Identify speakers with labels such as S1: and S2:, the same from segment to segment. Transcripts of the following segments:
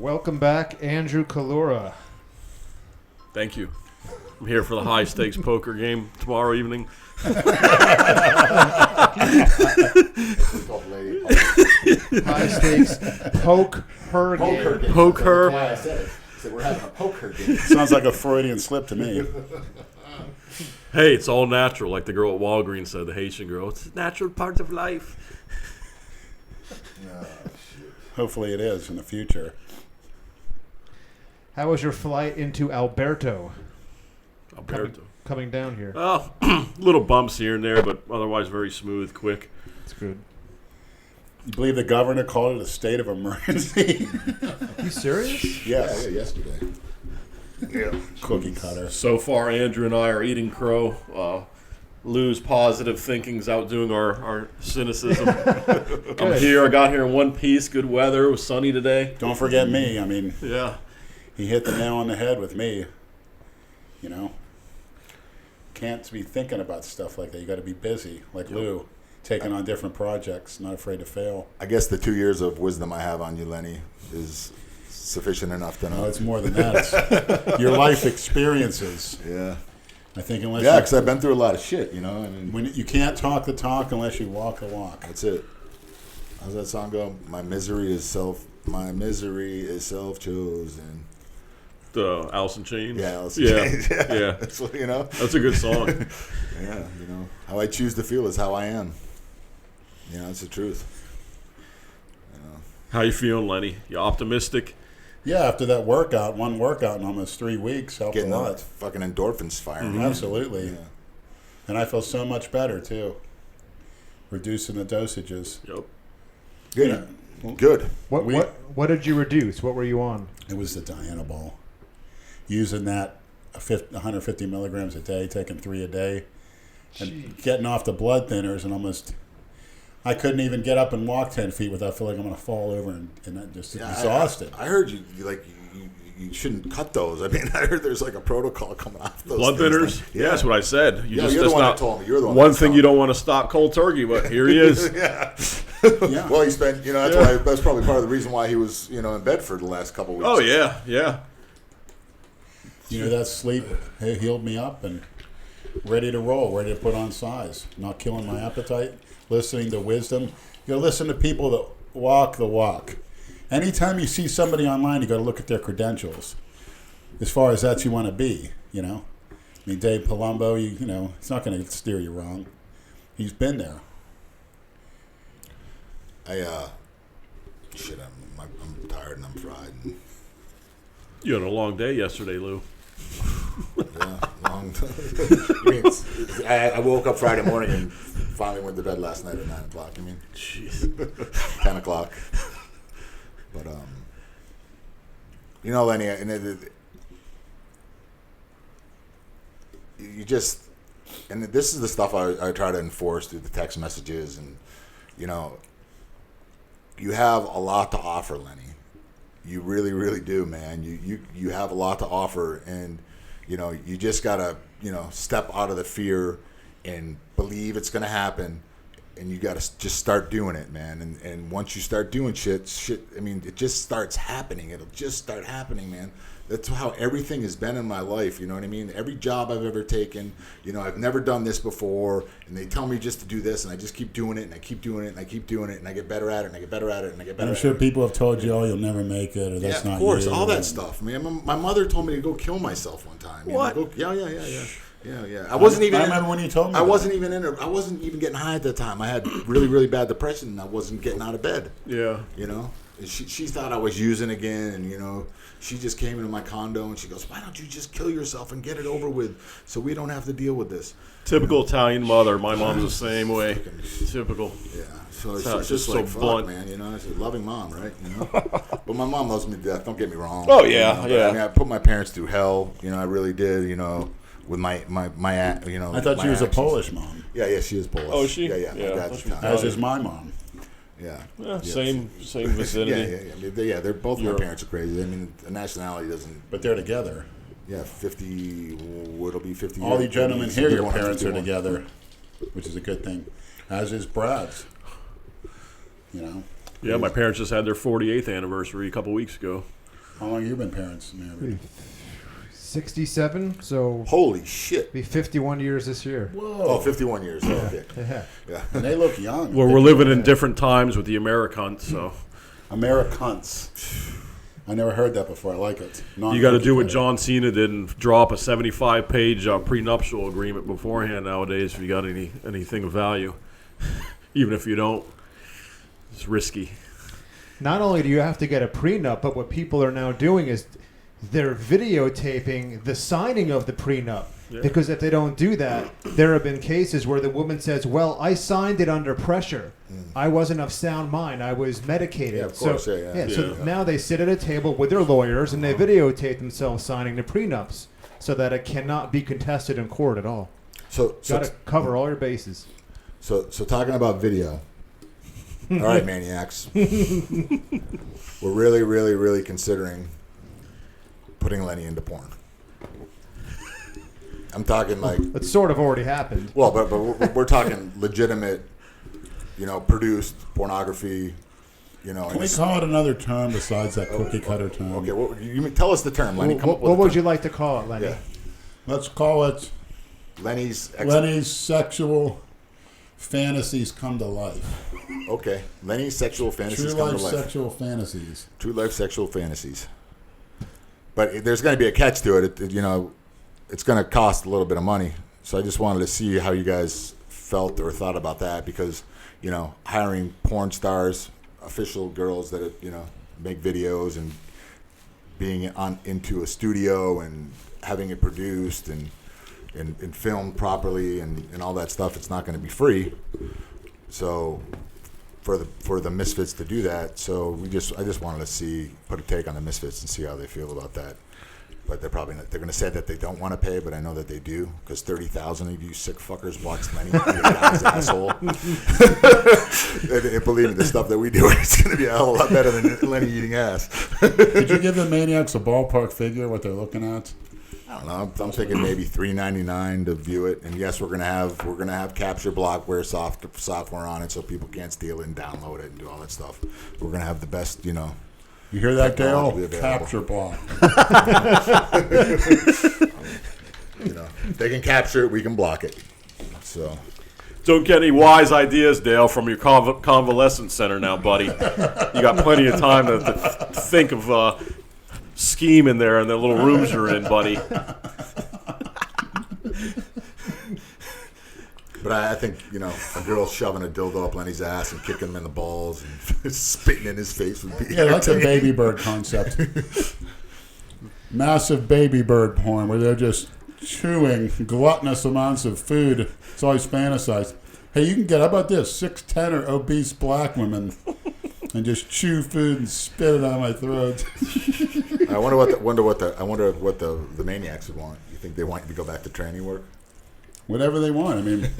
S1: Welcome back, Andrew Collura.
S2: Thank you. I'm here for the high-stakes poker game tomorrow evening.
S1: High stakes poker game.
S2: Poker.
S3: That's why I said it. I said we're having a poker game.
S4: Sounds like a Freudian slip to me.
S2: Hey, it's all natural, like the girl at Walgreens said, the Haitian girl. It's a natural part of life.
S3: Oh, shit.
S4: Hopefully it is in the future.
S1: How was your flight into Alberto?
S2: Alberto.
S1: Coming down here.
S2: Oh, little bumps here and there, but otherwise very smooth, quick.
S1: It's good.
S4: You believe the governor called it a state of emergency?
S1: You serious?
S4: Yes.
S3: Yeah, yesterday.
S4: Yeah. Cookie cutter.
S2: So far, Andrew and I are eating crow. Lou's positive thinking's outdoing our cynicism. I'm here. I got here in one piece. Good weather. It was sunny today.
S4: Don't forget me. I mean,
S2: Yeah.
S4: he hit the nail on the head with me. You know? Can't be thinking about stuff like that. You got to be busy, like Lou, taking on different projects, not afraid to fail.
S3: I guess the 2 years of wisdom I have on you, Lenny, is sufficient enough to know.
S4: No, it's more than that. It's your life experiences.
S3: Yeah.
S4: I think unless
S3: Yeah, because I've been through a lot of shit, you know. I mean,
S4: when you can't talk the talk unless you walk the walk.
S3: that's it. How's that song go? My misery is self-chosen.
S2: The Alice in Chains.
S3: Yeah, Allison
S2: Yeah.
S3: Chains.
S2: Yeah.
S3: That's what, you know.
S2: That's a good song.
S3: Yeah, you know. How I choose to feel is how I am. You know, it's the truth. You know.
S2: How you feeling, Lenny? You optimistic?
S4: Yeah, after that workout, one workout in almost 3 weeks helped
S3: Getting
S4: a
S3: all
S4: lot.
S3: that fucking endorphins firing.
S4: Absolutely.
S3: Yeah.
S4: And I feel so much better, too. Reducing the dosages.
S2: Yep.
S3: Good. Good.
S1: What did you reduce? What were you on?
S4: It was the Dianabol. Using that 150 milligrams a day, taking 3 a day, and getting off the blood thinners, and almost, I couldn't even get up and walk 10 feet without feeling like I'm going to fall over and just exhausted.
S3: I heard you shouldn't cut those. I mean, I heard there's like a protocol coming off those
S2: Blood
S3: things.
S2: thinners? Yeah, that's what I said.
S3: You're the one that told me. You're the one
S2: One
S3: that
S2: thing
S3: told
S2: you
S3: me.
S2: don't want to stop cold turkey, but here he is.
S3: Yeah.
S4: Yeah.
S3: Well, he spent, that's probably part of the reason why he was, in bed for the last couple weeks.
S2: Oh, yeah, yeah.
S4: That sleep healed me up and ready to roll, ready to put on size, not killing my appetite, listening to wisdom. You listen to people that walk the walk. Anytime you see somebody online, you got to look at their credentials. As far as that you want to be, I mean, Dave Palumbo, it's not going to steer you wrong. He's been there.
S3: I'm tired and I'm fried. And,
S2: You had a long day yesterday, Lou.
S3: yeah, long. I woke up Friday morning and finally went to bed last night at 9 o'clock. I mean,
S2: Jeez.
S3: 10 o'clock. But Lenny, you just, and this is the stuff I try to enforce through the text messages, and you have a lot to offer, Lenny. You really, really do, man. You have a lot to offer, and you just gotta step out of the fear and believe it's gonna happen, and you gotta just start doing it, man. And once you start doing shit, I mean, it just starts happening. It'll just start happening, man. That's how everything has been in my life, you know what I mean? Every job I've ever taken, I've never done this before, and they tell me just to do this, and I just keep doing it, and I keep doing it, and I keep doing it, and I get better at it, and I get better at it, and I get better
S4: I'm
S3: at it.
S4: sure people have told you, you'll never make it, or that's not you.
S3: Yeah, of course, all that stuff, man. My mother told me to go kill myself one time.
S2: What?
S3: Yeah. I wasn't even.
S4: I remember when you told me.
S3: I wasn't even getting high at that time. I had really, really bad depression, and I wasn't getting out of bed.
S2: Yeah.
S3: And she thought I was using again, and she just came into my condo and she goes, "Why don't you just kill yourself and get it over with, so we don't have to deal with this?"
S2: Typical Italian mother. My mom's the same way. Typical.
S3: Yeah. So
S2: It's
S3: it's just
S2: so
S3: like, fuck,
S2: blunt.
S3: man. It's a loving mom, right? But my mom loves me to death. Don't get me wrong.
S2: Oh, yeah,
S3: But,
S2: yeah.
S3: I mean, I put my parents through hell. I really did. With my
S4: I thought she was a Polish mom,
S3: Yeah, she is Polish.
S2: Oh, is she?
S3: Yeah.
S2: Yeah.
S3: My dad's Italian.
S4: as is my mom.
S3: Yeah.
S2: Same vicinity.
S3: Yeah. They're both my
S2: Europe.
S3: parents are crazy. I mean, the nationality doesn't.
S4: But they're together.
S3: Yeah, 50. It'll be 50.
S4: All you gentlemen here, your
S3: Going on
S4: parents are
S3: 51.
S4: together, which is a good thing. As is Brad's.
S2: Yeah, my parents just had their 48th anniversary a couple weeks ago.
S4: How long have you been parents married?
S1: 67, so
S3: Holy shit.
S1: be 51 years this year.
S4: Whoa.
S3: Oh, 51 years. Oh, okay.
S1: Yeah.
S3: Yeah.
S4: And they look young.
S2: Well, we're living in different times with the Americans, so
S4: Americans. I never heard that before. I like it.
S2: you got to do what John Cena did and drop a 75-page prenuptial agreement beforehand nowadays if you got anything of value. Even if you don't, it's risky.
S1: Not only do you have to get a prenup, but what people are now doing is they're videotaping the signing of the prenup.
S2: Yeah.
S1: Because if they don't do that, there have been cases where the woman says, well, I signed it under pressure. I wasn't of sound mind. I was medicated.
S3: Yeah, of course.
S1: So,
S3: Yeah.
S1: so now they sit at a table with their lawyers and they videotape themselves signing the prenups so that it cannot be contested in court at all.
S3: So
S1: Got to cover all your bases.
S3: So talking about video. All right, maniacs. We're really, really, really considering putting Lenny into porn. I'm talking like,
S1: It sort of already happened.
S3: well, but we're talking legitimate, produced pornography.
S4: Can we call it another term besides that cookie cutter term?
S3: Okay, well, you tell us the term, Lenny. Come up with
S1: What
S3: a
S1: would
S3: term.
S1: you like to call it, Lenny?
S3: Yeah.
S4: Let's call it
S3: Lenny's
S4: sexual fantasies come to life.
S3: Okay, Lenny's sexual
S4: True
S3: fantasies come
S4: life
S3: to life.
S4: sexual fantasies.
S3: True life sexual fantasies. But there's going to be a catch to it. It's going to cost a little bit of money. So I just wanted to see how you guys felt or thought about that because, hiring porn stars, official girls that, make videos and being into a studio and having it produced and filmed properly and all that stuff, it's not going to be free. So for the Misfits to do that, so I just wanted to put a take on the Misfits and see how they feel about that. But they're probably not, they're going to say that they don't want to pay, but I know that they do because 30,000 of you sick fuckers watched Lenny be a guy's asshole. and believe me, the stuff that we do, it's going to be a hell of a lot better than Lenny eating ass.
S4: Did you give the maniacs a ballpark figure what they're looking at?
S3: I don't know. I'm thinking maybe $3.99 to view it, and yes, we're gonna have capture blockware software on it, so people can't steal it and download it and do all that stuff. We're gonna have the best,
S4: You hear that, Dale?
S3: technology available.
S4: Capture block.
S3: If they can capture it, we can block it. So
S2: Don't get any wise ideas, Dale, from your convalescent center now, buddy. You got plenty of time to think of scheme in there in the little rooms you're in, buddy.
S3: But I think, a girl shoving a dildo up Lenny's ass and kicking him in the balls and spitting in his face would be
S4: Yeah, that's a baby bird concept. Massive baby bird porn where they're just chewing gluttonous amounts of food. It's always fantasized. Hey, you can get, how about this, 6'10" or obese black women and just chew food and spit it on my throat.
S3: I wonder what the maniacs would want. You think they want you to go back to training work?
S4: Whatever they want. I mean,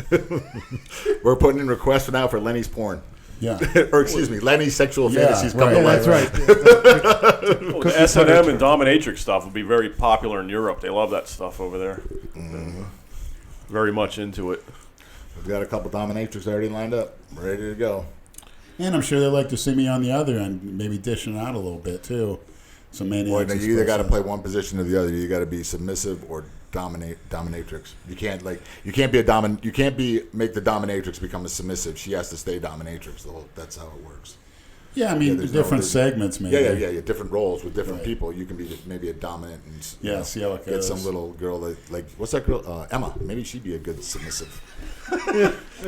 S3: We're putting in requests now for Lenny's porn.
S4: yeah.
S3: Or excuse me, Lenny's sexual
S4: Yeah,
S3: fantasies come
S4: right.
S3: to
S1: Yeah,
S3: life.
S1: that's right.
S2: Well, the S&M and dominatrix stuff would be very popular in Europe. They love that stuff over there. Very much into it.
S3: We've got a couple dominatrix already lined up, ready to go.
S4: And I'm sure they'd like to see me on the other end, maybe dishing out a little bit, too. Some maniacs.
S3: Well, you either got to
S4: express
S3: play one position or the other. You got to be submissive or dominatrix. You can't make the dominatrix become a submissive. She has to stay dominatrix. That's how it works.
S4: that. Yeah, I mean,
S3: there's
S4: different
S3: no-
S4: segments, maybe.
S3: Yeah. Different roles with different
S4: Right.
S3: people. You can be maybe a dominant and
S4: Yeah, see how it
S3: get
S4: goes.
S3: some little girl like what's that girl? Emma. Maybe she'd be a good submissive.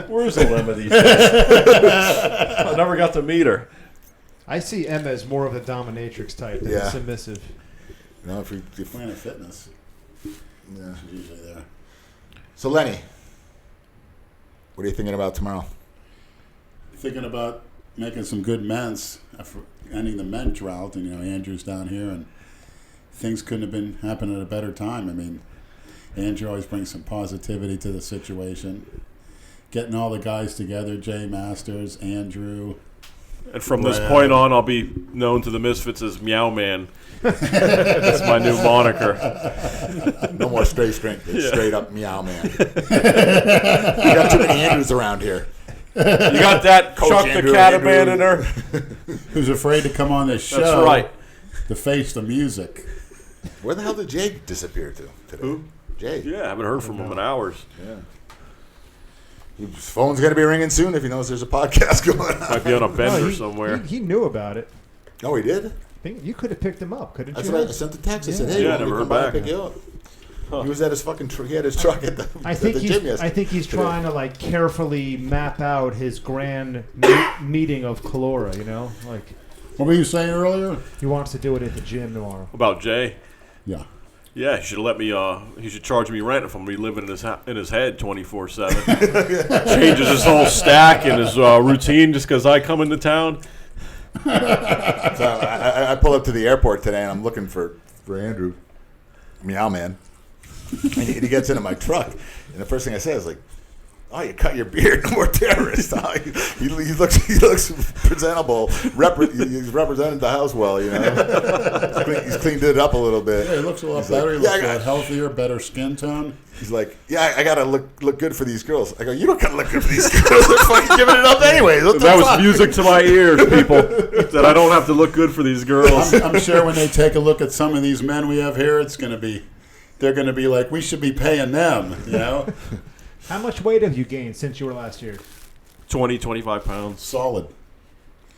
S2: Where's the limit these days? I never got to meet her.
S1: I see Emma as more of the dominatrix type than
S3: Yeah.
S1: the submissive.
S3: If
S4: Planet Fitness.
S3: yeah.
S4: She's usually there.
S3: So Lenny, what are you thinking about tomorrow?
S4: Thinking about making some good ments after ending the ment drought. And, Andrew's down here, and things couldn't have been happening at a better time. I mean, Andrew always brings some positivity to the situation. Getting all the guys together, Jay Masters, Andrew.
S2: And from this
S4: Right.
S2: point on, I'll be known to the Misfits as Meow Man. That's my new moniker.
S3: No more straight up meow man. We got too many Andrews around here.
S2: You got that
S3: Coach
S2: Chuck
S3: Andrew,
S2: the Cataman in
S3: Andrew.
S2: her?
S4: Who's afraid to come on this show.
S2: That's right.
S4: the face, the music.
S3: Where the hell did Jay disappear to today?
S2: Who?
S3: Jay.
S2: Yeah, I haven't heard from him in hours.
S3: Yeah. His phone's going to be ringing soon if he knows there's a podcast going on.
S2: Might be on a bender
S1: he,
S2: somewhere.
S1: He knew about it.
S3: Oh, he did?
S1: I think you could have picked him up, couldn't
S3: That's
S1: you?
S3: right. I sent the text. I said, hey,
S2: Yeah,
S3: why don't
S2: never
S3: you come
S2: heard
S3: by and
S2: back.
S3: pick you up? He was at his fucking he had his truck at the,
S1: I think
S3: at the gym
S1: he's.
S3: yesterday.
S1: I think he's trying to like carefully map out his grand meeting of Collura. You know, like
S4: What were you saying earlier?
S1: he wants to do it at the gym tomorrow.
S2: About Jay.
S4: Yeah.
S2: Yeah, he should let me. He should charge me rent if I'm reliving in his head 24/7. Changes his whole stack and his routine just because I come into town.
S3: So I pull up to the airport today and I'm looking for Andrew, Meow Man, and he gets into my truck, and the first thing I say is like, "Oh, you cut your beard, no more terrorist." He looks presentable. He's represented the house well, you know. He's cleaned it up a little bit.
S4: Yeah, he looks a lot
S3: He's
S4: better.
S3: like,
S4: He looks
S3: "Yeah,
S4: a lot healthier, better skin tone.
S3: He's like, "Yeah, I gotta look good for these girls." I go, "You don't gotta look good for these girls. They're fucking giving it up anyways." What the
S2: That was
S3: fuck?
S2: music to my ears, people. That I don't have to look good for these girls.
S4: I'm sure when they take a look at some of these men we have here, they're going to be like, we should be paying them, you know?
S1: How much weight have you gained since you were last year?
S2: 20, 25 pounds.
S4: Solid.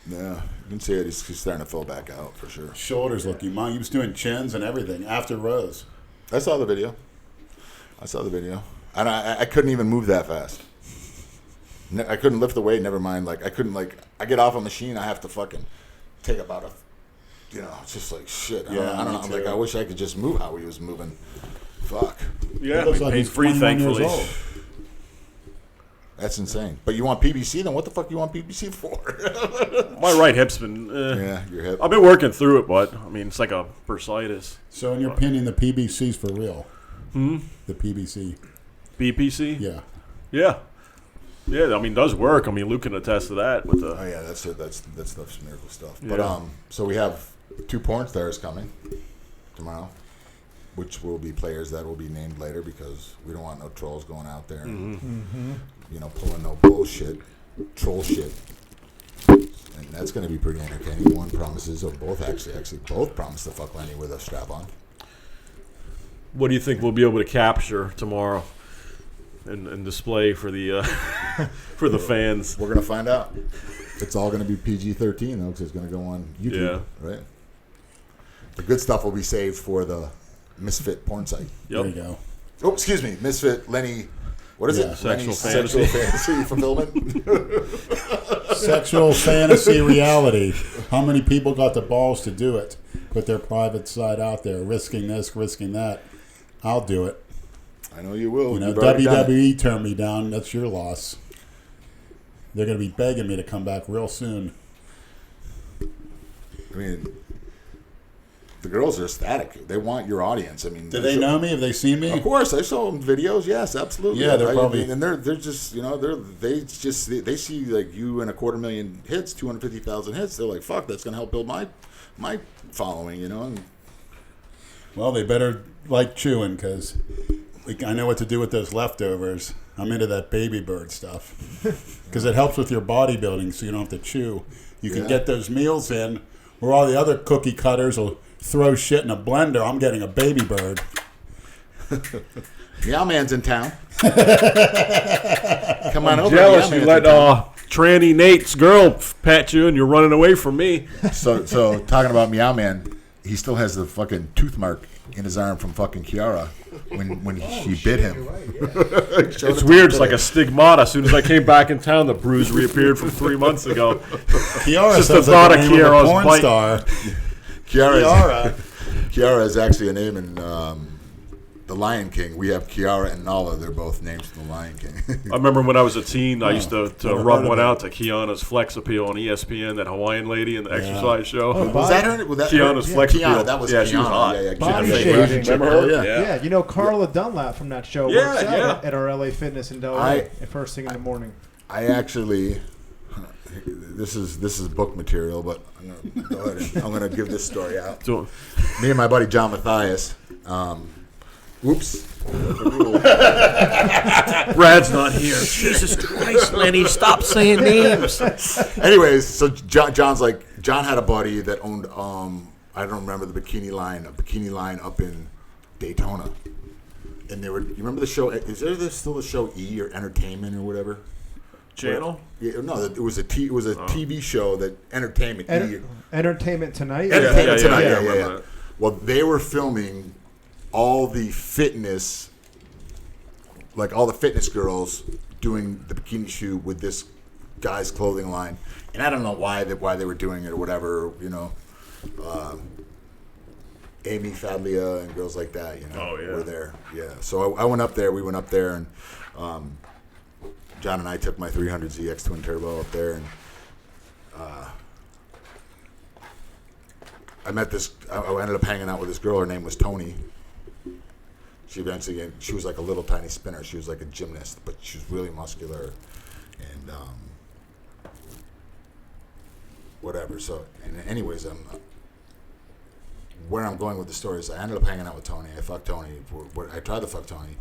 S3: Yeah, you can see it. He's starting to fill back out for sure.
S4: Shoulders looking. He was doing chins and everything after rows.
S3: I saw the video. And I couldn't even move that fast. I couldn't lift the weight, never mind. Like, I couldn't, like, I get off a machine, I have to fucking take about it's just like, shit. I don't know. I'm like, I wish I could just move how he was moving. Fuck.
S2: Yeah,
S4: He looks like he's
S2: pain-free,
S4: 21 years
S2: thankfully.
S4: old.
S3: That's insane. But you want PBC, then what the fuck you want PBC for?
S2: My right hip's been.
S3: Yeah, your hip.
S2: I've been working through it, but I mean, it's like a bursitis.
S4: So in your opinion, the PBC's for real? The PBC.
S2: BPC?
S4: Yeah.
S2: Yeah. Yeah, I mean, it does work. I mean, Luke can attest to that with the.
S3: Oh yeah, that's stuff's miracle stuff.
S2: Yeah.
S3: But so we have 2 porn stars coming tomorrow, which will be players that will be named later because we don't want no trolls going out there and pulling no bullshit, troll shit. And that's going to be pretty entertaining. One promises, or both both promise to fuck Lenny with a strap on.
S2: What do you think we'll be able to capture tomorrow and display for the for the fans?
S3: We're going to find out. It's all going to be PG-13 though, because it's going to go on YouTube, right? The good stuff will be saved for the Misfit porn site.
S2: Yep.
S4: There you go.
S3: Oh, excuse me, Misfit Lenny. What is
S4: Yeah,
S3: it?
S2: sexual
S3: Lenny's
S2: fantasy.
S3: Sexual fantasy fulfillment.
S4: Sexual fantasy reality. How many people got the balls to do it? Put their private side out there, risking this, risking that. I'll do it.
S3: I know you will.
S4: You know,
S3: You've already done it.
S4: WWE turned me down. That's your loss. They're going to be begging me to come back real soon.
S3: I mean, the girls are ecstatic. They want your audience. I mean,
S4: Do they know me? Have they seen me?
S3: Of course, I saw them videos. Yes, absolutely.
S4: Yeah, they're
S3: I
S4: probably-
S3: mean, and they're just they see like you and 250,000 hits, 250,000 hits. They're like, fuck, that's gonna help build my following, you know. And
S4: Well, they better like chewing because I know what to do with those leftovers. I'm into that baby bird stuff because it helps with your bodybuilding so you don't have to chew. You can
S3: Yeah.
S4: get those meals in where all the other cookie cutters will throw shit in a blender. I'm getting a baby bird.
S3: Meow Man's in town. Come on over.
S2: Jealous,
S3: Meow
S2: you
S3: Man's
S2: let
S3: in town.
S2: tranny Nate's girl pat you and you're running away from me.
S3: So talking about Meow Man, he still has the fucking tooth mark in his arm from fucking Kiara when she bit him.
S2: It's weird. It's like a stigmata. As soon as I came back in town, the bruise reappeared from 3 months ago.
S4: Kiara
S2: Just
S4: sounds
S2: the
S4: like
S2: thought
S4: the
S2: of
S4: name of a
S2: Kiara's
S4: porn
S2: bite.
S4: star.
S3: Kiara is actually a name in The Lion King. We have Kiara and Nala. They're both names from The Lion King.
S2: I remember when I was a teen, I used to
S4: never
S2: rub
S4: heard of
S2: one
S4: it.
S2: out to Kiana's Flex Appeal on ESPN, that Hawaiian lady in the exercise show.
S3: Was that her? Was that
S2: Kiana's
S3: her?
S2: Flex
S3: Kiana,
S2: Appeal.
S3: that was
S2: Yeah,
S3: Kiana.
S2: she was hot.
S3: Yeah,
S1: Body
S3: Kiana.
S1: shaving.
S2: Remember her?
S3: Yeah.
S1: Yeah, you know Carla Dunlap from that show
S2: Yeah,
S1: works out
S2: yeah.
S1: at our LA Fitness in Delray at first thing in the morning.
S3: I actually, this is book material, but I'm gonna go ahead and I'm gonna give this story out.
S2: So,
S3: Me and my buddy John Matthias. Whoops.
S2: Brad's not here. Jesus Christ, Lenny, stop saying names.
S3: Anyways, so John had a buddy that owned I don't remember the bikini line up in Daytona. And they were, you remember the show, is there still the show E or Entertainment or whatever?
S2: Channel?
S3: Yeah, no, it was a TV show that Entertainment.
S1: Entertainment Tonight?
S3: Entertainment Tonight,
S2: I
S3: yeah.
S2: remember that.
S3: Well, they were filming all the fitness, like all the fitness girls doing the bikini shoot with this guy's clothing line. And I don't know why they were doing it or whatever, you know. Amy Fablia and girls like that, you know, were there. Yeah. So I went up there. We went up there, and John and I took my 300ZX twin turbo up there, and I met this. I ended up hanging out with this girl. Her name was Tony. She was like a little tiny spinner. She was like a gymnast, but she was really muscular, and whatever. So, anyways, where I'm going with the story is I ended up hanging out with Tony. I fucked Tony. I tried to fuck Tony,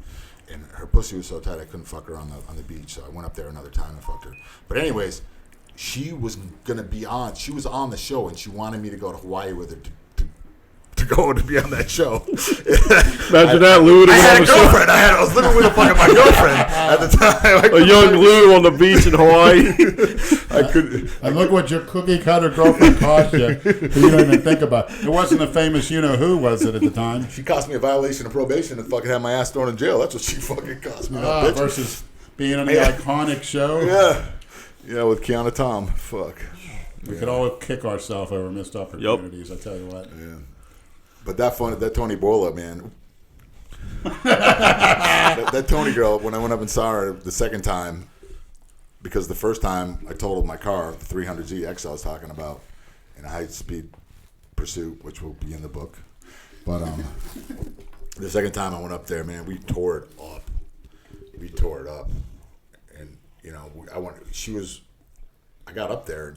S3: and her pussy was so tight I couldn't fuck her on the beach. So I went up there another time and fucked her. But anyways, she was gonna be on. She was on the show, and she wanted me to go to Hawaii with her to go to be on that show.
S2: Imagine that, Lou.
S3: I had a girlfriend. I was living with a fucking my girlfriend at the time.
S2: A young Lou on the beach in Hawaii.
S3: I could.
S4: And look what your cookie cutter girlfriend cost you. Who you don't even think about. It wasn't a famous you-know-who, was it, at the time?
S3: She cost me a violation of probation and fucking had my ass thrown in jail. That's what she fucking cost me. Bitch.
S4: Versus being on the iconic show.
S3: Yeah, with Keanu Tom. Fuck.
S4: We could all kick ourselves over missed opportunities, I tell you what.
S3: Yeah. But that Tony Borla, man. that Tony girl, when I went up and saw her the second time, because the first time I totaled my car, the 300ZX I was talking about, in a high-speed pursuit, which will be in the book. But the second time I went up there, man, we tore it up. And, you know, I got up there,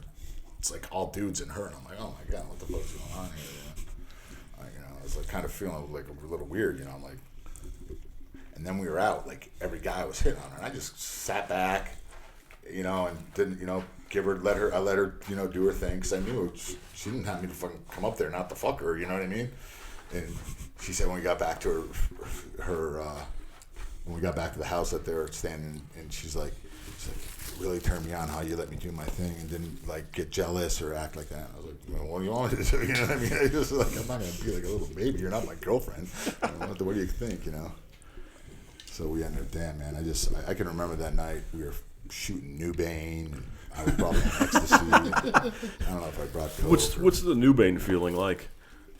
S3: it's like all dudes and her, and I'm like, oh my God, what the fuck's going on here? I was like kind of feeling like a little weird, you know. I'm like, and then we were out, like every guy was hitting on her, and I just sat back, you know, and didn't, you know, let her, you know, do her thing, because I knew she didn't have me to fucking come up there not to fuck her, you know what I mean? And she said when we got back to when we got back to the house that they were standing, and she's like, it really turned me on how you let me do my thing and didn't like get jealous or act like that. I was like, well, what do you want me to do? You know what I mean? I just like, I'm not gonna be like a little baby. You're not my girlfriend. What do you think? You know. So we ended up, damn man. I can remember that night we were shooting Nubane. And I was probably on ecstasy. I don't know if I brought coke.
S2: What's the Nubane feeling like?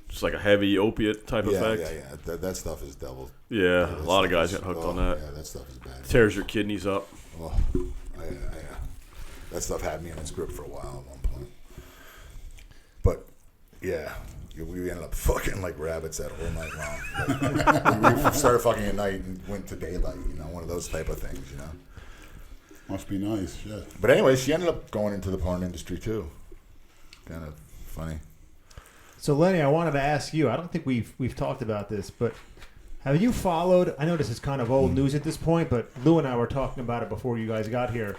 S2: Just like a heavy opiate type effect?
S3: Yeah. That stuff is devil.
S2: Yeah, a lot of guys get hooked on that.
S3: Yeah, that stuff is bad.
S2: Tears your kidneys up.
S3: Oh, that stuff had me in its grip for a while at one point. But, yeah, we ended up fucking like rabbits that whole night long. We started fucking at night and went to daylight, you know, one of those type of things, you know.
S4: Must be nice, yeah.
S3: But anyway, she ended up going into the porn industry, too. Kind of funny.
S1: So, Lenny, I wanted to ask you, I don't think we've talked about this, but have you followed, I know this is kind of old news at this point, but Lou and I were talking about it before you guys got here.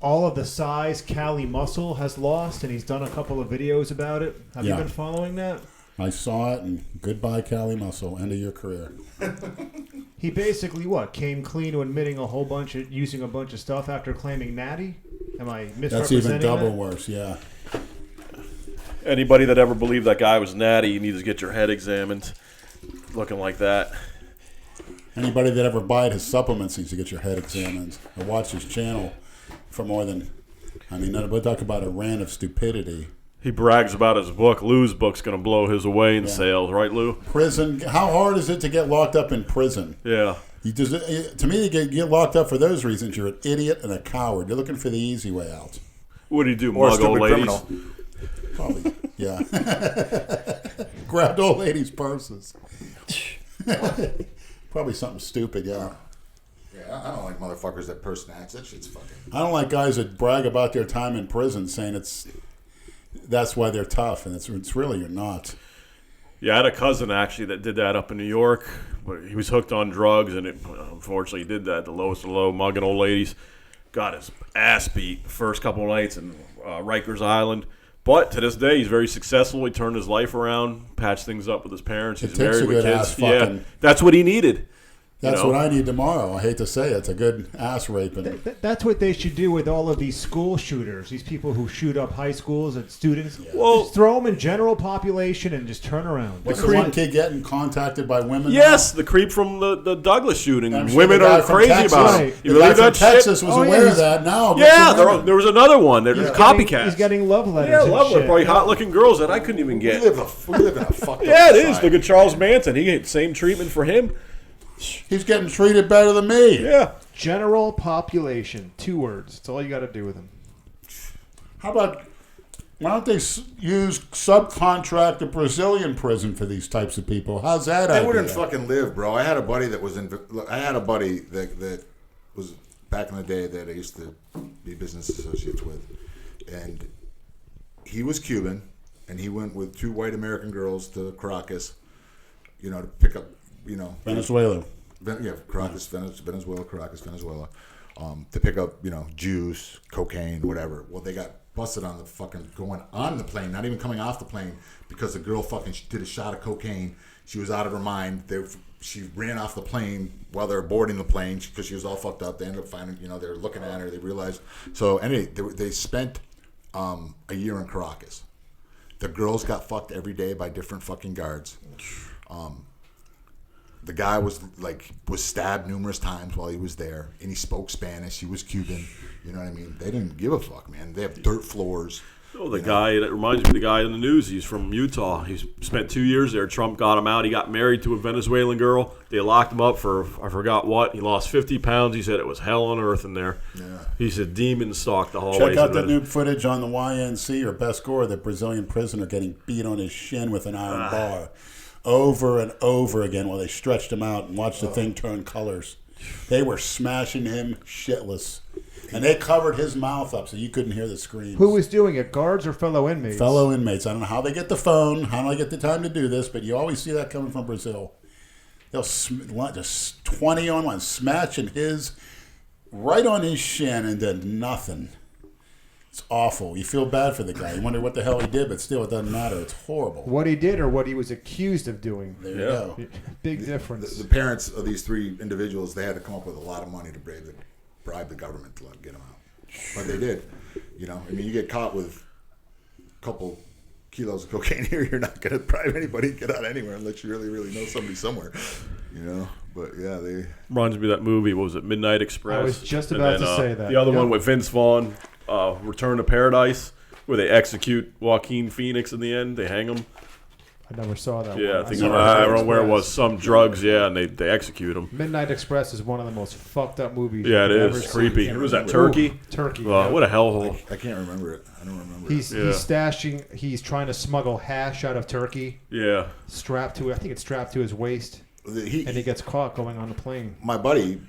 S1: All of the size Cali Muscle has lost, and he's done a couple of videos about it. Have you been following that?
S4: I saw it, and goodbye, Cali Muscle. End of your career.
S1: He basically, came clean to admitting using a bunch of stuff after claiming natty? Am I misrepresenting
S4: That's even double
S1: that?
S4: worse, yeah.
S2: Anybody that ever believed that guy was natty, you need to get your head examined. Looking like that.
S4: Anybody that ever bought his supplements needs to get your head examined. I watch his channel for more than, we'll talk about a rant of stupidity.
S2: He brags about his book. Lou's book's going to blow his away in sales, right, Lou?
S4: Prison. How hard is it to get locked up in prison?
S2: Yeah.
S4: To me, you get locked up for those reasons. You're an idiot and a coward. You're looking for the easy way out.
S2: What do you do,
S3: Or a
S2: mug old
S3: stupid
S2: ladies?
S3: criminal.
S4: Probably, yeah. Grabbed old ladies' purses. Probably something stupid, yeah.
S3: Yeah, I don't like motherfuckers that purse snatch. That shit's fucking...
S4: I don't like guys that brag about their time in prison saying that's why they're tough, and it's really you're not.
S2: Yeah, I had a cousin actually that did that up in New York. He was hooked on drugs, and unfortunately he did that, the lowest of low, mugging old ladies. Got his ass beat the first couple of nights in Rikers Island. But to this day, he's very successful. He turned his life around, patched things up with his parents. He's
S4: It takes
S2: married
S4: a
S2: with
S4: good
S2: kids.
S4: ass
S2: Yeah,
S4: fucking-
S2: that's what he needed.
S4: That's what I need tomorrow. I hate to say it. It's a good ass raping.
S1: That's what they should do with all of these school shooters. These people who shoot up high schools and students.
S2: Well-
S1: just throw them in general population and just turn around.
S4: Was the one kid getting contacted by women?
S2: Yes, the creep from the Douglas shooting.
S4: I'm sure
S2: Women
S4: the guy
S2: are
S4: from
S2: crazy
S4: Texas-
S2: about
S1: Right.
S2: it.
S4: The
S2: You
S4: guy
S2: believe
S4: from
S2: that
S4: Texas
S2: shit?
S4: was
S1: Oh, yeah,
S4: aware of
S1: he's-
S4: that. Now,
S2: Yeah,
S4: good for women.
S2: there was another one. There's copycats.
S1: He's getting love letters.
S2: Yeah,
S1: and
S2: love
S1: shit.
S2: it. Probably hot-looking girls that I couldn't even
S3: We
S2: get.
S3: live in a fucked up
S2: Yeah, it is.
S3: society.
S2: Look at Charles Manson. He get the same treatment for him.
S4: He's getting treated better than me.
S2: Yeah.
S1: General population. 2 words. That's all you got to do with them.
S4: How about, why don't they use subcontract a Brazilian prison for these types of people? How's that
S3: They
S4: idea?
S3: wouldn't fucking live, bro. I had a buddy that was in. I had a buddy that was back in the day that I used to be business associates with, and he was Cuban, and he went with 2 white American girls to Caracas, to pick up,
S4: Venezuela.
S3: Caracas, Venezuela, to pick up, juice, cocaine, whatever. Well, they got busted on the fucking going on the plane, not even coming off the plane, because the girl fucking did a shot of cocaine. She was out of her mind. She ran off the plane while they were boarding the plane because she was all fucked up. They ended up finding, they were looking at her. They realized. So anyway, they spent a year in Caracas. The girls got fucked every day by different fucking guards. The guy was stabbed numerous times while he was there, and he spoke Spanish. He was Cuban. You know what I mean? They didn't give a fuck, man. They have dirt floors.
S2: Oh, the guy that reminds me of the guy in the news. He's from Utah. He spent 2 years there. Trump got him out. He got married to a Venezuelan girl. They locked him up for I forgot what. He lost 50 pounds. He said it was hell on earth in there. Yeah. He said demon stalked the hallways.
S4: Check out
S2: of
S4: the
S2: Venezuela.
S4: new footage on the YNC or Best Gore, the Brazilian prisoner getting beat on his shin with an iron bar over and over again while they stretched him out and watched the thing turn colors. They were smashing him shitless. And they covered his mouth up so you couldn't hear the screams.
S1: Who was doing it? Guards or fellow inmates?
S4: Fellow inmates. I don't know how they get the phone, how do they get the time to do this, but you always see that coming from Brazil. They'll just 20 on one, smashing his right on his shin and then nothing. It's awful. You feel bad for the guy. You wonder what the hell he did, but still, it doesn't matter. It's horrible.
S1: What he did or what he was accused of doing.
S4: There you go.
S1: Big difference.
S3: The parents of these 3 individuals, they had to come up with a lot of money to bribe the government to get them out. But they did. You get caught with a couple kilos of cocaine here, you're not going to bribe anybody to get out anywhere unless you really, really know somebody somewhere. But yeah, they...
S2: Reminds me of that movie. What was it? Midnight Express.
S1: I was just
S2: And
S1: about
S2: then,
S1: to say that.
S2: The other
S1: Yep.
S2: one with Vince Vaughn, Return to Paradise, where they execute Joaquin Phoenix in the end. They hang him.
S1: I never saw that
S2: Yeah,
S1: one.
S2: I think
S1: saw
S2: I don't know
S1: Midnight
S2: where it
S1: Express.
S2: was. Some drugs, yeah, and they execute him.
S1: Midnight Express is one of the most fucked up movies
S2: Yeah, it
S1: you've ever
S2: is
S1: seen.
S2: creepy. Was that Turkey?
S1: Turkey.
S2: What a hellhole.
S3: I can't remember it. I don't remember
S1: He's
S3: it.
S1: he's trying to smuggle hash out of Turkey,
S2: Yeah.
S1: strapped to his waist, and he gets caught going on the plane.
S3: My buddy,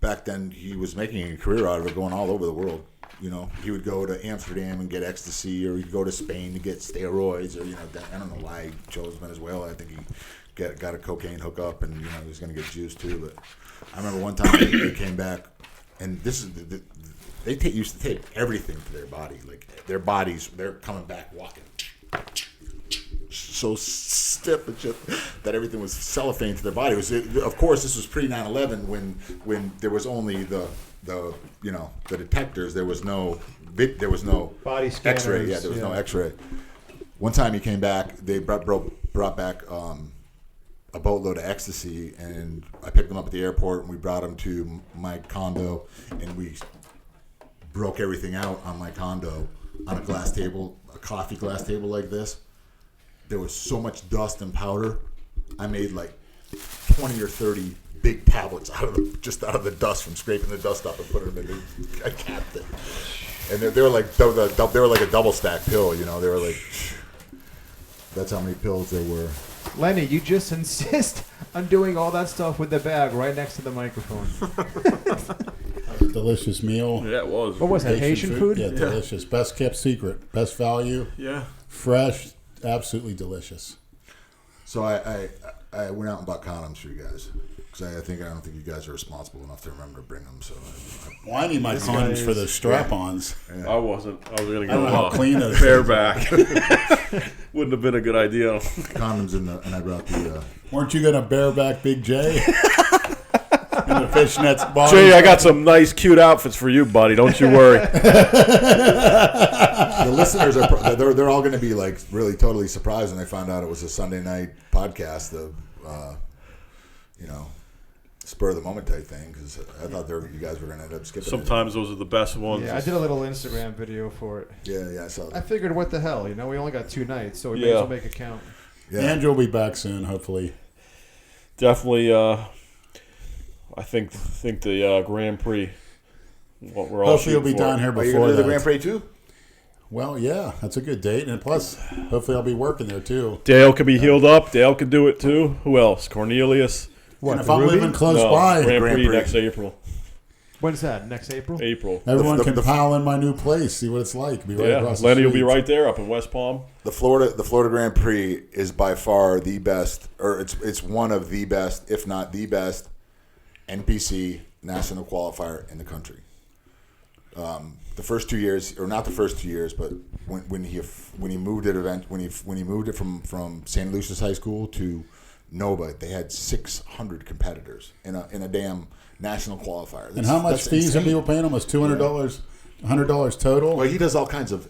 S3: back then, he was making a career out of it, going all over the world. He would go to Amsterdam and get ecstasy, or he'd go to Spain to get steroids, or I don't know why he chose Venezuela. I think he got a cocaine hookup, and he was going to get juice too. But I remember one time they came back, and this is they used to tape everything to their body, like their bodies. They're coming back walking so stiff and shit that everything was cellophane to their body. Of course, this was pre 9/11 when there was only the detectors. There was no
S1: Body scanners.
S3: X-ray. Yeah, there was no X-ray. One time he came back, they brought back a boatload of ecstasy, and I picked him up at the airport, and we brought him to my condo, and we broke everything out on my condo on a glass table, a coffee glass table like this. There was so much dust and powder. I made like 20 or 30 big tablets out of the dust from scraping the dust up and putting them in. I capped it, and they were like a double stack pill. They were like, that's how many pills there were.
S1: Lenny, you just insist on doing all that stuff with the bag right next to the microphone.
S4: Delicious meal.
S2: Yeah, it was.
S1: What was that, Haitian food?
S4: Yeah, delicious. Best kept secret. Best value.
S2: Yeah.
S4: Fresh. Absolutely delicious.
S3: So I I went out and bought condoms for you guys. Because I don't think you guys are responsible enough to remember to bring them. So
S4: Well, I need my condoms for the strap-ons.
S3: Yeah.
S2: I wasn't. I was going to
S4: I don't know how
S2: go
S4: clean those
S2: bareback. Wouldn't have been a good idea.
S3: condoms and I brought the.
S4: Weren't you going to bareback Big J? In the fishnets bottom?
S2: Jay, I got some nice, cute outfits for you, buddy. Don't you worry.
S3: The listeners are they're all going to be like really totally surprised when they found out it was a Sunday night podcast of spur of the moment type thing, because I thought you guys were going to end up skipping.
S2: Sometimes those are the best ones.
S1: Yeah, I did a little Instagram video for it.
S3: Yeah, I saw
S1: I
S3: that.
S5: figured, what the hell? We only got 2 nights, so we may as well make it count.
S3: Yeah.
S4: Andrew will be back soon, hopefully.
S2: Definitely. I think the Grand Prix. What we're all
S4: Hopefully you'll be
S2: shooting for.
S4: down here
S3: Are you
S4: before
S3: going to do the
S4: that.
S3: Grand Prix too?
S4: Well, yeah, that's a good date. And plus, hopefully I'll be working there too.
S2: Dale could be healed up. Dale could do it too. Who else? Cornelius.
S4: And if I'm living close
S2: No,
S4: by,
S2: Grand Prix
S3: Grand Prix.
S2: next April.
S1: When's that? Next April?
S4: everyone
S3: The-
S4: can
S3: the-
S4: pile in my new place, see what it's like. Be right
S2: Yeah,
S4: across the
S2: Lenny will be
S4: street.
S2: right there up in West Palm.
S3: The Florida Grand Prix is by far the best, or it's one of the best, if not the best, NPC national qualifier in the country. The first 2 years, or not the first 2 years, but when he moved it from St. Lucia's High School to Nova, they had 600 competitors in a damn national qualifier.
S4: And how much
S3: That's
S4: fees are
S3: insane.
S4: people paying? Almost $200, $100 total.
S3: Well, he does all kinds of,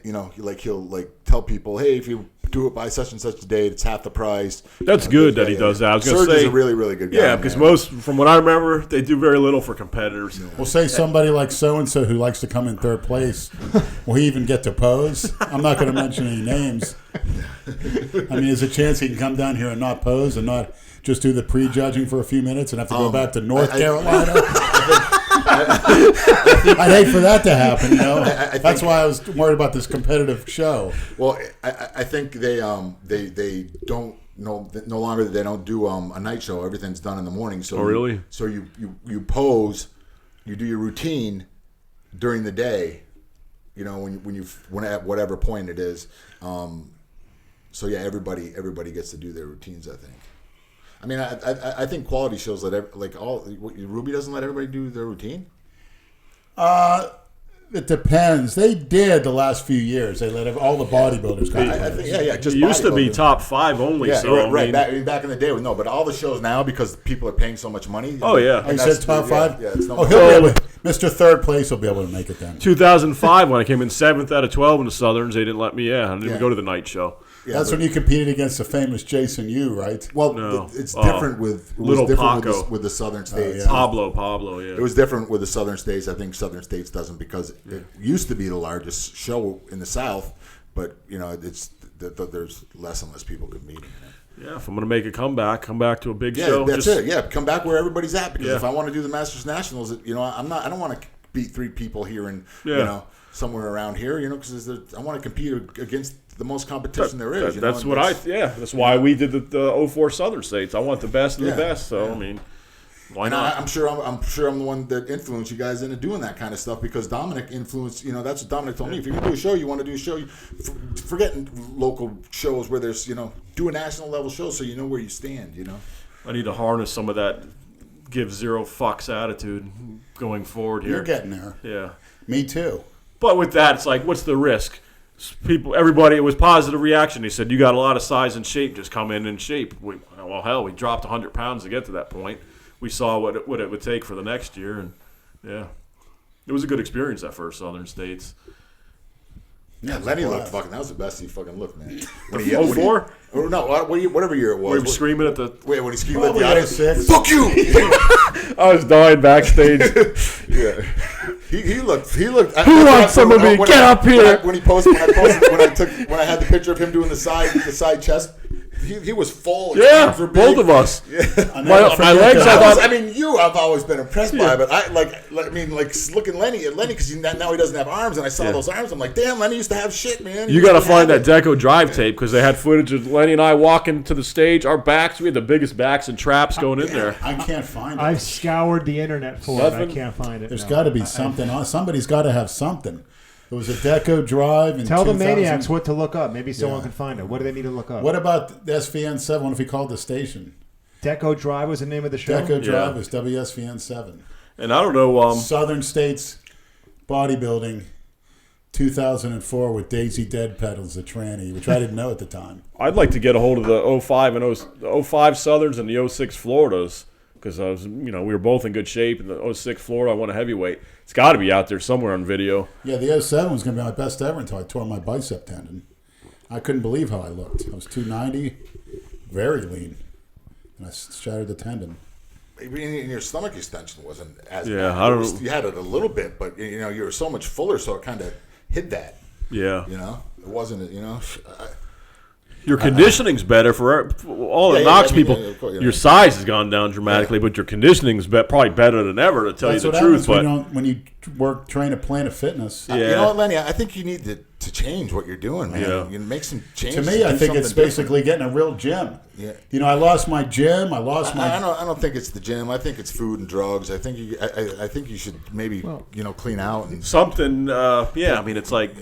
S3: he'll tell people, hey, if you do it by such and such a date, it's half the price.
S2: That's good that he does that. I was going to
S3: Serge is
S2: say,
S3: a really, really good guy.
S2: yeah, because
S3: man.
S2: most, from what I remember, they do very little for competitors.
S4: We'll say somebody like so-and-so who likes to come in third place, will he even get to pose? I'm not going to mention any names. I mean, there's a chance he can come down here and not pose and not just do the prejudging for a few minutes and have to go back to North Carolina. I'd hate for that to happen, That's why I was worried about this competitive show.
S3: Well, I think they don't no longer they don't do a night show. Everything's done in the morning. So
S2: Oh, really?
S3: So you pose, you do your routine during the day. When at whatever point it is. So yeah, everybody gets to do their routines. I think. I mean, I think quality shows Ruby doesn't let everybody do their routine.
S4: It depends. They did the last few years. They let all the bodybuilders come.
S3: I think, yeah. Just
S2: It used to be
S3: bodybuilders.
S2: top 5 only.
S3: Yeah,
S2: so,
S3: right.
S2: I mean,
S3: Back in the day, no. But all the shows now, because people are paying so much money.
S2: Oh, yeah.
S4: Oh, you said top 5?
S3: Yeah, it's no
S4: Oh, he'll be able to, Mr. Third Place will be able to make it then.
S2: 2005, when I came in 7th out of 12 in the Southerns, they didn't let me in. I didn't even
S3: Yeah.
S2: go to the night show.
S3: Yeah,
S4: That's when you competed against the famous Jason Yu, right?
S3: Well,
S2: No.
S3: it's different with
S2: Little
S3: different
S2: Paco.
S3: with the Southern States.
S4: yeah.
S2: Pablo, yeah.
S3: It was different with the Southern States. I think Southern States doesn't because it used to be the largest show in the South, but there's less and less people competing.
S2: Yeah, if I'm going to make a comeback, come back to a big
S3: Yeah,
S2: show.
S3: that's it. Yeah, come back where everybody's at because
S2: Yeah.
S3: if I want to do the Masters Nationals, I don't want to beat 3 people here and somewhere around here, because I want to compete against the most competition there is.
S2: That's that's why we did the 04 Southern States. I want the best of the best. So I mean, why
S3: And
S2: not?
S3: I'm sure I'm the one that influenced you guys into doing that kind of stuff because Dominic influenced. That's what Dominic told me. If you're gonna do a show, you want to do a show. Forgetting local shows where there's do a national level show so you know where you stand.
S2: I need to harness some of that give zero fucks attitude going forward here.
S4: You're getting there.
S2: Yeah.
S4: Me too.
S2: But with that, it's like, what's the risk? Everybody, it was positive reaction. He said, you got a lot of size and shape. Just come in shape. We dropped 100 pounds to get to that point. We saw what it would take for the next year, and yeah, it was a good experience that first Southern States.
S3: Yeah, Lenny looked fucking. That was the best he fucking looked, man. When
S2: 04?
S3: Or no, whatever year it was.
S2: We were screaming at the.
S3: Wait, when he screamed at
S4: Probably
S3: the audience,
S4: 06.
S3: "Fuck you!"
S2: I was dying backstage.
S3: Yeah, he looked.
S2: Who wants some of me? Get up here!
S3: When I had the picture of him doing the side chest, he was full. His
S2: Yeah,
S3: arms were big.
S2: both of us. My legs,
S3: I
S2: I thought.
S3: I've always been impressed by, but looking Lenny because now he doesn't have arms, and I saw those arms. I'm like, damn, Lenny used to have shit, man.
S2: You got to find that Deco Drive tape because they had footage of Lenny and I walking to the stage. Our backs, we had the biggest backs and traps going in there.
S4: I can't find it.
S1: I've scoured the internet for it. I can't find it.
S4: There's
S1: no.
S4: got to be something. Somebody's got to have something. It was a Deco Drive in
S1: Tell the
S4: 2000.
S1: maniacs what to look up. Maybe someone
S4: Yeah.
S1: can find it. What do they need to look up?
S4: What about the SVN7? What if we called the station?
S1: Deco Drive was the name of the show?
S4: Deco Drive
S2: Yeah.
S4: is WSVN7.
S2: And I don't know.
S4: Southern States Bodybuilding 2004 with Daisy Dead Pedals, the tranny, which I didn't know at the time.
S2: I'd like to get a hold of the 05 and the 05 Southerns and the 06 Floridas because I was, we were both in good shape. In the 06 Florida, I won a heavyweight. It's got to be out there somewhere on video.
S4: Yeah, the 07 was going to be my best ever until I tore my bicep tendon. I couldn't believe how I looked. I was 290, very lean, and I shattered the tendon.
S3: Maybe in your stomach extension wasn't as
S2: Yeah,
S3: bad.
S2: I don't.
S3: You had it a little bit, but you were so much fuller, so it kind of hid that.
S2: Yeah.
S3: It wasn't.
S2: Your conditioning's better for all the knocks people.
S3: Of course,
S2: Your size has gone down dramatically, but your conditioning's probably better than ever, to tell
S4: That's
S2: you the
S4: what
S2: truth.
S4: happens
S2: But
S4: when you train a Planet Fitness.
S2: Yeah.
S3: You know what, Lenny? I think you need to change what you're doing, man.
S2: Yeah.
S3: You make some
S4: To
S3: changes.
S4: me, I
S3: do
S4: think it's
S3: something
S4: basically getting a real gym.
S3: Yeah.
S4: I lost my gym. I
S3: different.
S4: my.
S3: I don't think it's the gym. I think it's food and drugs. I think you should maybe clean out and.
S2: something, it's like.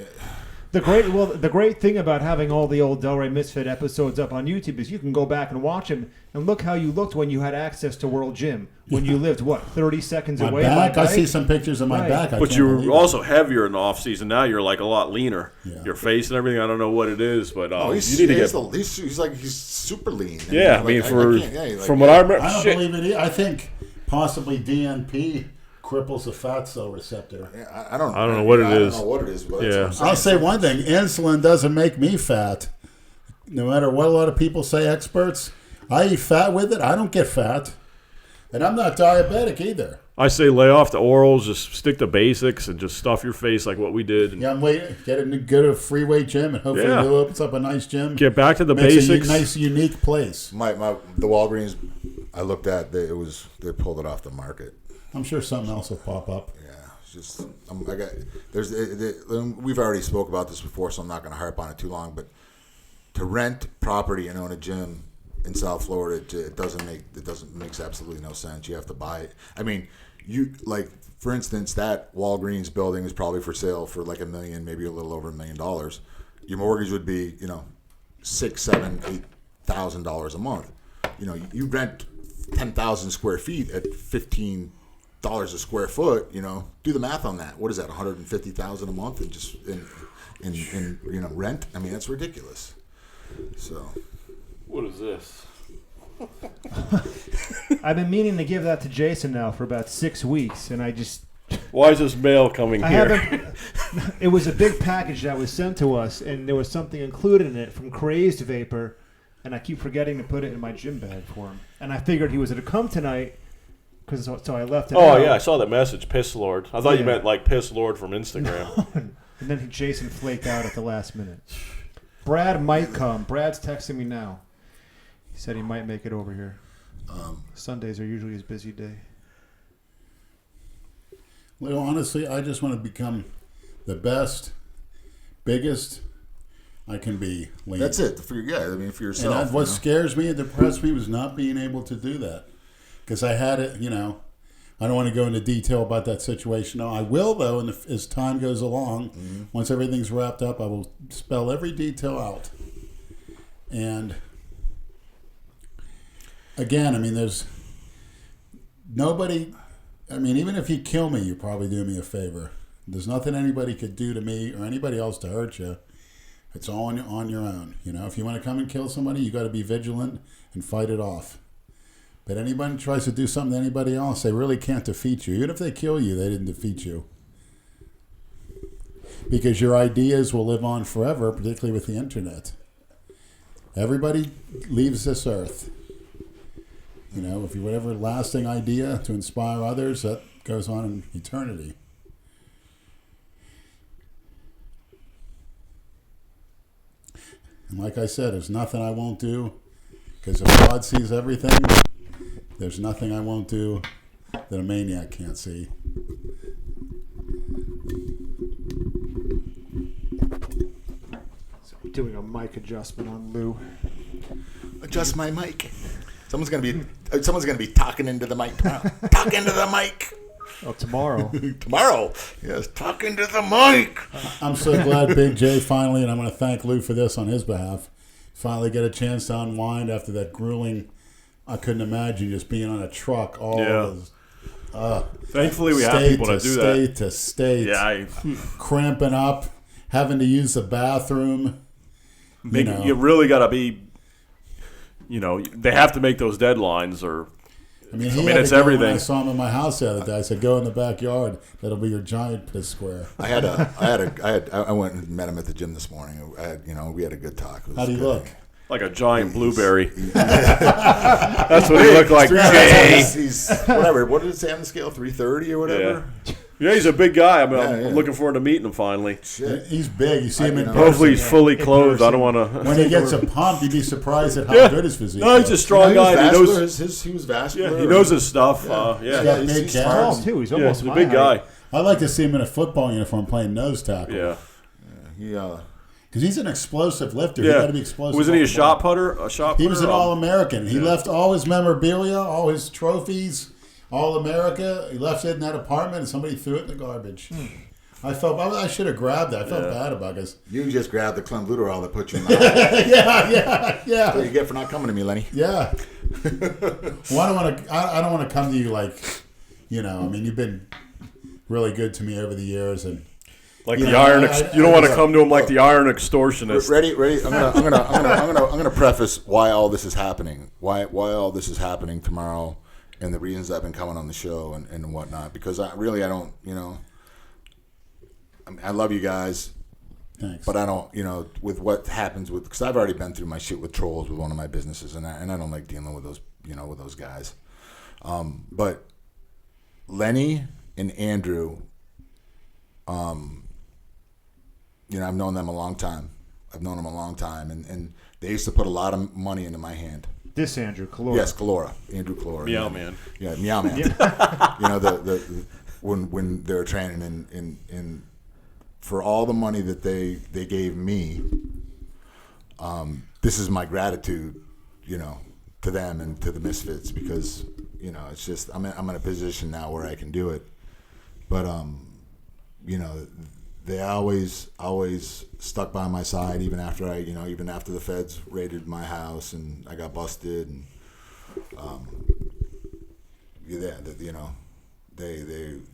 S1: The great thing about having all the old Delray Misfit episodes up on YouTube is you can go back and watch them and look how you looked when you had access to World Gym. When you lived, 30 seconds
S4: My
S1: away?
S4: back.
S1: by
S4: I
S1: bike?
S4: see some pictures of my
S1: Right.
S4: back.
S2: But you're also heavier in the off season. Now you're like a lot leaner.
S4: Yeah.
S2: Your face and everything. I don't know what it is, but
S3: He's,
S2: you need to get.
S3: he's super lean.
S2: Yeah, from what I remember,
S4: I don't
S2: shit.
S4: believe it. I think possibly DNP cripples the fat cell receptor.
S3: Yeah, I don't
S2: know what it is.
S3: I don't know what it is, but
S2: Yeah.
S3: that's what I'm saying.
S4: I'll say one thing: insulin doesn't make me fat. No matter what a lot of people say, experts, I eat fat with it. I don't get fat, and I'm not diabetic either.
S2: I say lay off the orals, just stick to basics, and just stuff your face like what we did. And
S4: Yeah, I'm waiting. Go to a free weight gym, and hopefully
S2: Yeah.
S4: Lou opens up a nice gym.
S2: get back to the
S4: Makes
S2: basics.
S4: a nice, unique place.
S3: The Walgreens I looked at, they pulled it off the market.
S4: I'm sure something else will pop up.
S3: Yeah, it's just we've already spoke about this before, so I'm not going to harp on it too long. But to rent property and own a gym in South Florida, it makes absolutely no sense. You have to buy it. I mean, for instance, that Walgreens building is probably for sale for like $1 million, maybe a little over $1 million. Your mortgage would be $6,000, $7,000, $8,000 a month. You rent 10,000 square feet at $15 a square foot. Do the math on that. What is that? $150,000 a month and just in rent. I mean, that's ridiculous. So,
S2: What is this?
S1: I've been meaning to give that to Jason now for about 6 weeks, and I just
S2: Why is this mail coming
S1: I
S2: here?
S1: haven't. It was a big package that was sent to us, and there was something included in it from Crazed Vapor, and I keep forgetting to put it in my gym bag for him. And I figured he was going to come tonight, so I left it
S2: Oh
S1: out.
S2: yeah, I saw that message, Piss Lord. I thought you
S1: Yeah.
S2: meant like Piss Lord from Instagram.
S1: And then Jason flaked out at the last minute. Brad might come. Brad's texting me now. He said he might make it over here. Sundays are usually his busy day.
S4: Well, honestly, I just want to become the best, biggest I can be. Lean.
S3: that's it. For yourself.
S4: And what scares me and depressed me was not being able to do that. Because I had it, I don't want to go into detail about that situation. No, I will, though, and as time goes along, once everything's wrapped up, I will spell every detail out. And again, there's nobody, even if you kill me, you probably do me a favor. There's nothing anybody could do to me or anybody else to hurt you. It's all on your own. If you want to come and kill somebody, you got to be vigilant and fight it off. But anybody tries to do something to anybody else, they really can't defeat you. Even if they kill you, they didn't defeat you. Because your ideas will live on forever, particularly with the internet. Everybody leaves this earth. If you whatever lasting idea to inspire others, that goes on in eternity. And like I said, there's nothing I won't do, because if God sees everything, there's nothing I won't do that a maniac can't see.
S1: So I'm doing a mic adjustment on Lou.
S3: Adjust my mic. Someone's gonna be talking into the mic. Talk into the mic.
S1: Oh, tomorrow.
S3: Tomorrow. Yes, talking to the mic.
S4: I'm so glad Big J finally, and I'm going to thank Lou for this on his behalf, finally get a chance to unwind after that grueling, I couldn't imagine just being on a truck all those,
S2: Thankfully, we have people that do that.
S4: State to state.
S2: Yeah.
S4: Cramping up, having to use the bathroom.
S2: You really got to be, they have to make those deadlines or.
S4: I mean,
S2: it's everything.
S4: When I saw him in my house the other day, I said, "Go in the backyard. That'll be your giant piss square."
S3: I went and met him at the gym this morning. We had a good talk.
S4: How do you look?
S2: Like a giant blueberry. That's what he looked like.
S3: He's whatever. What did it say on the scale? 330 or whatever.
S2: Yeah, he's a big guy. I'm looking forward to meeting him finally.
S4: Shit. He's big. You see him in person.
S2: Hopefully he's fully clothed. I don't want to.
S4: When he gets a pump, you'd be surprised at how good his physique is.
S2: No, he's a strong guy.
S3: He was vascular.
S2: Yeah, he knows his stuff.
S4: He's got big
S1: He's tall, too. He's almost
S2: he's a big guy.
S4: I'd like to see him in a football uniform playing nose tackle.
S2: Yeah.
S4: Because he's an explosive lifter.
S2: Yeah.
S4: He got to be explosive.
S2: Wasn't he a shot putter?
S4: He was an All-American. He left all his memorabilia, all his trophies, All-America. He left it in that apartment, and somebody threw it in the garbage. I felt I should have grabbed it. I felt bad about it.
S3: You just grabbed the clenbuterol that put you in the house.
S4: Yeah.
S3: That's what you get for not coming to me, Lenny.
S4: Yeah. Well, I don't want to come to you like, I mean, you've been really good to me over the years, and
S2: like the iron. You don't want to come to him like the iron extortionist.
S3: Ready. I'm gonna preface why all this is happening. Why all this is happening tomorrow, and the reasons I've been coming on the show and whatnot. Because I don't. I love you guys.
S4: Thanks.
S3: But I don't. With what happens with, because I've already been through my shit with trolls with one of my businesses, and I don't like dealing with those. With those guys. But Lenny and Andrew. I've known them a long time. And they used to put a lot of money into my hand.
S1: This Andrew Collura.
S3: Yes, Collura. Andrew Collura.
S2: Meow Man.
S3: Yeah, Meow Man. When they were training and for all the money that they gave me, this is my gratitude, to them and to the Misfits, because it's just I'm in a position now where I can do it, but they always stuck by my side even after even after the feds raided my house and I got busted, and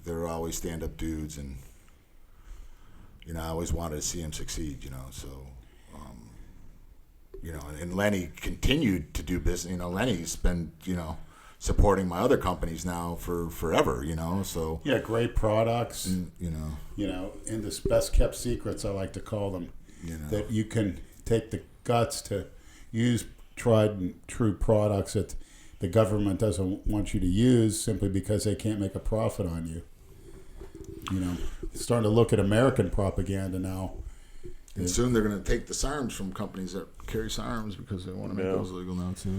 S3: they're always stand up dudes, and I always wanted to see him succeed, so and Lenny continued to do business. Lenny's been supporting my other companies now for forever, so
S4: yeah, great products,
S3: and,
S4: in this best kept secrets, I like to call them, that you can take the guts to use tried and true products that the government doesn't want you to use simply because they can't make a profit on you. Starting to look at American propaganda now.
S3: And soon they're going to take the SARMs from companies that carry SARMs because they want to make those legal now too.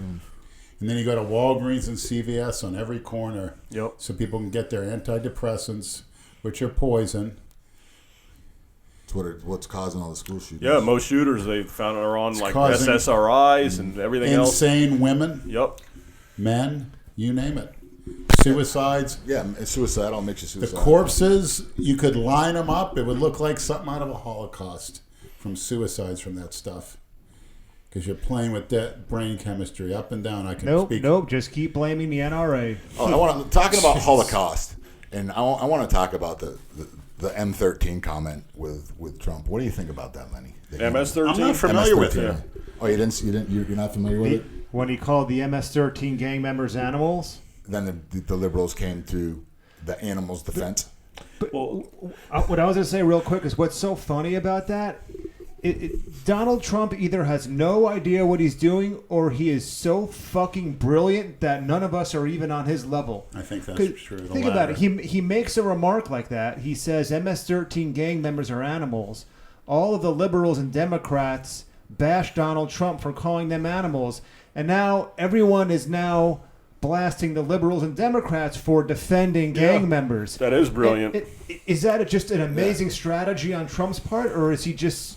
S4: And then you go to Walgreens and CVS on every corner,
S2: so
S4: people can get their antidepressants, which are poison.
S3: It's what's causing all the school shootings.
S2: Yeah, most shooters they found are on like SSRIs and everything else.
S4: Insane women.
S2: Yep.
S4: Men, you name it. Suicides.
S3: Yeah, it's suicidal. Makes you suicidal.
S4: The corpses, you could line them up. It would look like something out of a Holocaust from suicides from that stuff. Because you're playing with that brain chemistry up and down. I can speak.
S1: Nope. Just keep blaming the NRA.
S3: Talking about Holocaust, and I want to talk about the M13 comment with Trump. What do you think about that, Lenny?
S2: MS-13.
S4: I'm not familiar with it.
S3: Oh, you're not familiar with it?
S1: When he called the MS-13 gang members animals.
S3: Then the liberals came to the animals' defense.
S1: But what I was going to say real quick is what's so funny about that. Donald Trump either has no idea what he's doing or he is so fucking brilliant that none of us are even on his level.
S4: I think that's true.
S1: Think about it. He makes a remark like that. He says MS-13 gang members are animals. All of the liberals and Democrats bash Donald Trump for calling them animals. And now everyone is now blasting the liberals and Democrats for defending gang members.
S2: That is brilliant.
S1: Is that just an amazing strategy on Trump's part, or is he just...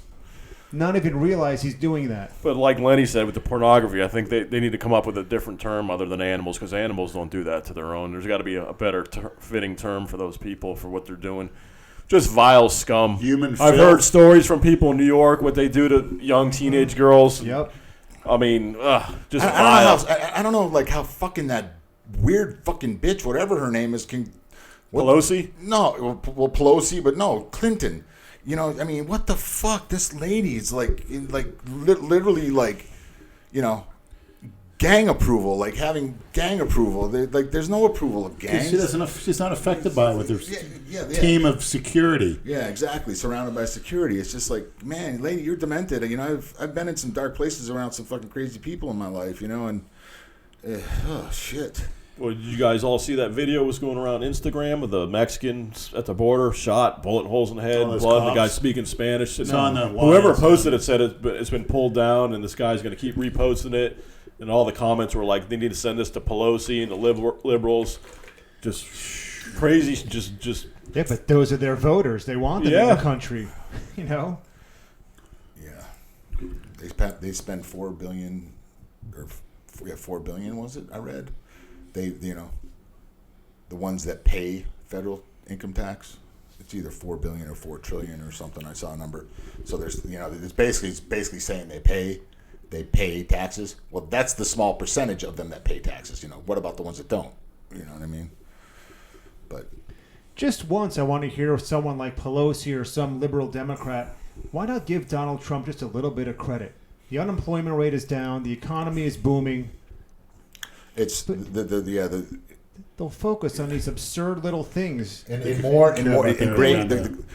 S1: not even realize he's doing that.
S2: But like Lenny said with the pornography, I think they need to come up with a different term other than animals, because animals don't do that to their own. There's got to be a better fitting term for those people for what they're doing. Just vile scum.
S4: Human
S2: I've
S4: filth.
S2: heard stories from people in New York, what they do to young teenage girls.
S1: Yep.
S2: I mean, just
S3: I
S2: vile.
S3: don't know I don't know like how fucking that weird fucking bitch, whatever her name is, can.
S2: Pelosi?
S3: No, well, Pelosi, but no, Clinton. You know, I mean, what the fuck? This lady is literally like, you know, gang approval, like having gang approval. There's no approval of gangs.
S4: She's not affected by it with her
S3: Yeah.
S4: team of security.
S3: Yeah, exactly. Surrounded by security. It's just like, man, lady, you're demented. You know, I've been in some dark places around some fucking crazy people in my life, you know, and oh shit.
S2: Well, did you guys all see that video was going around Instagram of the Mexicans at the border shot, bullet holes in the head,
S4: All those
S2: blood, and the guy
S4: cops.
S2: speaking Spanish.
S4: It's on the
S2: Whoever
S4: lines,
S2: posted it said it's been pulled down, and this guy's going to keep reposting it. And all the comments were like, they need to send this to Pelosi and the liberals. Just crazy, just.
S1: Yeah, but those are their voters. They want them in the country, you know.
S3: Yeah, they spend $4 billion, or $4 billion was it? I read. They, you know, the ones that pay federal income tax, it's either $4 billion or $4 trillion or something. I saw a number. So there's, you know, it's basically saying they pay taxes. Well, that's the small percentage of them that pay taxes. You know, what about the ones that don't? You know what I mean? But
S1: just once, I want to hear someone like Pelosi or some liberal Democrat. Why not give Donald Trump just a little bit of credit? The unemployment rate is down. The economy is booming.
S3: it's
S1: They'll focus on these absurd little things.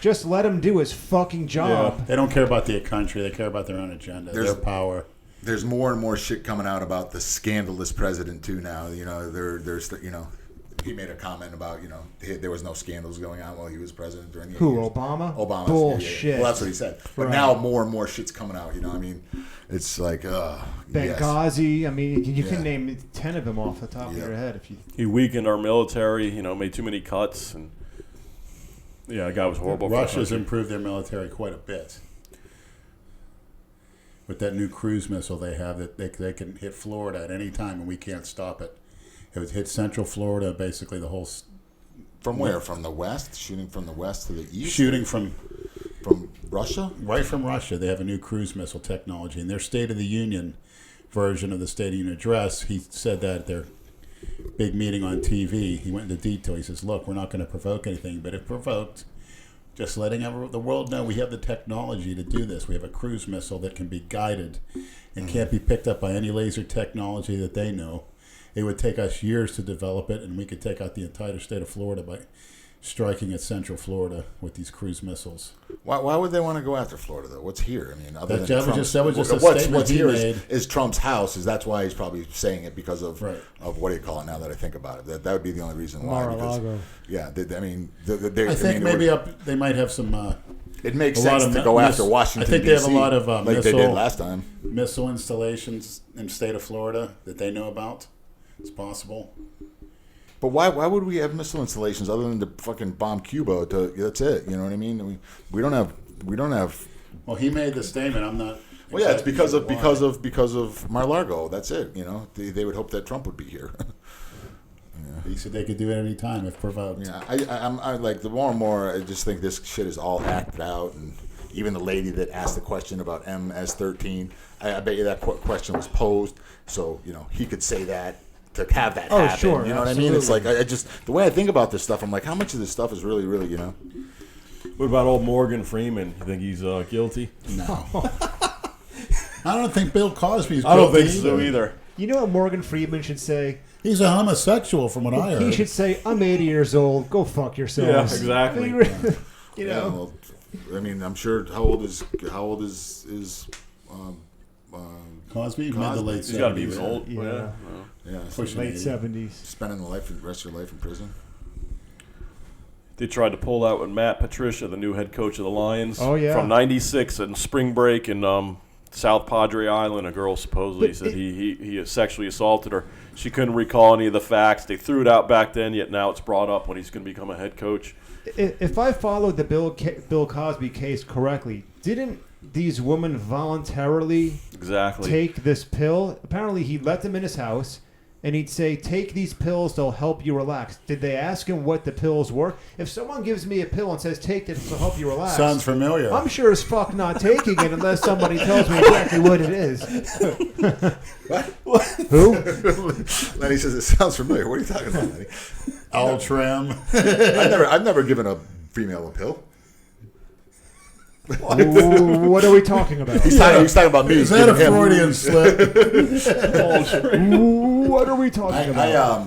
S1: Just let him do his fucking job.
S4: Yeah, they don't care about the country. They care about their own agenda, their power.
S3: There's more and more shit coming out about the scandalous president too now. You know, there's you know, he made a comment about, you know, there was no scandals going on while he was president during the 8 years.
S1: Obama?
S3: Obama.
S1: Bullshit.
S3: Yeah. Well, that's what he said. But now more and more shit's coming out. You know, I mean, it's like
S1: Benghazi.
S3: Yes.
S1: I mean, you can name 10 of them off the top of your head if you.
S2: He weakened our military. You know, made too many cuts, and the guy was horrible.
S4: Russia's improved their military quite a bit. With that new cruise missile they have, that they can hit Florida at any time, and we can't stop it. It would hit Central Florida, basically the whole.
S3: From where? From the west? Shooting from the west to the east?
S4: Shooting from
S3: Russia?
S4: Right from Russia. They have a new cruise missile technology. In their State of the Union version of the State of the Union address, he said that at their big meeting on TV. He went into detail. He says, look, we're not going to provoke anything, but if provoked, just letting the world know we have the technology to do this. We have a cruise missile that can be guided and can't be picked up by any laser technology that they know. It would take us years to develop it, and we could take out the entire state of Florida by striking at Central Florida with these cruise missiles.
S3: Why would they want to go after Florida, though? What's here? I mean, other than
S4: that was just a
S3: what's
S4: statement he
S3: here
S4: made.
S3: is Trump's house. That's why he's probably saying it because of
S4: Right.
S3: of what do you call it now that I think about it. That would be the only reason why.
S1: Mar-a-Lago.
S4: They might have some.
S3: It makes sense to go after Washington.
S4: I think they have a
S3: DC,
S4: lot of
S3: like they did last time.
S4: missile installations in the state of Florida that they know about. It's possible.
S3: But why would we have missile installations other than to fucking bomb Cuba? That's it. You know what I mean? We don't have.
S4: Well, he made the statement. I'm not.
S3: Well, yeah, it's because
S4: exactly
S3: of Mar-a-Lago. That's it. You know, they would hope that Trump would be here.
S4: He said they could do it any time if provoked.
S3: Yeah, I like the more and more. I just think this shit is all acted out, and even the lady that asked the question about MS-13, I bet you that question was posed so he could say that to have that happen.
S1: Sure,
S3: you know
S1: absolutely.
S3: what I mean? It's like I just the way I think about this stuff. I'm like, how much of this stuff is really,
S2: What about old Morgan Freeman? You think he's guilty?
S4: No. I don't think Bill Cosby's guilty.
S2: I don't think so either.
S1: You know what Morgan Freeman should say?
S4: He's a homosexual, from what I heard.
S1: He should say, "I'm 80 years old. Go fuck yourselves."
S2: Yeah, exactly.
S1: You know.
S3: Well, I mean, I'm sure. How old is
S4: Cosby? Mid to late 70s.
S2: He's got to be even old.
S1: Yeah.
S3: Yeah,
S4: Pushing
S1: Late
S4: 80.
S1: 70s.
S3: spending the rest of your life in prison.
S2: They tried to pull out with Matt Patricia, the new head coach of the Lions.
S1: Oh, yeah.
S2: From '96 and spring break in South Padre Island, a girl supposedly said he sexually assaulted her. She couldn't recall any of the facts. They threw it out back then, yet now it's brought up when he's going to become a head coach.
S1: If I followed the Bill Cosby case correctly, didn't these women voluntarily
S2: Exactly.
S1: take this pill? Apparently, he let them in his house, and he'd say, take these pills, they'll help you relax. Did they ask him what the pills were? If someone gives me a pill and says, take this to help you relax,
S4: Sounds familiar.
S1: I'm sure as fuck not taking it unless somebody tells me exactly what it is.
S3: What?
S1: Who?
S3: Lenny says it sounds familiar. What are you talking about, Lenny?
S4: Ultram.
S3: I've never given a female a pill.
S1: What are we talking about?
S3: He's talking about me.
S4: Is that a
S3: giving him-
S4: Freudian slip?
S1: What are we talking about?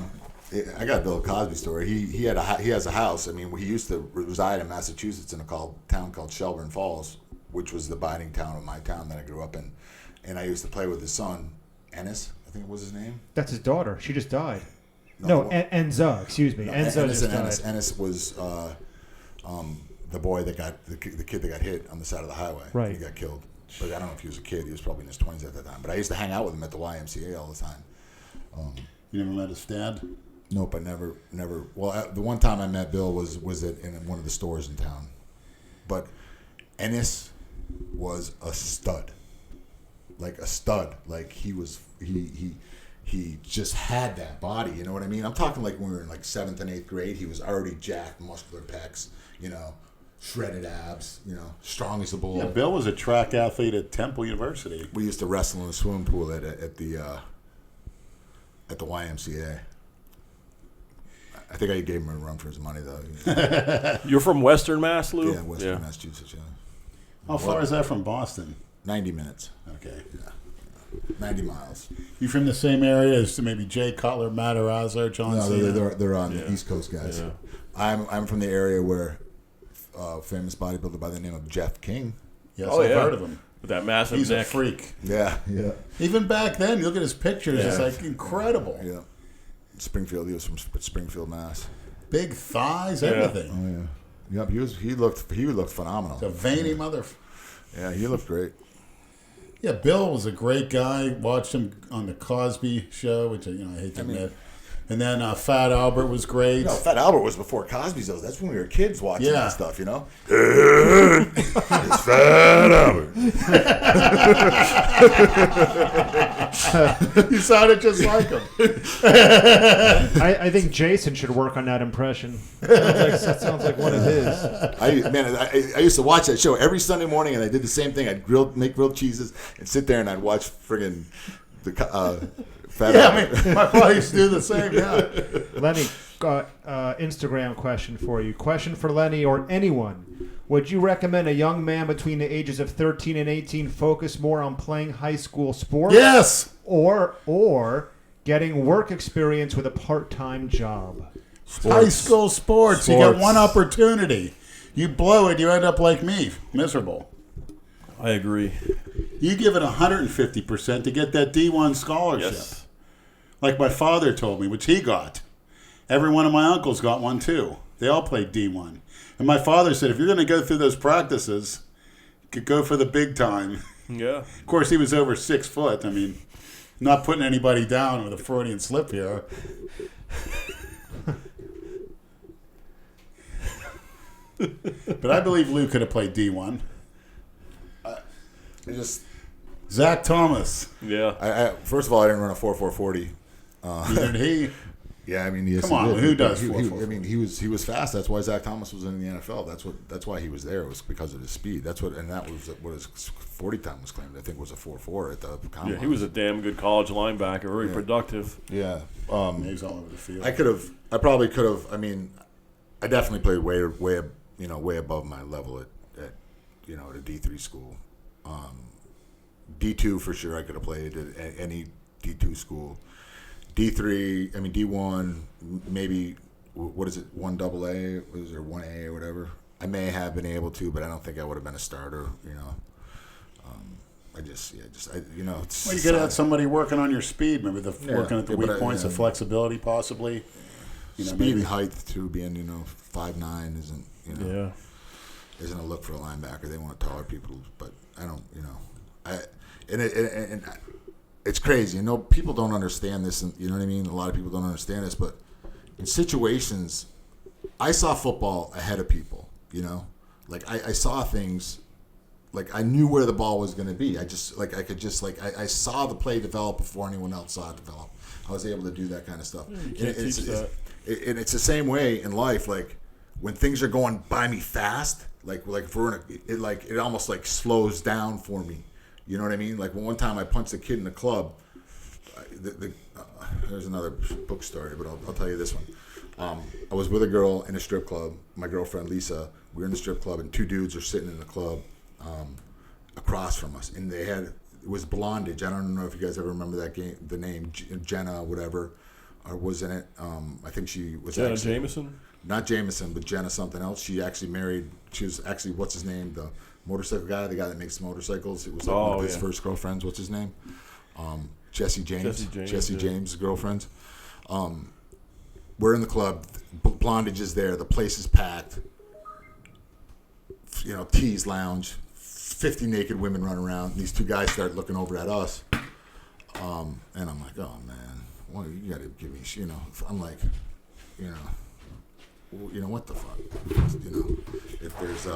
S3: I got a Bill Cosby story. He has a house. I mean, he used to reside in Massachusetts in a town called Shelburne Falls, which was the binding town of my town that I grew up in. And I used to play with his son, Ennis, I think was his name.
S1: That's his daughter. She just died. No, Enza. Excuse me. Enza just died.
S3: Ennis was the boy that got the kid that got hit on the side of the highway.
S1: Right.
S3: He got killed. But I don't know if he was a kid. He was probably in his 20s at that time. But I used to hang out with him at the YMCA all the time.
S4: You never met his dad?
S3: Nope, I never. Well, the one time I met Bill was in one of the stores in town. But Ennis was a stud. Like a stud. Like he just had that body. You know what I mean? I'm talking like when we were in like 7th and 8th grade. He was already jacked, muscular pecs. Shredded abs. Strong as a bull.
S4: Yeah, Bill was a track athlete at Temple University.
S3: We used to wrestle in the swimming pool at the YMCA. I think I gave him a run for his money, though.
S2: You're from Western Mass, Lou?
S3: Yeah, Western Massachusetts, yeah.
S4: How far is that from Boston?
S3: 90 minutes.
S4: Okay.
S3: 90 miles.
S4: You from the same area as maybe Jay Cutler, Matarazzo, John
S3: No,
S4: Cena?
S3: they're on the East Coast guys.
S2: Yeah.
S3: I'm from the area where famous bodybuilder by the name of Jeff King.
S4: Yes,
S2: Oh,
S4: I've
S2: yeah.
S4: heard of him.
S2: With that massive
S4: He's
S2: neck.
S4: a freak.
S3: Yeah.
S4: Even back then, you look at his pictures, it's
S2: Yeah.
S4: like incredible.
S3: Yeah. Springfield. He was from Springfield, Mass.
S4: Big thighs,
S2: Yeah.
S4: everything.
S3: Oh yeah. Yep. He looked phenomenal.
S4: The veiny mother.
S3: Yeah, he looked great.
S4: Yeah, Bill was a great guy. Watched him on the Cosby Show, which I hate to admit. And then Fat Albert was great.
S3: No, Fat Albert was before Cosby's. That's when we were kids watching that stuff. It's Fat Albert.
S4: You sounded just like him.
S1: I think Jason should work on that impression. That sounds like one of his.
S3: I used to watch that show every Sunday morning, and I did the same thing. I'd make grilled cheeses and sit there and I'd watch friggin' the Fat Albert.
S4: My father used to do the same. Yeah.
S1: Lenny, Instagram question for you. Question for Lenny or anyone. Would you recommend a young man between the ages of 13 and 18 focus more on playing high school sports?
S4: Yes.
S1: Or getting work experience with a part-time job?
S4: High school sports. You got one opportunity. You blow it, you end up like me, miserable.
S2: I agree.
S4: You give it 150% to get that D1 scholarship.
S2: Yes.
S4: Like my father told me, which he got. Every one of my uncles got one too. They all played D1. And my father said, if you're going to go through those practices, you could go for the big time.
S2: Yeah.
S4: Of course, he was over 6 foot. I mean, not putting anybody down with a Freudian slip here. But I believe Lou could have played D1. Zach Thomas.
S2: Yeah.
S3: First of all, I didn't run a 4.440.
S4: Neither did he.
S3: Yeah, I mean, yes,
S4: Come on,
S3: he did.
S4: who does
S3: He,
S4: 4.4?
S3: I mean, he was fast. That's why Zach Thomas was in the NFL. That's why he was there. It was because of his speed. That was what his 40 time was claimed. I think was a 4.4 at the combine.
S2: Yeah, he was a damn good college linebacker, very productive.
S3: Yeah.
S4: He's all over the field.
S3: I probably could have. I mean, I definitely played way above my level at a D3 school. D2 for sure I could have played at any D2 school. D3, I mean D1, maybe what is it? 1AA, was there 1A or whatever? I may have been able to, but I don't think I would have been a starter. It's
S4: you got to have somebody working on your speed, maybe working at the weak points, the flexibility possibly.
S3: Speed and height too, being 5'9" isn't isn't a look for a linebacker. They want taller people, but I don't. And it's crazy. People don't understand this, and you know what I mean. A lot of people don't understand this, but in situations, I saw football ahead of people. Like I saw things like I knew where the ball was going to be. I saw the play develop before anyone else saw it develop. I was able to do that kind of stuff.
S2: You can't teach that.
S3: And it's the same way in life. Like when things are going by me fast, like if we're in it almost like slows down for me. You know what I mean? Like one time I punched a kid in the club. There's another book story, but I'll tell you this one. I was with a girl in a strip club. My girlfriend Lisa. We were in the strip club, and two dudes are sitting in the club across from us, and it was Blondage. I don't know if you guys ever remember that game, the name Jenna, whatever, was in it. I think she was
S2: Jenna Jameson.
S3: Not Jameson, but Jenna something else. She actually married. She was actually what's his name, the motorcycle guy, the guy that makes motorcycles. It was like one of his first girlfriends. What's his name? Jesse James. Jesse James' girlfriend. We're in the club. Blondage is there. The place is packed. You know, Tease Lounge. 50 naked women run around. These two guys start looking over at us. And I'm like, oh, man. Well, you got to give me, you know. I'm like, you know, what the fuck? You know, if there's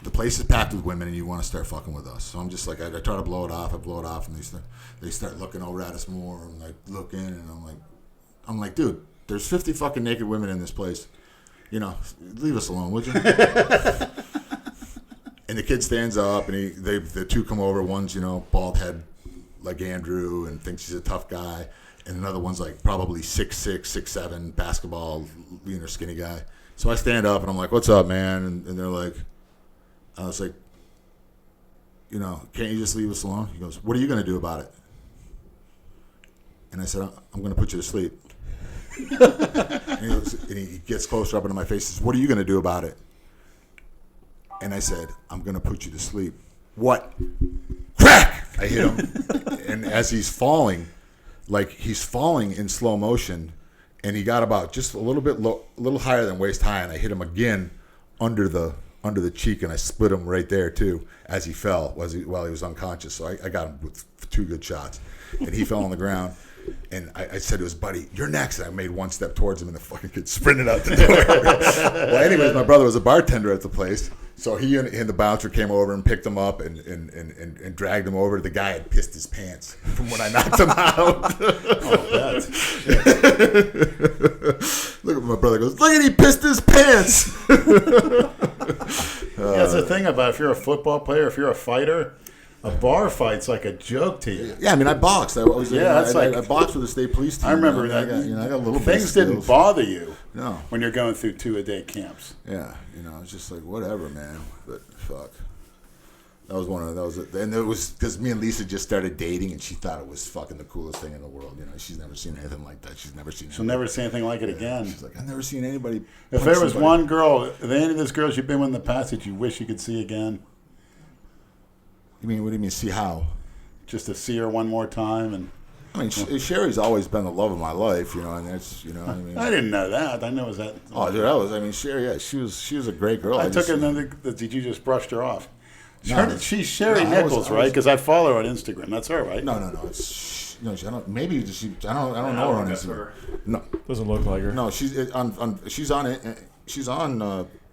S3: the place is packed with women and you want to start fucking with us. So I'm just like, I try to blow it off. I blow it off, and they start looking over at us more and like looking, and I'm like, dude, there's 50 fucking naked women in this place. You know, leave us alone, would you? And the kid stands up, and the two come over. One's, you know, bald head like Andrew and thinks he's a tough guy, and another one's like probably 6'6", 6'7", basketball, you know, skinny guy. So I stand up and I'm like, what's up, man? And they're like, I was like, you know, can't you just leave us alone? He goes, what are you going to do about it? And I said, I'm going to put you to sleep. and he gets closer up into my face and says, what are you going to do about it? And I said, I'm going to put you to sleep. What? Crack! I hit him. And as he's falling in slow motion, and he got about just a little bit a little higher than waist high, and I hit him again under the cheek, and I split him right there too as he fell while he was unconscious. So I got him with 2 good shots, and he fell on the ground. And I said to his buddy, "You're next." And I made one step towards him, and the fucking kid sprinted out the door. Well, anyways, my brother was a bartender at the place, so he and the bouncer came over and picked him up and dragged him over. The guy had pissed his pants from when I knocked him out. Look at my brother goes, "Look at he pissed his pants."
S4: That's the thing about if you're a football player, if you're a fighter. A bar fight's like a joke to you.
S3: Yeah, I mean, I boxed. I boxed with the state police team.
S4: I remember
S3: that.
S4: I got a little
S3: things
S4: didn't bother you.
S3: No.
S4: When you're going through 2-a-day camps.
S3: Yeah, you know, it's just like whatever, man. But fuck, and it was because me and Lisa just started dating, and she thought it was fucking the coolest thing in the world. You know, she's never seen anything like that. She'll
S4: never see anything like it again.
S3: She's like, I've never seen anybody.
S4: If there was one girl, any of those girls you've been with in the past that you wish you could see again.
S3: What do you mean, see how?
S4: Just to see her one more time, and
S3: I mean, Sherry's always been the love of my life, you know, and that's, you know, I mean,
S4: I didn't know that. I know it was that.
S3: Oh, dude, Sherry, yeah, she was a great girl.
S4: I took another. Did you just brushed her off?
S3: No,
S4: she's Sherry Nichols, right? Because I follow her on Instagram. That's her, right?
S3: No. I don't. Maybe I don't know her on Instagram. No,
S2: doesn't look like her.
S3: No, she's on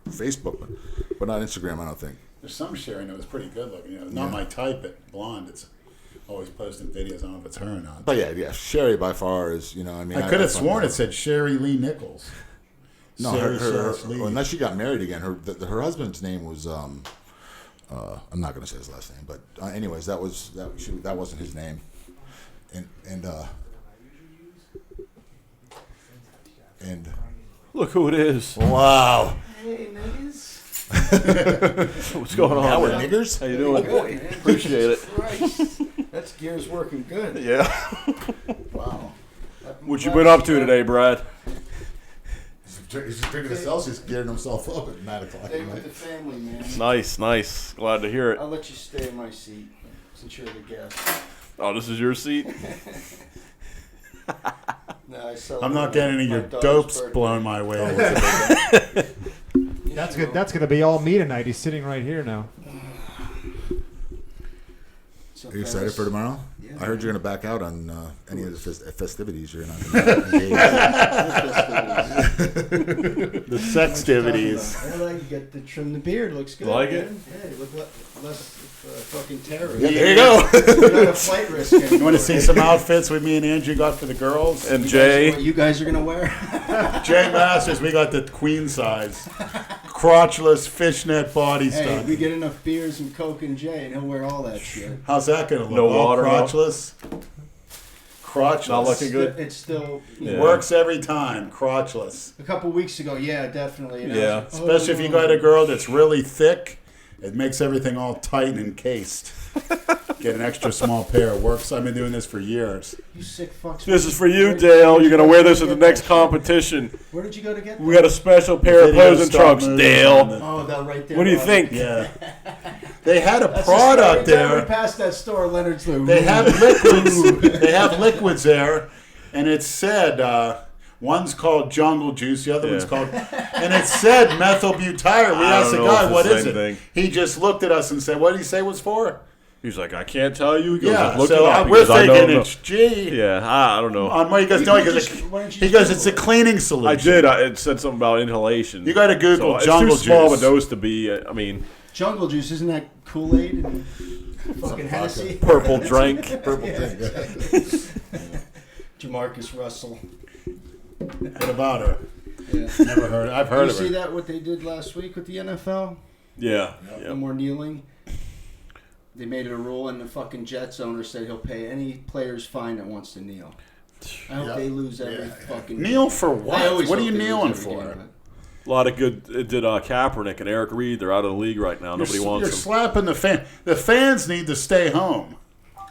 S3: Facebook, but not Instagram. I don't think.
S4: There's some Sherry that was pretty good looking. You know, not my type, but blonde. It's always posting videos. I don't know if it's her or not.
S3: But yeah, Sherry by far is, you know, I mean.
S4: I could have sworn it said Sherry Lee Nichols.
S3: No, her unless she got married again. Her husband's name was I'm not going to say his last name, but anyways, that wasn't his name, and
S2: look who it is.
S3: Wow.
S6: Hey, niggas.
S2: What's going on?
S3: Now we're niggers?
S2: How you doing?
S6: Boy,
S2: Appreciate it.
S6: Christ. That's gears working good.
S2: Yeah.
S6: Wow.
S2: What you been up to today, Brad?
S3: He's drinking a Celsius, gearing himself up at 9 o'clock.
S6: Stay with the family, man.
S2: Nice. Glad to hear it.
S6: I'll let you stay in my seat since you're the guest.
S2: Oh, this is your seat?
S6: No,
S4: I'm not getting any of your dopes blown my way.
S1: That's good. That's going to be all me tonight. He's sitting right here now.
S3: Are you excited for tomorrow?
S6: Yeah.
S3: I heard you're going to back out on any of the festivities. You're not going to engage.
S4: The sextivities.
S6: I like you get to trim the beard. Looks good.
S2: Like
S6: man.
S2: it?
S6: Yeah, you look less fucking terrorist.
S3: Yeah, there you go.
S6: You're not a flight risk anymore.
S4: You want to see some outfits we, me and Angie got for the girls?
S2: And
S6: What
S2: Jay.
S6: you guys are gonna wear?
S4: Jay Masters, we got the queen size. Crotchless fishnet body
S6: Hey,
S4: stuff.
S6: we get enough beers and Coke and Jay, and he'll wear all that shit.
S4: How's that going to look?
S2: No
S4: All
S2: water, no?
S4: crotchless? Crotchless.
S2: Not looking good.
S6: It's still
S2: Yeah.
S4: Works every time. Crotchless.
S6: a couple weeks ago. Yeah, definitely. And I
S2: Yeah.
S6: was like,
S4: Especially if you got a girl that's really thick, it makes everything all tight and encased. Get an extra small pair. It works. I've been doing this for years.
S6: You sick fucks.
S2: This is for you, Dale. You're going to wear this at the next competition.
S6: Where did you go to get that?
S2: We got a special pair of
S4: Video
S2: posing
S4: stop
S2: trunks,
S4: movies
S2: Dale.
S4: on the-
S6: Oh, that right there.
S2: What do you think?
S4: Yeah. They had a
S6: That's
S4: product
S6: the story. Every time
S4: there.
S6: we passed that store, Leonard's like,
S4: They have liquids. They have liquids there, and it said one's called Jungle Juice, the other one's
S2: Yeah.
S4: called, and it said methylbutyrin. We
S2: I
S4: asked the
S2: don't know if
S4: guy,
S2: it's
S4: "What
S2: the
S4: is
S2: same
S4: it?"
S2: thing.
S4: He just looked at us and said, "What did he say it was for?"
S2: He's like, I can't tell you. He goes,
S4: Yeah.
S2: look
S4: So
S2: it up.
S4: we're
S2: because I
S4: thinking
S2: don't
S4: it's G.
S2: know. Yeah, I don't know.
S4: On what he goes, no, because he goes, it's a cleaning solution.
S2: I did. It said something about inhalation.
S4: You got to Google
S2: it's
S4: Jungle
S2: too small of
S4: Juice.
S2: a dose to be. I mean,
S6: Jungle Juice, isn't that Kool-Aid and fucking Hennessy?
S2: purple drink.
S3: Purple thing.
S6: Jamarcus Russell.
S4: What about her?
S6: Yeah.
S4: Never heard. I've heard
S6: you
S4: of
S6: see
S4: her.
S6: that what they did last week with the NFL?
S2: Yeah.
S6: No
S2: yeah.
S6: more kneeling. They made it a rule, and the fucking Jets owner said he'll pay any player's fine that wants to kneel. I hope they lose every fucking.
S4: Kneel for
S6: I
S4: what?
S6: always
S4: What are
S6: hope
S4: you
S6: they lose
S4: kneeling
S6: every
S4: for?
S6: game,
S2: A lot of good. It did Kaepernick and Eric Reed. They're out of the league right now. Nobody
S4: You're
S2: wants them.
S4: slapping the fan. The fans need to stay home.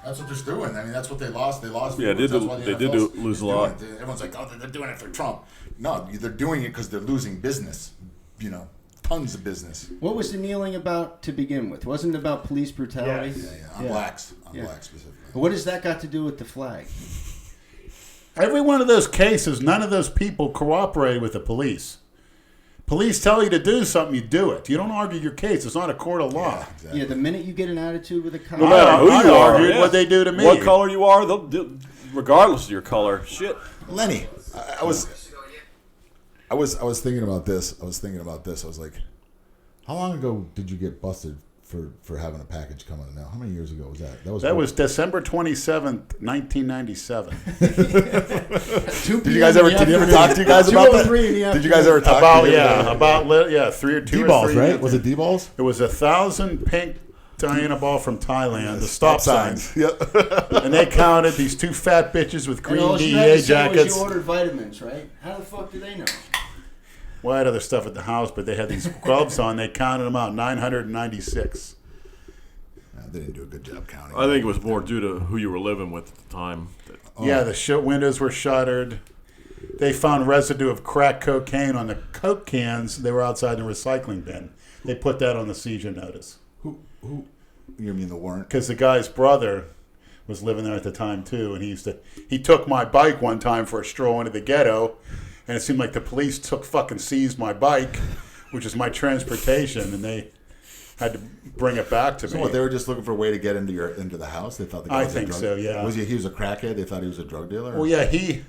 S3: That's what they're doing. I mean, that's what they lost. They lost.
S2: Yeah,
S3: viewers. That's why the
S2: they did
S3: NFL's
S2: lose a
S3: doing
S2: lot.
S3: it. Everyone's like, oh, they're doing it for Trump. No, they're doing it because they're losing business. You know, tons of business.
S6: What was the kneeling about to begin with? Wasn't it about police brutality?
S1: Yes.
S3: Yeah. On blacks. On
S6: Yeah.
S3: blacks specifically.
S6: What has that got to do with the flag?
S4: Every one of those cases, none of those people cooperated with the police. Police tell you to do something, you do it. You don't argue your case. It's not a court of law.
S3: Exactly.
S6: Yeah, the minute you get an attitude with a cop,
S2: No matter who
S4: I
S2: you are,
S4: argued
S2: yeah.
S4: what they do to me.
S2: What color you are, they'll do, regardless of your color. Shit.
S3: Lenny, I was thinking about this. I was like, how long ago did you get busted for having a package come in the mail? How many years ago was that?
S4: That was December 27th, 1997.
S3: Did you guys ever? Did you ever talk to you guys about that?
S6: 2:03 in the
S3: Did you guys ever talk?
S4: About,
S3: to
S4: yeah, 3 or 2 or 3.
S3: D-balls, right? Was it D-balls?
S4: It was 1,000 pink Diana ball from Thailand, the stop signs.
S3: Yep.
S4: And they counted these 2 fat bitches with
S6: and
S4: green
S6: all you had
S4: DEA
S6: to say was
S4: jackets.
S6: you ordered vitamins, right? How the fuck do they know?
S4: Well, I had other stuff at the house, but they had these gloves on. They counted them out, 996.
S3: They didn't do a good job counting.
S2: I think it was more due to who you were living with at the time.
S4: Yeah, the windows were shuttered. They found residue of crack cocaine on the Coke cans. They were outside the recycling bin. They put that on the seizure notice.
S3: Who? You mean the warrant?
S4: Because the guy's brother was living there at the time too, and he took my bike one time for a stroll into the ghetto, and it seemed like the police seized my bike, which is my transportation, and they had to bring it back to
S3: So
S4: me.
S3: what? They were just looking for a way to get into the house. They thought the guy
S4: I
S3: was
S4: think
S3: a drug
S4: so, yeah.
S3: He was a crackhead. They thought he was a drug dealer.
S4: Well, yeah, he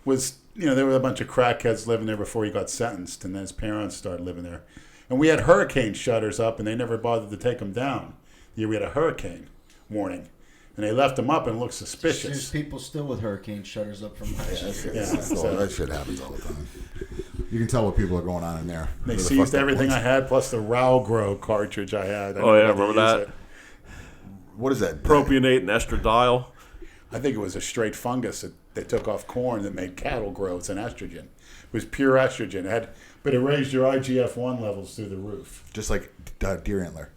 S4: was. There were a bunch of crackheads living there before he got sentenced, and then his parents started living there. And we had hurricane shutters up, and they never bothered to take them down. The year we had a hurricane warning, and they left them up and it looked
S6: There's
S4: suspicious.
S6: people still with hurricane shutters up from last year.
S3: That shit happens all the time. You can tell what people are going on in there.
S4: They
S3: They're the
S4: seized
S3: fucked up
S4: everything
S3: ones.
S4: I had, plus the Ralgro cartridge I had.
S2: Oh, yeah, remember that?
S3: What is that?
S2: Propionate and estradiol.
S4: I think it was a straight fungus that they took off corn that made cattle grow. It's an estrogen. It was pure estrogen. But it raised your IGF-1 levels through the roof.
S3: Just like deer antler.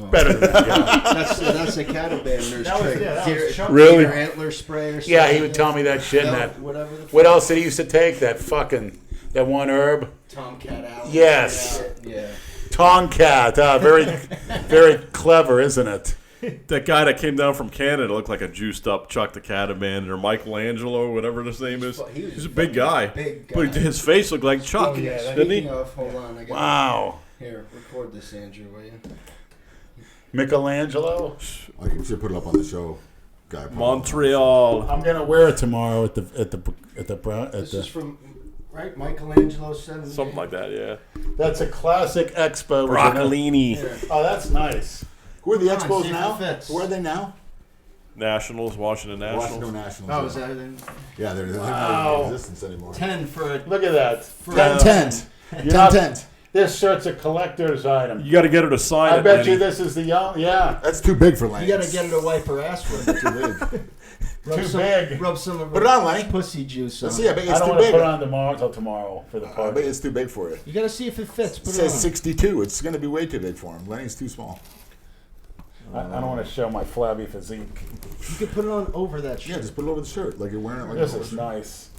S4: Better than that, yeah.
S6: That's a cattle bander's
S1: That was-
S6: trick.
S1: yeah, that
S6: Deer-
S1: was Chuck.
S4: Really?
S6: deer antler spray or something.
S4: Yeah, he would tell me that shit. And
S6: No,
S4: that.
S6: whatever the
S4: What else did he used to take? That one herb?
S6: Tomcat out.
S4: Yes.
S6: Yeah.
S4: Tomcat. Very, very clever, isn't it?
S2: That guy that came down from Canada looked like a juiced up Chuck the Catamand or Michelangelo or whatever his name is.
S6: He was
S2: He's a big guy.
S6: big guy.
S2: But his face looked like Chuck,
S6: Oh, yeah,
S2: didn't
S6: speaking
S2: he?
S6: of, hold on. I got
S4: Wow.
S6: Here, record this, Andrew, will you?
S4: Michelangelo?
S3: I should put it up on the show. guy.
S2: Montreal.
S4: I'm gonna wear it tomorrow at the
S6: This is from Michelangelo 7.
S2: Something like that, yeah.
S4: That's a classic Expo.
S2: Broccolini.
S6: Yeah.
S4: Oh, that's nice.
S3: Who are the
S6: Come on,
S3: Expos
S6: see if
S3: now?
S6: it fits.
S3: Where are they now?
S2: Nationals, Washington Nationals.
S3: Washington Nationals.
S6: Oh, is that it?
S3: Yeah, they're
S4: Wow.
S3: not in existence anymore.
S6: 10 for a
S4: Look at that.
S3: 10-10.
S4: You're not-
S3: 10-10.
S4: This shirt's a collector's item.
S2: You got to get her to sign
S4: I
S2: it,
S4: bet
S2: Lenny.
S4: you this is the young. Yeah.
S3: That's too big for Lane.
S6: You gotta get her to wipe her ass with it.
S3: Too big.
S4: Too big.
S6: Rub some of
S3: Put it on, Lenny.
S6: pussy juice on.
S3: Let's see. I bet
S4: I
S3: it's
S4: don't
S3: too
S4: want to
S3: big.
S4: put it on tomorrow until tomorrow for the
S3: I
S4: party.
S3: bet it's too big for you.
S6: You gotta see if it fits.
S3: It
S6: Put it
S3: says
S6: on.
S3: 62. It's going to be way too big for him. Lenny's too small.
S4: I don't want to show my flabby physique.
S6: You could put it on over that
S3: Yeah,
S6: shirt.
S3: just put it over the shirt like you're wearing it. Like
S4: This
S3: a
S4: is nice.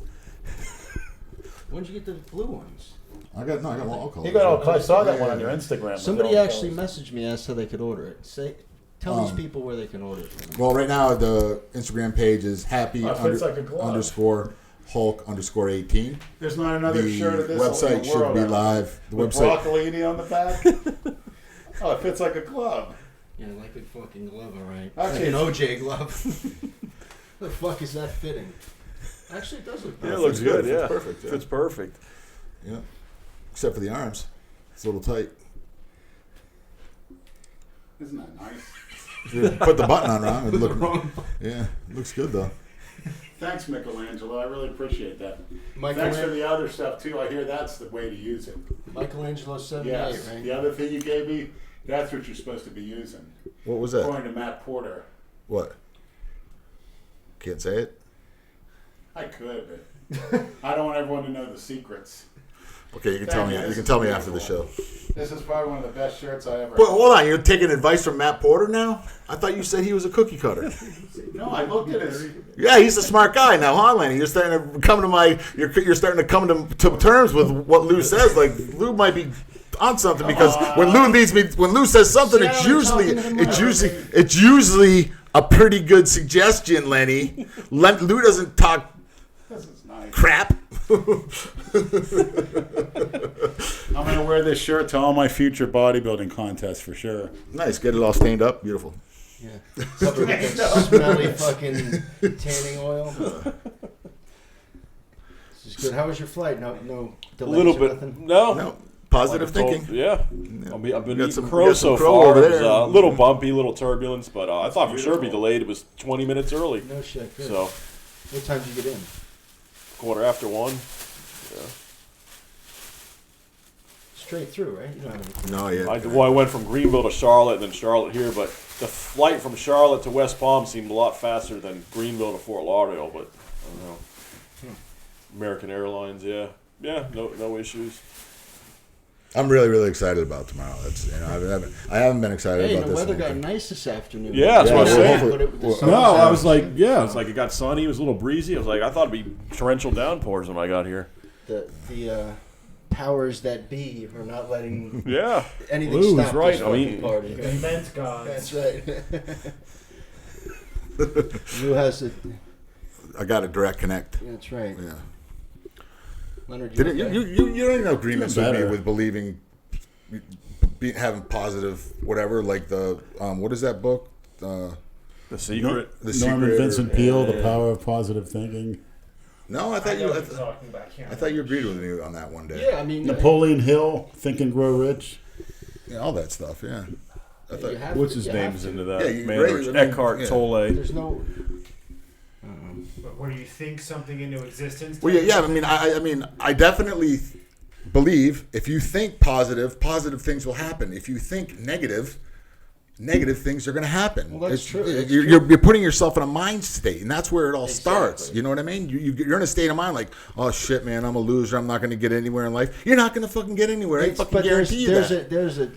S6: When'd you get the blue ones?
S3: I got all colors.
S4: You got all. I saw that one on your Instagram.
S6: Somebody actually messaged me, asked how they could order it. Tell these people where they can order it.
S3: Well, right now the Instagram page is happy
S4: Oh, it fits like a glove.
S3: underscore Hulk underscore 18.
S4: There's not another
S3: The
S4: shirt of this
S3: website
S4: in the
S3: should
S4: world
S3: be
S4: out there.
S3: live. The
S4: With
S3: website.
S4: broccolini on the back. Oh, it fits like a glove.
S6: Yeah, like a fucking glove, alright.
S4: Actually,
S6: Like an OJ glove. The fuck is that fitting? Actually, it does look
S2: Yeah,
S6: good.
S2: it looks
S3: Fits good.
S2: good, yeah.
S3: Fits perfect, yeah.
S2: It's perfect.
S3: Yeah, except for the arms. It's a little tight.
S4: Isn't that nice?
S3: You put the button on wrong. It look, yeah, it looks good though.
S4: Thanks, Michelangelo. I really appreciate that. Thanks for
S6: Michelangelo,
S4: the other stuff too. I hear that's the way to use it.
S6: Michelangelo 78,
S4: Yes.
S6: right?
S4: The other thing you gave me, that's what you're supposed to be using.
S3: What was that?
S4: According to Matt Porter.
S3: What? Can't say it.
S4: I could, but I don't want everyone to know the secrets.
S3: Okay, you can
S4: Thank
S3: tell me.
S4: you.
S3: You
S4: This
S3: can
S4: is
S3: tell me after the
S4: beautiful.
S3: show.
S4: This is probably one of the best shirts I ever.
S3: Well, hold on. You're taking advice from Matt Porter now? I thought you said he was a cookie cutter.
S4: No, I looked at his.
S3: Yeah, he's a smart guy now, huh, Lenny? You're starting to come to my. You're starting to come to terms with what Lou says. Like Lou might be on something because when Lou says something,
S6: See,
S3: it's
S6: I'm
S3: usually
S6: talking to him
S3: it's usually a pretty good suggestion, Lenny. Lou doesn't talk
S4: This is nice.
S3: crap.
S4: I'm gonna wear this shirt to all my future bodybuilding contests for sure.
S3: Nice, get it all stained up, beautiful.
S6: Yeah. Covered with that smelly fucking tanning oil. This is good. How was your flight? No
S2: A
S6: delays
S2: little
S6: or
S2: bit.
S6: nothing?
S2: No.
S3: No, positive
S2: Like I told-
S3: thinking.
S2: Yeah. I've been
S3: got
S2: eating
S3: some-
S2: crow
S3: we got some
S2: so
S3: crow
S2: far.
S3: over
S2: It was
S3: there.
S2: a little bumpy, a little turbulence, but I thought for sure it'd be
S4: beautiful.
S2: delayed. It was 20 minutes early.
S6: No shit. Good.
S2: So,
S6: What time did you get in?
S2: 1:15. Yeah.
S6: Straight through, right? You don't have any.
S3: No, yeah.
S2: I went from Greenville to Charlotte and then Charlotte here, but the flight from Charlotte to West Palm seemed a lot faster than Greenville to Fort Lauderdale, but I don't know. American Airlines, yeah. Yeah, no issues.
S3: I'm really, really excited about tomorrow. That's I haven't been excited
S6: Hey,
S3: about
S6: the
S3: this.
S6: weather
S3: whole
S6: got
S3: thing.
S6: nice this afternoon.
S2: Yeah, that's what I was saying.
S3: Hopefully-
S6: The
S2: No,
S6: sun's
S2: I
S6: out.
S2: was like, yeah, it's like it got sunny, it was a little breezy. I was like, I thought it'd be torrential downpours when I got here.
S6: The powers that be are not letting
S2: Yeah.
S6: anything
S2: Lou's
S6: stop
S2: right.
S6: this
S2: I
S6: fucking
S2: mean-
S6: party.
S4: Immense gods.
S6: That's right. Lou has it.
S3: I got a direct connect.
S6: That's right.
S3: Yeah.
S6: Leonard,
S3: Did it,
S6: okay?
S3: you don't even have agreements with me
S4: better.
S3: with believing, having positive whatever like the what is that book?
S2: The secret.
S3: The
S4: Norman
S3: Secret
S4: Vincent
S3: or-
S4: Peale, The Power of Positive Thinking.
S3: No, I thought you. I
S5: talking about. Can't
S3: thought you agreed with me on that one day.
S6: Yeah, I mean,
S4: Napoleon Hill, Think and Grow Rich.
S3: Yeah, all that stuff. Yeah. I thought,
S6: you have
S2: What's
S6: to-
S2: his
S6: you have
S2: name's
S6: to.
S2: into that?
S3: Yeah, you-
S2: Mandarin.
S3: right, I mean,
S2: Eckhart
S3: yeah.
S2: Tolle.
S6: There's no.
S5: But where you think something into existence.
S3: well, yeah. I mean, I mean, I definitely believe if you think positive things will happen. If you think negative things are going to happen.
S6: Well, that's true. That's
S3: You're putting yourself in a mind state, and that's where it all starts.
S6: Exactly.
S3: You know what I mean? You're in a state of mind like, oh shit, man, I'm a loser. I'm not going to get anywhere in life. You're not going to fucking get anywhere. I fucking
S6: But
S3: guarantee you that.
S6: there's a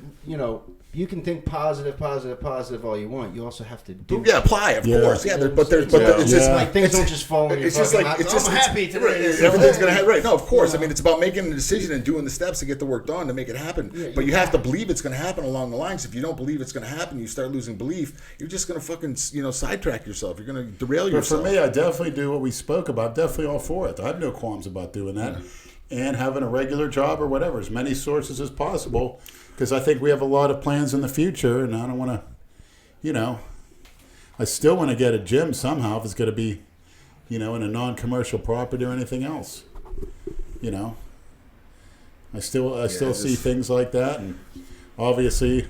S6: you can think positive all you want. You also have to do.
S3: Yeah, apply, of
S4: Yeah.
S3: course. Yeah,
S6: You know
S3: but
S6: what I'm
S3: there's
S6: saying?
S3: it's
S6: It's
S3: just
S6: like things don't just fall in your
S3: it's just
S6: fucking
S3: like
S6: lap.
S3: it's just
S6: I'm happy today.
S3: right, everything's gonna happen. Right? No, of course. I mean, it's about making a decision and doing the steps to get the work done to make it happen.
S6: Yeah,
S3: but
S6: you
S3: you have to believe it's gonna happen along the lines. If you don't believe it's gonna happen, you start losing belief. You're just gonna fucking sidetrack yourself. You're gonna derail
S4: But for
S3: yourself.
S4: me, I definitely do what we spoke about. Definitely all for it. I have no qualms about doing that. And having a regular job or whatever, as many sources as possible. Because I think we have a lot of plans in the future, and I don't want to, I still want to get a gym somehow if it's going to be, in a non-commercial property or anything else. I still see things like that, and obviously,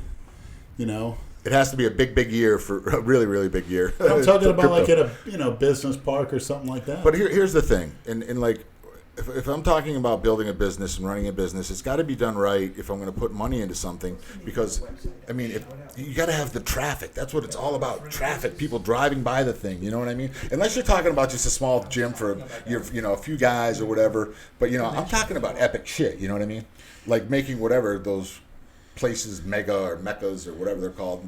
S3: It has to be a big year for a really, really big year.
S4: I'm talking
S3: for
S4: about like
S3: crypto.
S4: at a business park or something like that.
S3: But here's the thing, and like, if I'm talking about building a business and running a business, it's got to be done right if I'm going to put money into something. Because, I mean, if you got to have the traffic. That's what it's all about. Traffic, people driving by the thing. You know what I mean? Unless you're talking about just a small gym for a few guys or whatever. But I'm talking about epic shit. You know what I mean? Like making whatever those places mega or meccas or whatever they're called.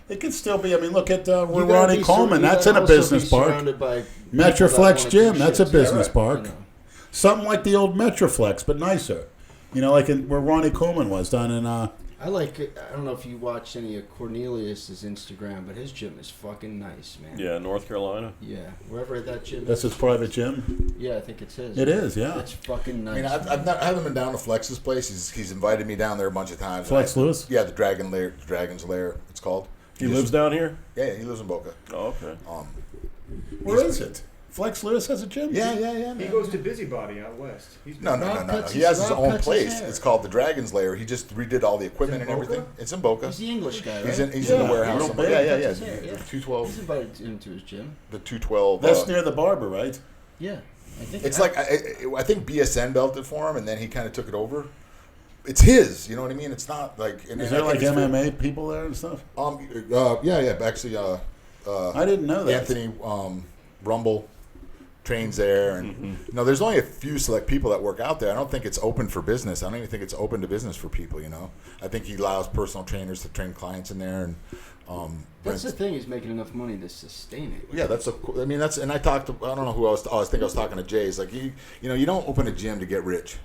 S4: It could still be. I mean, look at
S6: You gotta
S4: Ronnie
S6: be
S4: Coleman.
S6: you
S4: That's
S6: gotta
S4: in a
S6: also be
S4: business park.
S6: surrounded by people that
S4: Metroflex
S6: wanna
S4: Gym.
S6: do
S4: That's a
S6: shit.
S4: business
S6: Yeah,
S4: park.
S6: right.
S4: Something like the old Metroflex, but nicer. Like where Ronnie Coleman was down in.
S6: I like it. I don't know if you watched any of Cornelius's Instagram, but his gym is fucking nice, man.
S2: Yeah, North Carolina.
S6: Yeah, wherever that gym
S4: That's
S6: is.
S4: his private gym.
S6: Yeah, I think it's his.
S4: It is, yeah.
S6: It's fucking nice.
S3: I mean, I haven't been down to Flex's place. He's invited me down there a bunch of times.
S4: Flex Lewis?
S3: Yeah, the Dragon's Lair. It's called.
S2: He lives down here?
S3: Yeah, he lives in Boca.
S2: Oh, okay.
S4: Where is it? Flex Lewis has a gym?
S3: Yeah.
S5: He
S3: Man.
S5: goes to Busybody out west. He's
S3: No. He has his own place. It's called the Dragon's Lair. He just redid all the equipment and
S5: Boca?
S3: everything. It's in Boca.
S6: He's the English guy, right?
S3: He's in the
S4: Yeah,
S3: warehouse.
S4: real
S3: somewhere.
S4: big.
S3: Yeah.
S6: That's his hair, yeah.
S3: The
S6: He's
S3: 212.
S6: invited him to his gym.
S3: The 212.
S4: That's near the barber, right?
S6: Yeah, I think
S3: It's like I think BSN built it for him, and then he kind of took it over. It's his. You know what I mean? It's not like.
S4: Is there like MMA people there and stuff?
S3: Yeah. Actually,
S4: I didn't know that.
S3: Anthony Rumble trains there, and there's only a few select people that work out there. I don't think it's open for business. I don't even think it's open to business for people. I think he allows personal trainers to train clients in there, and
S6: that's the thing. He's making enough money to sustain it.
S3: yeah, and I talked to, I don't know who I was. I think I was talking to Jay. He's like, you don't open a gym to get rich,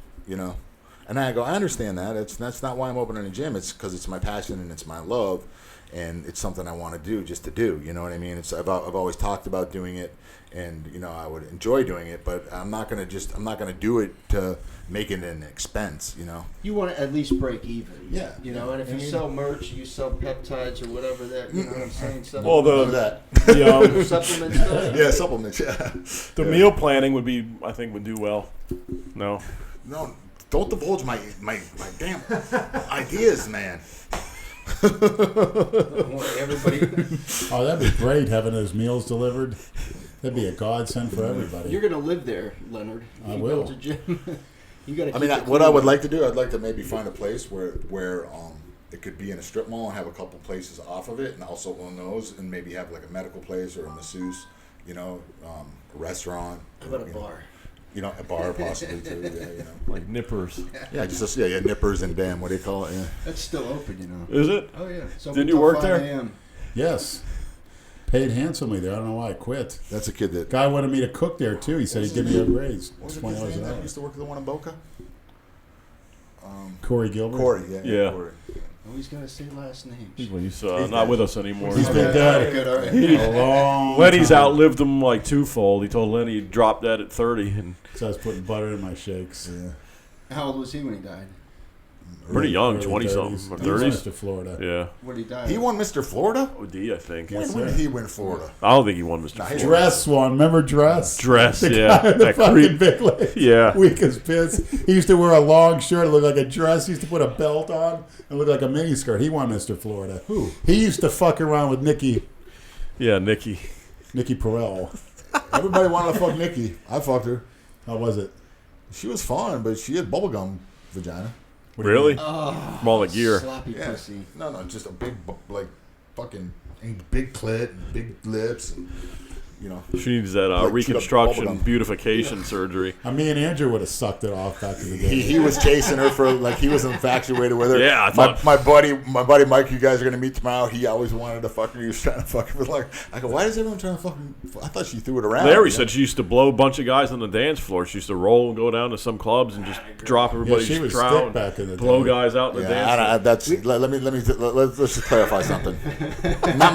S3: And I go, I understand that. That's not why I'm opening a gym. It's because it's my passion and it's my love, and it's something I want to do just to do. You know what I mean? I've always talked about doing it, and I would enjoy doing it, but I'm not gonna do it to make it an expense.
S6: You want to at least break even.
S3: Yeah.
S6: And if you sell merch, you sell peptides or whatever that. You know what I'm saying?
S2: Well,
S3: that.
S2: the
S6: supplements. Stuff.
S3: Yeah, supplements. Yeah.
S2: the meal planning would do well. No.
S3: No, don't divulge my damn ideas, man.
S6: Everybody,
S4: Oh, that'd be great having those meals delivered. That'd be a godsend for everybody.
S6: you're gonna live there, Leonard. If
S4: I
S6: you
S4: will.
S6: build a gym. You got to.
S3: I mean, what I would like to do, I'd like to maybe find a place where it could be in a strip mall and have a couple places off of it, and also own those, and maybe have like a medical place or a masseuse, a restaurant.
S6: How about a bar?
S3: A bar possibly too. Yeah,
S2: Like nippers.
S3: Yeah, just nippers and damn, what do you call it? Yeah.
S6: That's still open,
S2: Is it?
S6: Oh yeah. It's open
S2: Didn't you
S6: till
S2: work
S6: 5
S2: there?
S6: a.m.
S4: Yes. Paid handsomely there. I don't know why I quit.
S3: That's a kid that.
S4: Guy wanted me to cook there too. He said he'd give me a raise.
S3: What was the
S4: 20
S3: kid's
S4: hours
S3: name
S4: an
S3: that
S4: hour.
S3: used to work at the one in Boca?
S4: Corey Gilbert.
S3: Corey.
S2: Yeah.
S3: Corey.
S6: Always gotta say last names.
S2: Well, he's
S3: He's
S2: not
S3: dead.
S2: with us anymore.
S4: He's been dead
S6: Good, all right.
S4: a long
S2: Lenny's
S4: time.
S2: outlived him like twofold. He told Lenny he'd drop that at 30, and
S4: So I was putting butter in my shakes.
S3: Yeah.
S6: How old was he when he died?
S2: pretty young,
S4: Early
S2: 20
S4: 30s.
S2: something, or
S4: He was
S2: 30s.
S4: Mr. Florida.
S2: Yeah,
S6: When he died?
S3: He won Mr. Florida?
S2: OD, I think.
S4: Yes,
S3: When
S4: sir.
S3: did he win Florida?
S2: I don't think he won Mr.
S3: Nah, he
S2: Florida.
S4: Dress one. Remember Dress?
S2: Dress,
S4: The
S2: yeah.
S4: guy with the
S2: That
S4: fucking
S2: creep.
S4: big legs.
S2: Yeah.
S4: Weak as piss. He used to wear a long shirt. It looked like a dress. He used to put a belt on and look like a miniskirt. He won Mr. Florida. Who? He used to fuck around with Nikki
S2: Nikki.
S4: Perel.
S3: Everybody wanted to fuck Nikki. I fucked her.
S4: How was it?
S3: She was fun, but she had bubblegum vagina.
S4: What do you
S2: Really?
S4: mean?
S2: From all the gear.
S6: Sloppy
S3: Yeah.
S6: pussy.
S3: No, just a big, fucking big clit, and big lips, and,
S2: She needs that
S3: Like
S2: reconstruction,
S3: bubblegum.
S2: beautification surgery.
S4: Me and Andrew would have sucked it off back in the day.
S3: He was chasing her for he was infatuated with her.
S2: Yeah, I thought-
S3: my buddy Mike, you guys are gonna meet tomorrow. He always wanted to fuck her. He was trying to fuck her, but I go, why is everyone trying to fuck her? I thought she threw it around.
S2: Larry said she used to blow a bunch of guys on the dance floor. She used to roll and go down to some clubs and just drop everybody's
S4: she was
S2: crowd,
S4: thick back in the
S2: blow
S4: day.
S2: guys out in the
S3: Yeah,
S2: dance floor.
S3: let's just clarify something. Not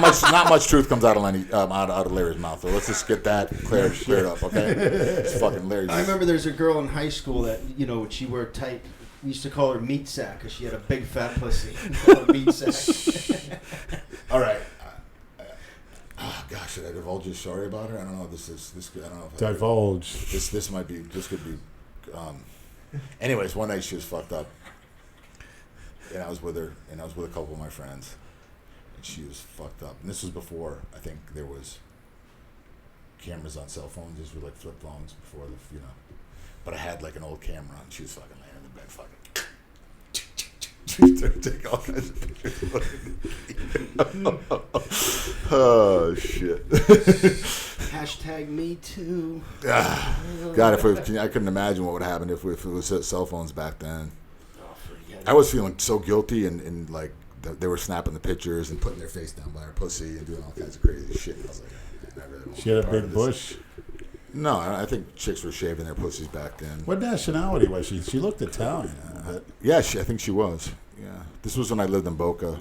S3: much truth comes out of Lenny out of Larry's mouth. So let's just get that cleared up, okay? It's fucking Larry's.
S6: I remember there's a girl in high school that, she wore tight. We used to call her meat sack because she had a big fat pussy. Call her meat sack.
S3: All right. Oh gosh, his story about her? I don't know. This. I don't know. If
S4: Divulge.
S3: This might be. This could be. Anyways, one night she was fucked up, and I was with her, and I was with a couple of my friends, and she was fucked up. And this was before I think there was cameras on cell phones. These were like flip phones before the. But I had like an old camera, and she was fucking laying in the bed, fucking. Take all kinds of pictures. Oh shit!
S6: Hashtag me too.
S3: God, I couldn't imagine what would happen if it was cell phones back then.
S6: Oh, forget
S3: I was feeling so guilty, and like they were snapping the pictures and putting their face down by her pussy and doing all kinds of crazy shit. And I was like, man, I really don't
S4: She had a
S3: want to be
S4: big
S3: part of this.
S4: bush.
S3: No, I think chicks were shaving their pussies back then.
S4: What nationality was she? She looked Italian. But
S3: Yeah, I think she was. Yeah, this was when I lived in Boca.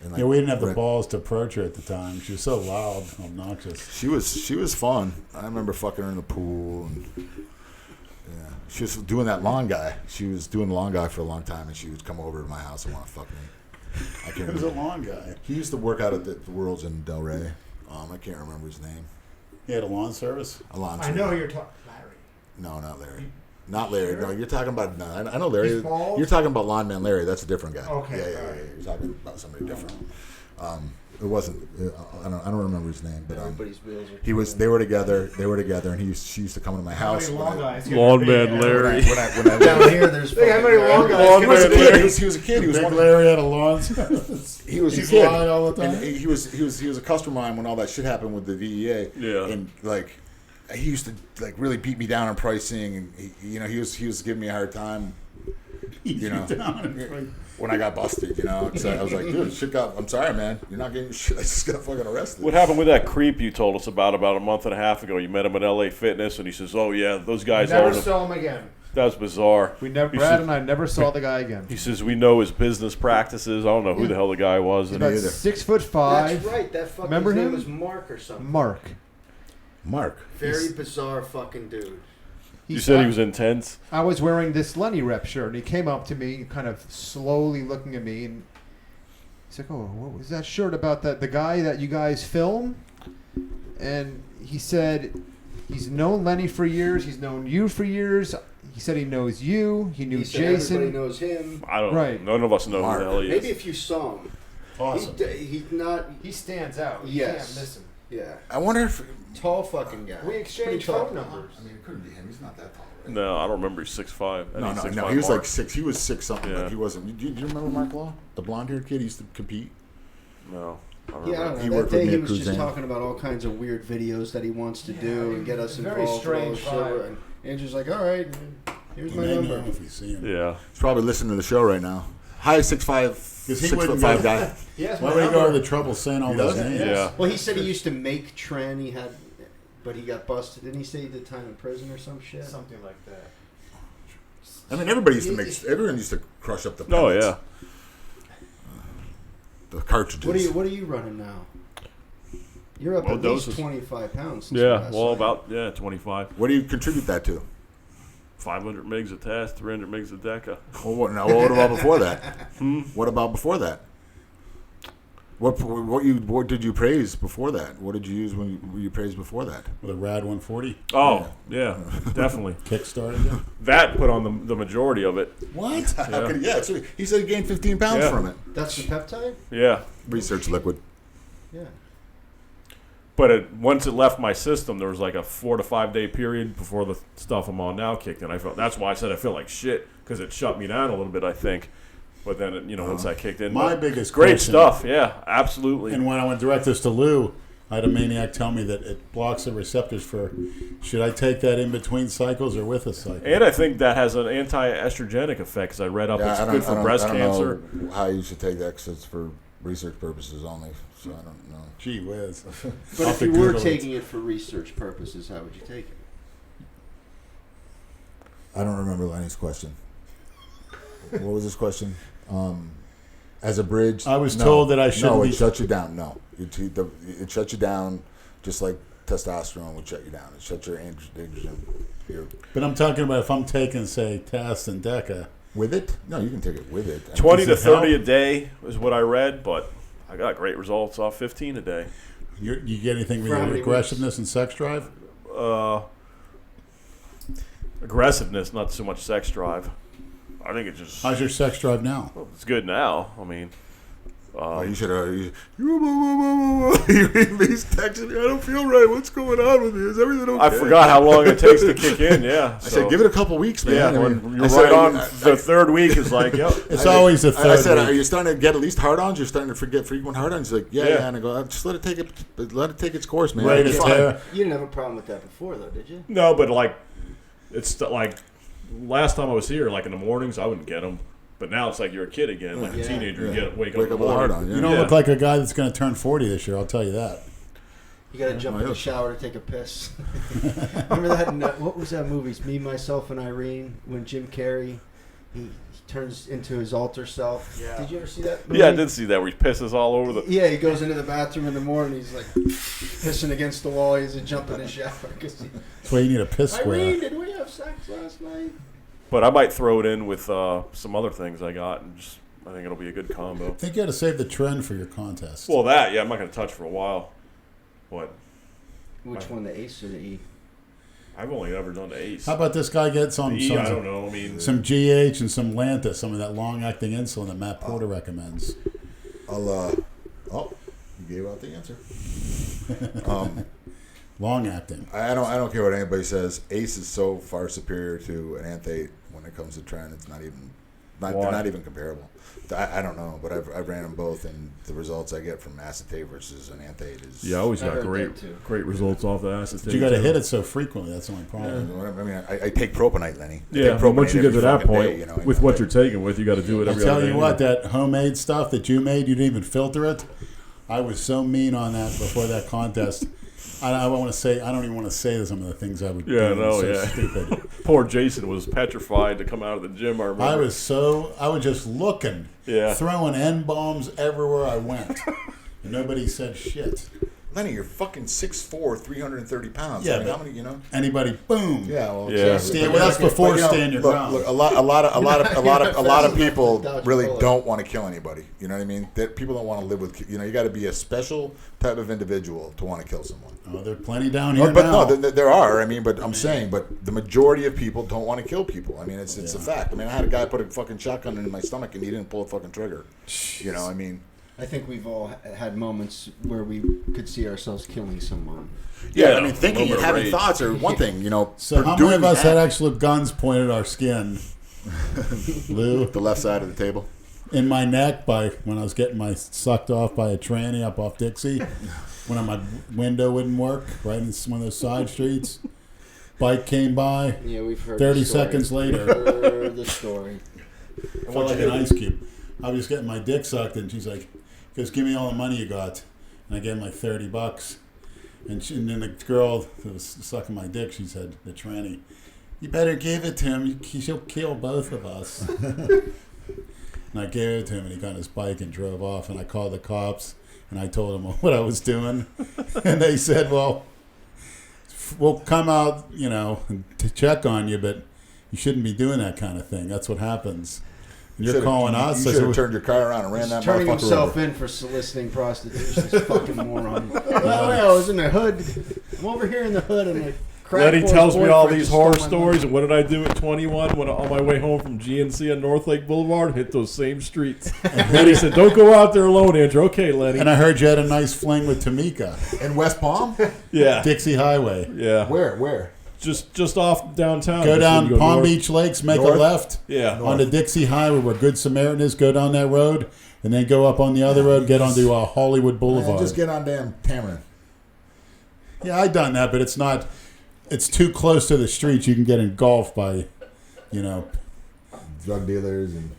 S3: And, like,
S4: we didn't have the
S3: Rick-
S4: balls to approach her at the time. She was so loud, obnoxious.
S3: She was fun. I remember fucking her in the pool, and yeah, she was doing that lawn guy. She was doing the lawn guy for a long time, and she would come over to my house and want to fuck me. I can't
S4: He was a
S3: remember.
S4: lawn guy.
S3: He used to work out at the Worlds in Delray. I can't remember his name.
S4: He had a lawn service.
S3: Alonso.
S5: I know who you're talking. Larry.
S3: No, not Larry. Not Larry. No, you're talking about. No, I know Larry.
S5: He's bald?
S3: You're talking about Lawn Man Larry. That's a different guy.
S5: Okay,
S3: Yeah.
S5: alright.
S3: You're talking about somebody different. It wasn't. I don't remember his name, but
S6: Everybody's wheels are
S3: he was. They were together, and she used to come to my
S5: How
S3: house.
S5: many
S3: when
S5: long
S3: I-
S5: guys?
S2: Lawn Man Larry.
S3: When I
S6: down
S3: lived,
S6: here. There's
S5: Think how many
S6: fucking
S5: long guys?
S3: he was a kid. He was a kid. He was
S4: Big
S3: one.
S4: Larry had a lawn service.
S3: He was a
S4: He's
S3: kid.
S4: lying all the time.
S3: And he was a customer of mine when all that shit happened with the VEA.
S2: Yeah.
S3: And like, he used to like really beat me down on pricing, and he was giving me a hard time. When I got busted, so I was like, dude, shit got. I'm sorry, man. You're not getting your shit. I just got fucking arrested.
S2: What happened with that creep you told us about a month and a half ago? You met him at LA Fitness, and he says, "Oh yeah, those guys
S5: Never
S2: own him."
S5: saw him again.
S2: That was bizarre.
S1: We never,
S2: He
S1: Brad
S2: said-
S1: and I never saw the guy again.
S2: He says we know his business practices. I don't know who the hell the guy was.
S1: He's
S2: And
S1: about
S3: either.
S1: 6'5".
S6: That's right. That fucking
S1: Remember
S6: name
S1: him?
S6: was Mark or something.
S1: Mark.
S3: Mark.
S6: Very bizarre fucking dude.
S2: you said he was intense.
S1: I was wearing this Lenny rep shirt, and he came up to me, kind of slowly looking at me, and he's like, "Oh, what was that shirt about? The guy that you guys film?" And he said, "He's known Lenny for years. He's known you for years. He said he knows you. He knew
S6: He said
S1: Jason.
S6: everybody knows him.
S2: I don't.
S1: Right.
S2: None of us know
S3: Mark.
S2: who the hell he
S6: Maybe
S2: is.
S6: if you saw him,
S4: Awesome.
S6: he's not.
S1: He stands out. You
S6: Yes.
S1: can't miss him.
S6: Yeah,
S3: I wonder if.
S6: tall fucking guy.
S1: We exchanged
S6: Pretty tall.
S1: phone numbers.
S3: I mean, it couldn't be him. He's not that tall. Right?
S2: No, I don't remember. He's 6'5".
S3: No. He was like 6. He was 6 something,
S2: Yeah.
S3: but he wasn't. Do you remember Mark Law, the blonde-haired kid? He used to compete.
S2: No. I don't
S6: Yeah, I
S2: remember.
S6: don't
S3: He
S6: know.
S3: worked
S6: That
S3: with
S6: day
S3: me
S6: he
S3: at
S6: was just
S3: Cruzan.
S6: talking about all kinds of weird videos that he wants to do and get us
S1: very
S6: involved. with all
S1: strange
S6: this shit.
S1: vibe.
S6: And Andrew's like, "All right, here's
S4: You
S6: my
S4: may know
S6: number."
S4: him if you see him.
S2: Yeah.
S3: He's probably listening to the show right now. Hi, 6'5", 6'5" guy.
S1: Yes,
S4: Why would he go to the trouble saying all
S3: He
S4: those
S3: does?
S4: names?
S2: Yeah.
S6: Well, he said he used to make Tren. He had, but he got busted. Didn't he say he did time in prison or some shit?
S1: something like that.
S3: I mean, everybody used to make. Everyone used to crush up the.
S2: Oh
S3: pellets.
S2: yeah.
S3: The cartridges.
S6: What are you running now? You're up
S2: Low
S6: at least
S2: doses.
S6: 25 pounds. Since
S2: Yeah.
S6: last
S2: Well,
S6: night.
S2: about 25.
S3: What do you contribute that to?
S2: 500 megs a test, 300 megs a deca.
S3: Well, what about before that? What about before that? What did you praise before that? What did you use when you praised before that?
S4: With a Rad 140
S2: Oh yeah, definitely.
S4: kickstarted you.
S2: That put on the majority of it.
S3: What? So he said he gained 15 pounds
S2: Yeah.
S3: from it.
S6: That's the peptide.
S2: Yeah.
S3: Research liquid.
S6: Yeah.
S2: But once it left my system, there was like a 4 to 5 day period before the stuff I'm on now kicked in. That's why I said I feel like shit, because it shut me down a little bit, I think. But then, once I kicked in,
S4: My
S2: but
S4: biggest
S2: great
S4: question-
S2: stuff. Yeah, absolutely.
S4: And when I went direct this to Lou, I had a maniac tell me that it blocks the receptors for. Should I take that in between cycles or with a cycle?
S2: And I think that has an anti-estrogenic effect, because I read up it's good for breast cancer.
S3: Know how you should take that, because it's for research purposes only. So I don't know.
S4: Gee whiz.
S6: But
S4: I'll
S6: if you
S4: have to
S6: were
S4: Google it.
S6: taking it for research purposes, how would you take it?
S3: I don't remember Lenny's question. What was his question? As a bridge?
S4: I was told that I shouldn't
S3: No, it
S4: be-
S3: shuts you down. No. It shuts you down just like testosterone would shut you down. It shuts your androgen.
S4: But I'm talking about if I'm taking, say, Tast and Deca.
S3: With it? No, you can take it with it.
S2: 20 to
S4: Does it help?
S2: 30 a day is what I read, but I got great results off 15 a day.
S4: You get anything with
S6: For how
S4: your
S6: many
S4: aggressiveness and sex drive?
S2: Aggressiveness, not so much sex drive. I think it's just
S4: How's your sex drive now?
S2: it's good now. I mean,
S3: You should have. He's texting me. I don't feel right. What's going on with me? Is everything okay?
S2: I forgot how long it takes to kick in. Yeah,
S3: I said, give it a couple weeks, man.
S2: Yeah,
S3: I mean,
S2: when you're
S3: I said,
S2: right on the third week. Is like, yep.
S4: It's always the third
S3: I said,
S4: week.
S3: are you starting to get at least hard-ons? You're starting to forget frequent hard-ons? He's like, yeah. And I go, just let it take its course, man.
S4: Ready to
S3: It's fine.
S4: tear.
S6: You didn't have a problem with that before, though, did you?
S2: No, but like, it's like last time I was here, like in the mornings, I wouldn't get them. But now it's like you're a kid again, like a teenager. You wake up in the
S3: with a
S2: morning.
S3: hard-on. Yeah.
S4: You don't look like a guy that's going to turn 40 this year, I'll tell you that.
S6: You got to jump in the shower to take a piss. Remember that? What was that movie? It's Me, Myself, and Irene. When Jim Carrey he turns into his alter self. Yeah. Did you ever see that movie?
S2: Yeah, I did see that where he pisses all over the.
S6: Yeah, he goes into the bathroom in the morning. He's like pissing against the wall. He has to jump in the shower.
S4: That's why you need a piss square.
S6: Irene, did we have sex last night?
S2: But I might throw it in with some other things I got, and just I think it'll be a good combo.
S4: I think you got to save the trend for your contest.
S2: Well, that I'm not going to touch for a while. What?
S6: Which one, the ace or the E?
S2: I've only ever done the ace.
S4: How about this guy gets
S2: the
S4: some,
S2: E? I don't know. I mean,
S4: some GH and some Lanta, some of that long-acting insulin that Matt Porter recommends.
S3: You gave out the answer.
S4: Long-acting.
S3: I don't care what anybody says. Ace is so far superior to an Anthate when it comes to trend. It's not even, they're not even comparable. I don't know, but I've ran them both, and the results I get from acetate versus an Anthate is.
S2: yeah, I always
S6: I
S2: got
S6: heard
S2: great results off the acetate.
S4: But you got to hit it so frequently. That's the only problem.
S3: I mean, I take propanite, Lenny. I
S2: Yeah,
S3: take
S2: but once
S3: propanate
S2: you get to
S3: every
S2: that
S3: fucking
S2: point,
S3: day, you know,
S2: with what you're taking with, you got to do it
S4: I'll
S2: every other
S4: tell
S2: day.
S4: you what, that homemade stuff that you made, you didn't even filter it. I was so mean on that before that contest. I don't even want to say some of the things I would do. So stupid.
S2: Poor Jason was petrified to come out of the gym. I remember.
S4: I was just looking, throwing N-bombs everywhere I went. And nobody said shit.
S3: Lenny, you're fucking 6'4", 330 pounds.
S4: Yeah,
S3: I mean,
S4: but
S3: how many, you know?
S4: Anybody, boom.
S3: Yeah, well,
S2: Yeah.
S4: Stand, well, that's before stand your ground.
S3: Look, a lot of people really don't want to kill anybody. You know what I mean? That people don't want to live with. You know, you got to be a special type of individual to want to kill someone.
S4: Oh, there are plenty down here
S3: But
S4: now.
S3: no, there are. I mean, but I'm saying, but the majority of people don't want to kill people. I mean, it's a fact. I mean, I had a guy put a fucking shotgun in my stomach and he didn't pull a fucking trigger. You know, I mean.
S6: I think we've all had moments where we could see ourselves killing someone.
S3: Yeah, I mean, thinking
S2: little
S3: and
S2: bit of
S3: having
S2: rage.
S3: thoughts are one thing, you know.
S4: So how many of us had actual guns pointed at our skin? Lou?
S3: The left side of the table.
S4: In my neck when I was getting my sucked off by a tranny up off Dixie. When my window wouldn't work, right in one of those side streets. Bike came by.
S6: Yeah, we've heard
S4: 30
S6: the story.
S4: seconds later.
S6: Heard the story.
S4: I felt like an ice cube. I was getting my dick sucked, and she's like, "Just give me all the money you got." And I gave him like $30. And then the girl that was sucking my dick, she said, the tranny, "You better give it to him. She'll kill both of us." And I gave it to him, and he got on his bike and drove off. And I called the cops, and I told them what I was doing. And they said, "Well, we'll come out, to check on you, but you shouldn't be doing that kind of thing. That's what happens." You're calling us.
S3: You should have turned your car around and ran that
S6: turning
S3: motherfucker
S6: himself
S3: over.
S6: in for soliciting prostitution. This fucking moron. Well, I was in the hood. I'm over here in the hood, and the
S2: Letty tells me all these horror stories, and what did I do at 21 when on my way home from GNC on North Lake Boulevard? Hit those same streets. And Lenny said, "Don't go out there alone, Andrew." Okay, Lenny.
S4: And I heard you had a nice fling with Tamika.
S3: In West Palm?
S2: Yeah.
S4: Dixie Highway.
S2: Yeah.
S3: Where?
S2: Just off downtown.
S4: Go
S2: Just
S4: down
S2: when you go
S4: Palm
S2: north.
S4: Beach Lakes, make
S3: North?
S4: a left.
S2: Yeah.
S4: On the Dixie Highway where Good Samaritan is, go down that road, and then go up on the other road, get onto Hollywood Boulevard.
S3: Just get on damn Tamarind.
S4: Yeah, I done that, but it's too close to the streets. You can get engulfed by,
S3: Drug dealers and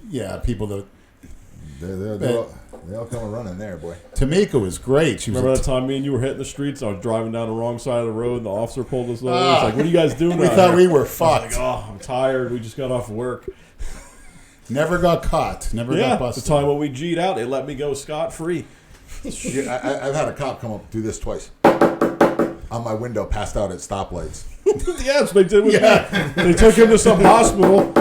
S4: people that.
S3: they all come running there, boy.
S4: Tamika was great. She was
S2: Remember that time me and you were hitting the streets? I was driving down the wrong side of the road, and the officer pulled us over. It's like, "What are you guys doing?"
S4: We
S2: out
S4: thought
S2: here?"
S4: we were
S2: I was
S4: fucked.
S2: like, "Oh, I'm tired. We just got off work."
S4: Never got caught. Never
S2: Yeah,
S4: got
S2: the
S4: busted.
S2: time when we G'd out, they let me go scot-free.
S3: Yeah, I've had a cop come up do this twice. On my window, passed out at stoplights.
S2: Yes, they did with me. They took him to some hospital.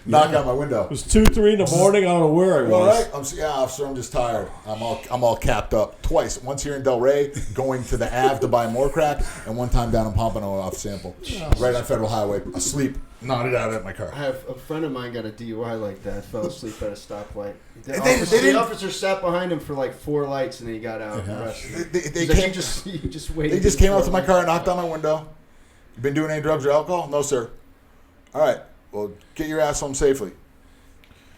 S3: knock on my window.
S2: It was 2, 3 in the morning. I don't know where I
S3: All
S2: was.
S3: right, yeah, officer, I'm just tired. I'm all capped up twice. Once here in Delray, going to the Ave to buy more crack, and one time down in Pompano off Sample, right on Federal Highway, asleep, nodded out at my car.
S6: I have a friend of mine got a DUI like that. Fell asleep at a stoplight.
S3: They didn't-
S6: The officer sat behind him for like 4 lights, and then he got out. Arrested.
S3: They
S6: He's like,
S3: came.
S6: you just waited.
S3: They just came out to
S6: for
S3: my
S6: 4
S3: car and
S6: lights.
S3: knocked on my window. You been doing any drugs or alcohol? No, sir. All right. Well, get your ass home safely.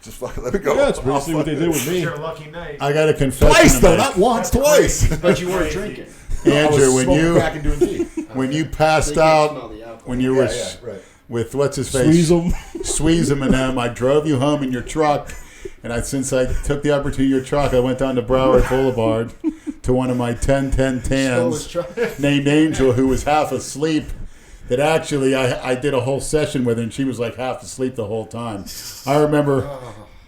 S3: Just fucking let me go.
S2: Yeah, that's basically what they did with me.
S5: Your lucky night.
S4: I got a confession.
S3: Twice
S4: to
S3: though,
S4: make.
S3: not once,
S5: That's
S3: twice.
S5: crazy.
S6: But you weren't drinking.
S3: I was
S4: Andrew, when
S3: smoking
S4: you
S3: crack and doing tea.
S4: when you
S6: So
S4: passed
S6: you can't smell
S4: out,
S6: the alcohol.
S4: when you were
S3: right.
S4: with what's his face,
S2: Squeeze them.
S4: Squeeze him and them, I drove you home in your truck, and since I took the opportunity of your truck, I went down to Broward Boulevard to one of my 10-10
S6: Stole his
S4: tans
S6: truck.
S4: named Angel, who was half asleep. That actually I did a whole session with her, and she was like half asleep the whole time. I remember,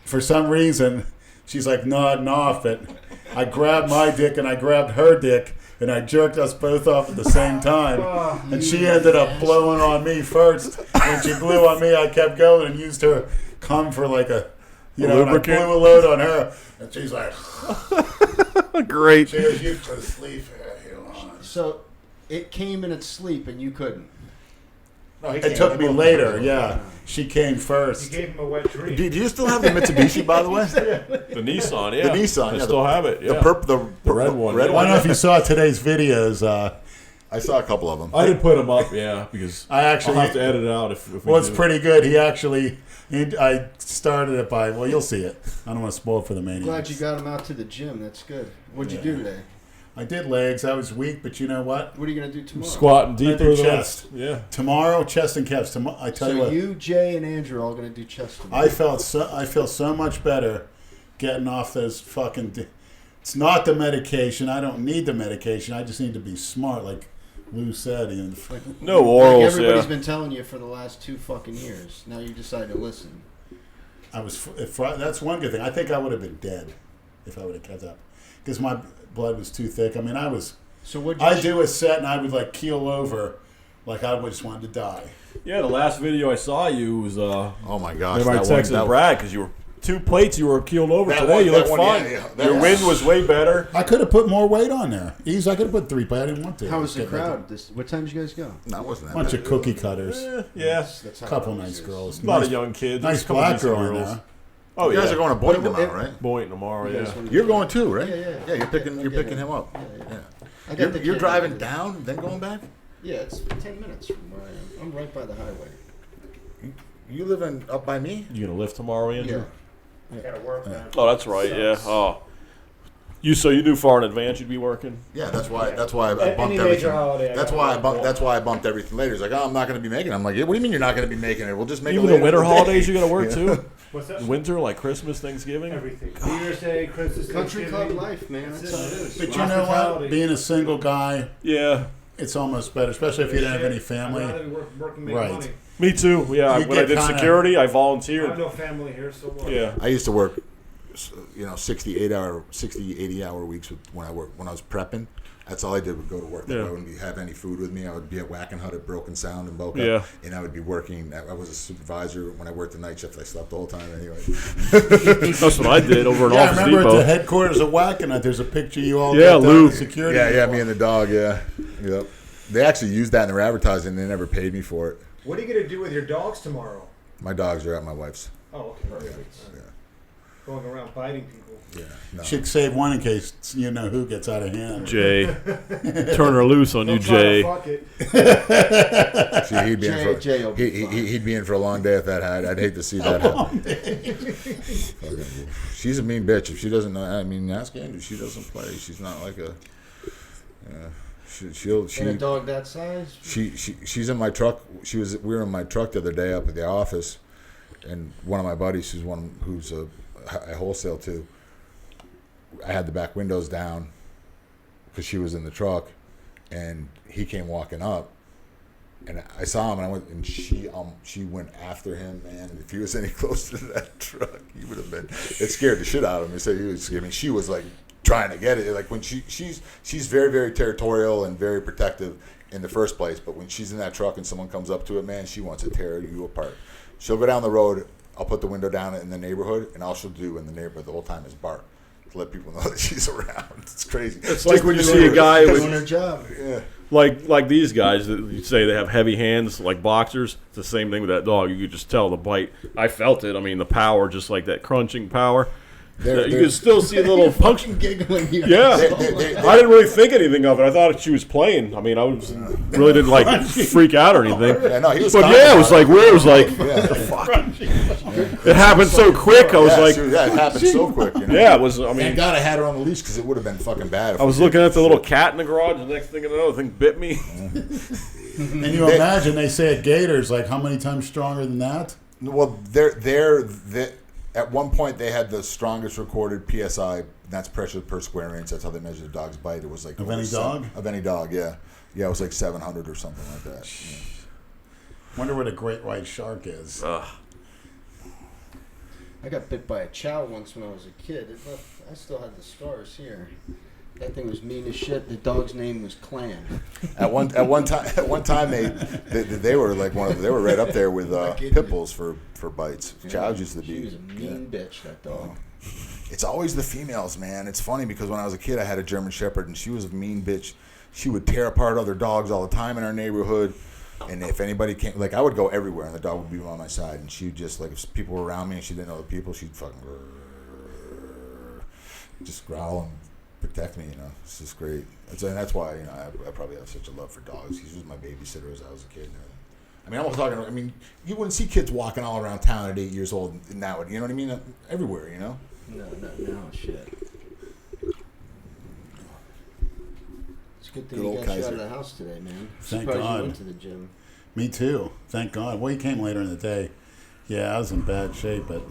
S4: for some reason, she's like nodding off it. I grabbed my dick and I grabbed her dick, and I jerked us both off at the same time. And she ended up blowing on me first. When she blew on me, I kept going and used her cum for like and I
S2: lubricant?
S4: blew a load on her. And she's like,
S2: Great.
S4: she was used to sleep.
S6: So it came in its sleep, and you couldn't.
S3: No, he
S4: It
S3: came
S4: took
S3: in.
S4: me later, yeah. She came
S5: You
S4: first.
S5: gave him a wet dream.
S3: Do you still have the Mitsubishi, by the way?
S2: The Nissan, yeah.
S3: The Nissan,
S2: I
S3: yeah,
S2: still have it, yeah.
S3: The
S2: red one,
S3: Red
S2: yeah.
S4: I
S3: one.
S4: don't know if you saw today's videos.
S3: I saw a couple of them.
S2: I didn't put them up, yeah, because
S4: I actually-
S2: I'll have to edit it out if we
S4: Well, it's
S2: do.
S4: pretty good. I started it by, well, you'll see it. I don't want to spoil it for the maniacs.
S6: Glad you got him out to the gym. That's good. What'd you do today?
S4: I did legs. I was weak, but you know what?
S6: What are you gonna do tomorrow?
S2: Squatting
S4: I
S2: deeper
S4: do
S2: than
S4: chest.
S2: Yeah.
S4: Tomorrow, chest and calves. I tell you
S6: So
S4: what,
S6: you, Jay, and Andrew are all gonna do chest tomorrow.
S4: I feel so much better getting off those fucking. It's not the medication. I don't need the medication. I just need to be smart, like Lou said.
S2: No
S6: Like
S2: orals,
S6: everybody's
S2: yeah.
S6: been telling you for the last 2 fucking years. Now you decide to listen.
S4: That's one good thing. I think I would have been dead if I would have kept up, because my blood was too thick. I mean,
S6: So what?
S4: I do a set and I would like keel over, like I just wanted to die.
S2: Yeah, the last video I saw you was,
S3: Oh my gosh!
S2: remember I
S3: that one-
S2: texted
S3: that-
S2: Brad because you were 2 plates, you were keeled over.
S3: That
S2: Today
S3: one-
S2: you
S3: that
S2: look
S3: one,
S2: fine.
S3: yeah, that
S2: Your
S3: was-
S2: wind was way better.
S4: I could have put more weight on there. Easy, I could have put 3, but I didn't want to.
S6: How was the
S4: Get back
S6: crowd? What time did you guys go?
S3: No, it wasn't
S4: A
S3: that
S4: bunch
S3: bad.
S4: of cookie cutters.
S2: Yeah,
S6: That's how
S4: Couple
S6: it
S4: nice
S6: is.
S4: girls.
S2: a lot
S4: nice,
S2: of young kids.
S4: nice
S2: There's a couple
S4: black
S2: decent
S4: girl in
S2: girls.
S4: there.
S2: Oh,
S3: You guys
S2: yeah.
S3: are going to Boynton
S6: But-
S3: tomorrow, right?
S2: Boynton tomorrow,
S6: You
S2: yeah.
S6: guys wanna
S3: You're
S6: do
S3: going
S6: that?
S3: too, right?
S6: Yeah.
S3: Yeah, you're
S6: I
S3: picking
S6: get
S3: him
S6: it.
S3: up.
S6: Yeah. I got
S3: You're,
S6: the
S3: you're
S6: kid.
S3: driving down, then going back.
S6: Yeah, it's 10 minutes from where I am. I'm right by the highway.
S3: You living up by me?
S2: You gonna lift tomorrow, Andrew?
S6: Yeah.
S5: Gotta work, man.
S2: Oh, that's right, yeah. Oh. So you knew far in advance you'd be working?
S3: Yeah, that's why I bumped
S5: Any major
S3: everything.
S5: holiday, I
S3: That's
S5: gotta
S3: why I
S5: work.
S3: bumped. That's why I bumped everything later. He's like, "Oh, I'm not going to be making it." I'm like, yeah, "What do you mean you're not going to be making it? We'll just make
S2: Even
S3: it
S2: the
S3: later
S2: winter
S3: in the day."
S2: holidays you gotta work too?
S5: What's that?
S2: Winter, like Christmas, Thanksgiving?
S5: Everything. New Year's Day, Christmas,
S6: Country club
S5: Thanksgiving.
S6: life, man. That's how it is.
S4: But you know what?
S5: Hospitality.
S4: Being a single guy,
S2: Yeah.
S4: it's almost better, especially if you don't have any
S5: I'd
S4: family.
S5: rather be working, make
S4: Right.
S5: money.
S2: Me too. Yeah,
S4: You
S2: when I
S4: get
S2: did
S4: kinda-
S2: security, I
S5: I have
S2: volunteered.
S5: no family here, so what?
S2: Yeah.
S3: I used to work, 60, 80-hour weeks when I was prepping. That's all I did would go to work.
S2: Yeah.
S3: I wouldn't have any food with me. I would be at Whack and Hut at Broken Sound in Boca.
S2: Yeah.
S3: And I would be working. I was a supervisor. When I worked the night shift, I slept the whole time anyway.
S2: That's what I did over in
S4: Yeah, I
S2: Office
S4: remember at
S2: Depot.
S4: the headquarters of Wackenhut, there's a picture you all
S2: Yeah,
S4: got down
S2: Lou.
S4: in security.
S3: Yeah, me and the dog, yeah. Yep. They actually used that in their advertising. They never paid me for it.
S5: What are you gonna do with your dogs tomorrow?
S3: My dogs are at my wife's.
S5: Oh, okay. Perfect.
S3: Yeah.
S5: Going around biting people.
S3: Yeah. No.
S4: Should save one in case you know who gets out of hand.
S2: Jay. Turn her loose on you,
S5: Don't try to
S2: Jay.
S5: fuck it.
S3: See, he'd be in
S6: Jay will
S3: for
S6: be fine.
S3: he'd be in for a long day if that had. I'd hate to see that happen. Fucking- She's a mean bitch. If she doesn't know, I mean, ask Andrew. She doesn't play. She's not like a.
S6: And a dog that size?
S3: She's in my truck. We were in my truck the other day up at the office, and one of my buddies, who's I wholesale to, I had the back windows down because she was in the truck, and he came walking up, and I saw him, and I went, and she went after him, man. If he was any closer to that truck, he would have been. It scared the shit out of him. So she was like trying to get it. Like when she's very, very territorial and very protective in the first place, but when she's in that truck and someone comes up to it, man, she wants to tear you apart. She'll go down the road I'll put the window down in the neighborhood, and all she'll do in the neighborhood the whole time is bark to let people know that she's around. It's crazy.
S2: It's like when you see a guy
S6: Doing her
S2: with,
S6: job.
S3: Yeah.
S2: like these guys that you say they have heavy hands, like boxers. It's the same thing with that dog. You could just tell the bite. I felt it. I mean, the power, just like that crunching power. You can still see a little puncture.
S6: Giggling here.
S2: Yeah, I didn't really think anything of it. I thought she was playing. I mean, I was really didn't like freak out or anything.
S3: Yeah, no, he was.
S2: But yeah, it was like weird. It was like
S3: Yeah.
S2: it happened so quick. I was like,
S3: it happened so quick. You know?
S2: yeah, it was. I mean,
S3: Thank God I had her on the leash because it would have been fucking bad. If
S2: I was looking at the little cat in the garage. The next thing I know, the thing bit me.
S4: And you imagine they say a gator's like how many times stronger than that?
S3: Well, at one point they had the strongest recorded PSI. That's pressure per square inch. That's how they measure the dog's bite. It was like
S4: Of any dog?
S3: Of any dog, yeah. Yeah, it was like 700 or something like that. Yeah.
S4: Wonder what a great white shark is.
S6: I got bit by a chow once when I was a kid. I still had the scars here. That thing was mean as shit. The dog's name was Clan.
S3: At one time they were like they were right up there with pit bulls for bites. Chows used to be.
S6: She was a mean bitch, that dog.
S3: It's always the females, man. It's funny because when I was a kid, I had a German Shepherd, and she was a mean bitch. She would tear apart other dogs all the time in our neighborhood. And if anybody came, like I would go everywhere, and the dog would be on my side, and she would just like if people were around me and she didn't know the people, she'd fucking just growl and protect me. You know, it's just great. And that's why I probably have such a love for dogs. He was my babysitter as I was a kid. I mean, I'm talking. I mean, you wouldn't see kids walking all around town at 8 years old now. You know what I mean? Everywhere, you know.
S6: No, shit. It's a good thing
S3: Good
S6: you
S3: old
S6: got you out
S3: Kaiser.
S6: of the house today, man.
S4: Thank
S6: Surprised
S4: God.
S6: you went to the gym.
S4: Me too. Thank God. Well, he came later in the day. Yeah, I was in bad shape, but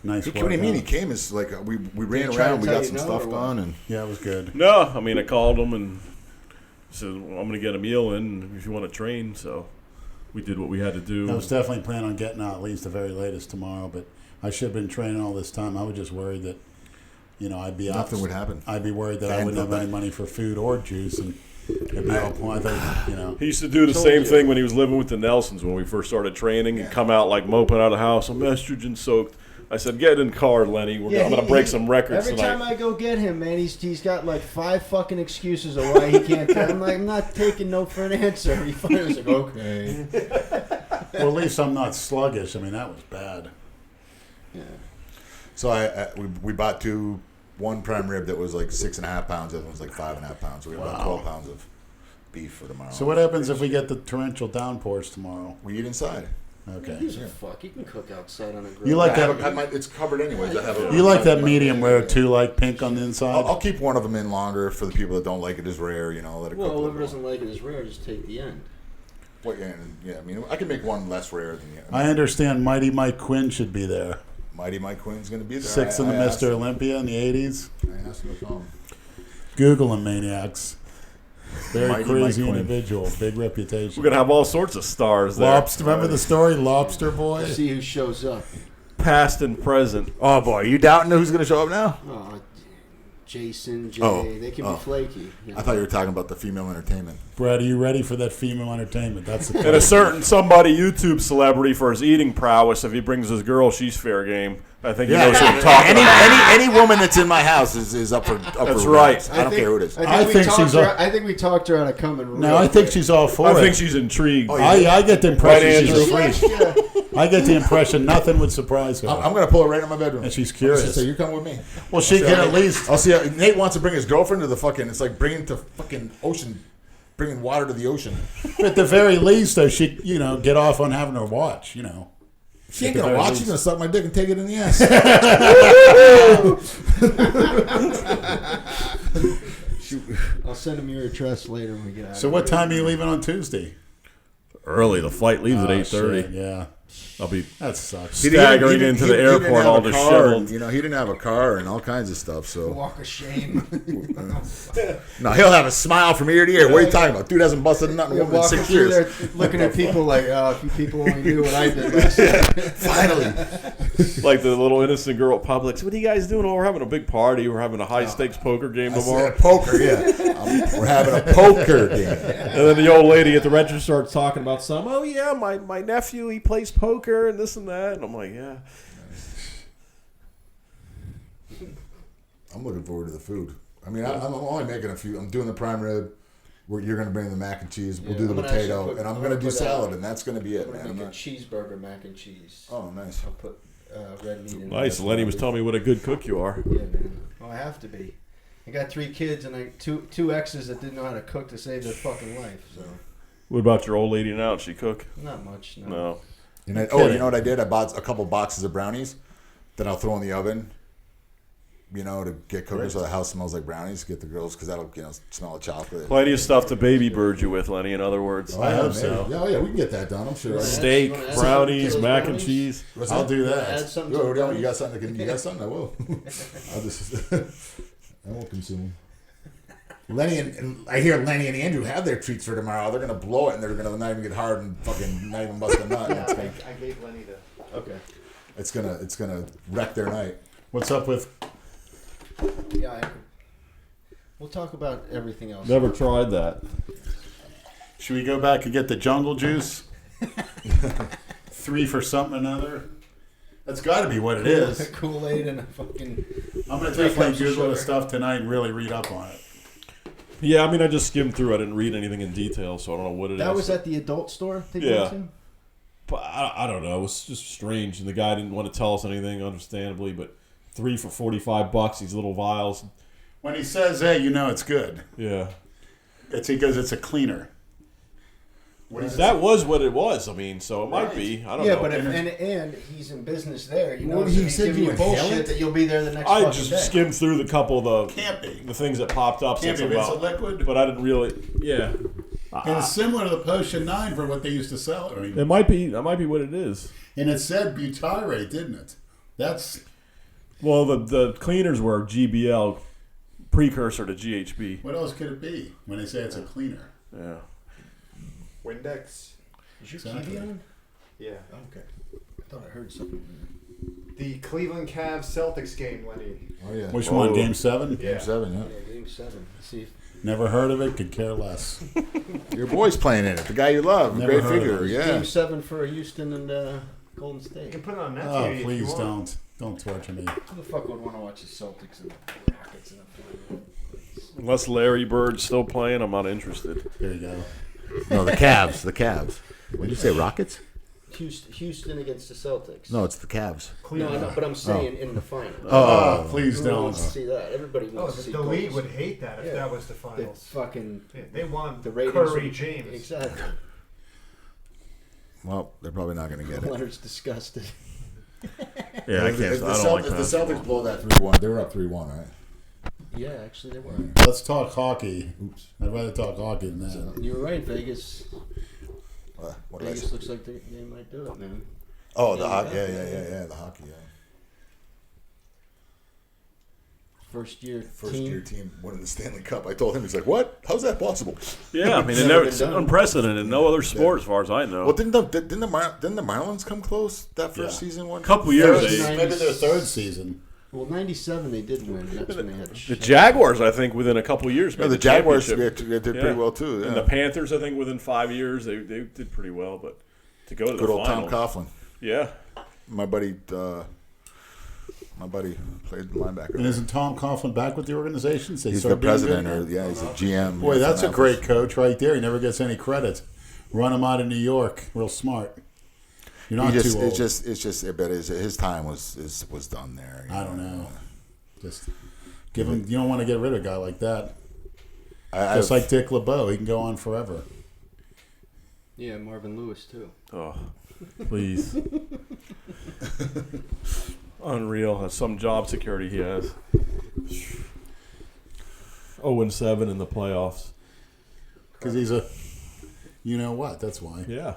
S4: nice
S3: What
S4: workout.
S3: do you mean he came? Is like we ran
S6: he try to
S3: around, we
S6: tell
S3: got
S6: you
S3: some
S6: no,
S3: stuff
S6: or what?
S3: done, and
S4: Yeah, it was good.
S2: no, I mean, I called him and said I'm going to get a meal in if you want to train. So we did what we had to do.
S4: I was definitely planning on getting out at least the very latest tomorrow, but I should have been training all this time. I was just worried that, I'd be out.
S3: nothing would happen.
S4: I'd be worried that I wouldn't have any money for food or juice, and it'd be all point.
S2: He used to do the same thing when he was living with the Nelsons when we first started training and come out like moping out of the house. I'm estrogen soaked. I said, get in the car, Lenny. I'm going to break some records
S6: Every
S2: tonight.
S6: time I go get him, man, he's got like 5 fucking excuses of why he can't tell. I'm like, I'm not taking no for an answer. He finally was like, okay.
S4: Well, at least I'm not sluggish. I mean, that was bad.
S6: Yeah.
S3: So we bought one prime rib that was like 6.5 pounds. The other one was like 5.5 pounds. So we got about 12 pounds of beef for tomorrow.
S4: So what happens if we get the torrential downpours tomorrow?
S3: We eat inside.
S4: Okay.
S6: Who's a fuck? You can cook outside on a grill.
S4: You like
S3: I
S4: that?
S3: have it's covered anyways. I have
S4: You like that medium rare too, like pink on the inside?
S3: I'll keep one of them in longer for the people that don't like it as rare. Let it cook. a
S6: Well,
S3: little
S6: whoever doesn't like it is rare, just take the end.
S3: Well, yeah, I mean, I can make one less rare than you.
S4: I understand Mighty Mike Quinn should be there.
S3: Mighty Mike Quinn's going to be there.
S4: Sixth in the Mr. Olympia in the 80s.
S3: I asked him to come.
S4: Google him, maniacs. Very
S3: Mighty
S4: crazy
S3: Mike Quinn.
S4: individual. Big reputation.
S2: We're going to have all sorts of stars there.
S4: Lobster. Remember the story? Lobster Boy?
S6: See who shows up.
S2: Past and present.
S3: Oh boy, are you doubting who's going to show up now?
S6: Oh, Jason, Jay,
S3: Oh,
S6: they can be flaky.
S3: I thought you were talking about the female entertainment.
S4: Brad, are you ready for that female entertainment? That's the
S2: And a certain somebody YouTube celebrity for his eating prowess. If he brings his girl, she's fair game. I think he knows what I'm talking about.
S3: Any woman that's in my house is up for.
S2: That's right.
S3: I don't care who it is.
S4: I think she's
S6: I think we talked her out of coming.
S4: No, I think she's all for
S2: I
S4: it.
S2: think she's intrigued.
S4: I get the impression she's a
S2: Andrew?
S4: freak. I get the impression nothing would surprise her.
S3: I'm going to pull her right in my bedroom.
S4: And she's
S3: I'm
S4: curious.
S3: just gonna say, you come with me.
S4: Well, she can at least.
S3: I'll see. Nate wants to bring his girlfriend to the fucking. It's like bringing to fucking ocean, bringing water to the ocean.
S4: At the very least, though, she get off on having her watch.
S3: She ain't gonna watch. She's gonna suck my dick and take it in the ass.
S6: I'll send him your address later when we get out.
S4: So, what time are you leaving on Tuesday?
S2: Early. The flight leaves at 8:30.
S4: Shit, yeah,
S2: I'll be
S4: that sucks.
S2: staggering into the airport all disheveled.
S3: He didn't have a car and all kinds of stuff. So
S6: Walk of shame.
S3: no, he'll have a smile from ear to ear. What are you talking about? Dude hasn't busted nothing in
S6: Walking
S3: 6
S6: through
S3: years.
S6: there, looking at people like, if you people only knew what I did last night.
S3: Finally,
S2: Like the little innocent girl at Publix. What are you guys doing? Oh, we're having a big party. We're having a high stakes poker game tomorrow.
S3: Poker. Yeah, We're having a poker game.
S2: And then the old lady at the register starts talking about some. Oh yeah, my nephew, he plays poker and this and that. And I'm like, yeah.
S3: I'm looking forward to the food. I mean, I'm only making a few. I'm doing the prime rib. You're going to bring the mac and cheese. We'll do the potato, and I'm going to do salad, and that's going to be it,
S6: I'm
S3: man.
S6: going to make a cheeseburger mac and cheese.
S3: Oh, nice.
S6: I'll put red meat in.
S2: Nice. Lenny was telling me what a good cook you are.
S6: Yeah, man. Well, I have to be. I got 3 kids and two exes that didn't know how to cook to save their fucking life. So
S2: What about your old lady now? Did she cook?
S6: not much. No.
S2: No.
S3: You know what I did? I bought a couple boxes of brownies that I'll throw in the oven. To get cooking so the house smells like brownies. Get the girls because that'll smell of chocolate.
S2: Plenty of stuff to baby bird you with, Lenny. In other words,
S4: I hope so.
S3: Yeah, we can get that done. I'm sure.
S2: steak,
S6: You wanna add
S2: brownies,
S6: something to those
S2: mac and
S6: brownies?
S2: cheese.
S4: I'll do
S6: Add
S4: that.
S6: something
S3: Yo,
S6: to the
S3: you
S6: brownies?
S3: got something? You got something? I will. I'll just. I won't consume. Lenny and I hear Lenny and Andrew have their treats for tomorrow. They're gonna blow it and they're gonna not even get hard and fucking not even bust a nut.
S5: Yeah, I gave Lenny the.
S6: Okay.
S3: It's gonna wreck their night.
S4: What's up with?
S6: Yeah. We'll talk about everything else.
S2: Never tried that.
S4: Should we go back and get the jungle juice? 3 for something or another. That's got to be what it is.
S6: Kool-Aid and a fucking.
S4: I'm gonna
S6: 3
S4: definitely
S6: cups of
S4: Google the
S6: sugar.
S4: stuff tonight and really read up on it.
S2: Yeah, I mean, I just skimmed through. I didn't read anything in detail, so I don't know what it is.
S6: That was at the adult store. That you
S2: Yeah.
S6: went to?
S2: But I don't know. It was just strange, and the guy didn't want to tell us anything, understandably. But 3 for $45. These little vials.
S4: When he says, "Hey, it's good,"
S2: Yeah.
S4: it's because it's a cleaner. What is
S2: That was what it was. I mean, so it might
S4: Right.
S2: be. I don't
S6: Yeah,
S2: know.
S6: but and he's in business there.
S3: What,
S6: So
S3: he
S6: he's
S3: said
S6: giving
S3: you
S6: you bullshit
S3: inhale it?
S6: that you'll be there the next
S2: I
S6: fucking
S2: just
S6: day.
S2: skimmed through the couple of
S4: Can't be.
S2: the things that popped up.
S4: Can't
S2: since
S4: be. It's a
S2: about,
S4: liquid.
S2: but I didn't really. Yeah.
S4: And it's similar to the Potion 9 for what they used to sell. I mean,
S2: It might be. That might be what it is.
S4: and it said butyrate, didn't it? That's
S2: Well, the cleaners were GBL, precursor to GHB.
S4: what else could it be when they say it's a cleaner?
S2: Yeah.
S5: Windex.
S6: Is your
S4: Exactly.
S6: TV on?
S5: Yeah.
S6: Okay. I thought I heard something.
S5: The Cleveland Cavs Celtics game, Lenny.
S3: Oh yeah.
S4: Which
S2: Oh.
S4: one? Game 7?
S3: Game 7, yeah.
S6: Yeah, game 7. Let's see.
S4: Never heard of it. Could care less.
S3: Your boy's playing in it. The guy you love.
S4: Never
S3: Great
S4: heard of
S3: figure.
S4: him.
S3: Yeah.
S6: Game 7 for Houston and Golden
S5: You
S6: State.
S5: can put it on Netflix
S4: Oh,
S5: if you
S4: please
S5: want.
S4: don't torture me.
S6: Who the fuck would want to watch the Celtics and the Rockets and the
S2: Unless Larry Bird's still playing, I'm not interested.
S4: There you go.
S3: No, the Cavs. The Cavs. What did you say? Rockets?
S6: Houston against the Celtics.
S3: No, it's the Cavs.
S6: No, I know, but I'm saying in the final.
S4: Oh, please
S6: Who
S4: don't.
S6: wants to see that? Everybody
S5: Oh,
S6: wants to see
S5: the league
S6: goals.
S5: would hate that if
S6: Yeah.
S5: that was the
S6: The
S5: finals.
S6: fucking
S5: Yeah, they want
S6: the ratings.
S5: Curry James.
S6: Exactly.
S3: Well, they're probably not going to get it.
S6: Leonard's disgusted.
S2: Yeah, I can't.
S3: If
S2: I don't like
S3: the
S2: that.
S3: Celtics blow that 3-1, they were up 3-1, right?
S6: Yeah, actually they were.
S4: Let's talk hockey.
S3: Oops.
S4: I'd rather talk hockey than that.
S6: You were right, Vegas.
S3: What did I
S6: Vegas
S3: say?
S6: looks like they might do it, man.
S3: Oh, the hockey.
S6: Yeah.
S3: Yeah, the hockey, yeah.
S6: First year
S3: First
S6: team.
S3: year team winning the Stanley Cup. I told him, he's like, what? How's that possible?
S2: Yeah, I mean,
S6: Never
S2: it's
S6: been done.
S2: unprecedented. No other sport, as far as I know.
S3: Well, didn't the Marlins come close that first
S4: Yeah.
S3: season one?
S2: A couple years,
S6: First
S2: they,
S4: Maybe their third season.
S6: Well, 97 they did win. That's when they had
S2: the Jaguars, I think, within a couple years.
S3: No,
S2: made
S3: the Jaguars
S2: championship.
S3: did
S2: Yeah.
S3: pretty well too.
S2: And
S3: Yeah.
S2: the Panthers, I think, within 5 years, they did pretty well. But to go to
S3: Good
S2: the
S3: old Tom
S2: finals,
S3: Coughlin.
S2: yeah,
S3: My buddy played linebacker.
S4: And isn't Tom Coughlin back with the organization? Since they
S3: He's the
S4: started being
S3: president,
S4: good?
S3: or he's a GM.
S4: Boy, that's a
S3: Indianapolis.
S4: great coach right there. He never gets any credit. Run him out of New York, real smart. You're not too old.
S3: But his time was done there. you
S4: I don't know. Just give him. You don't want to get rid of a guy like that. Just like Dick LeBeau, he can go on forever.
S6: Yeah, Marvin Lewis too.
S2: oh, please, unreal. That's some job security he has. 0-7 in the playoffs.
S4: Because he's a. You know what? That's why.
S2: Yeah.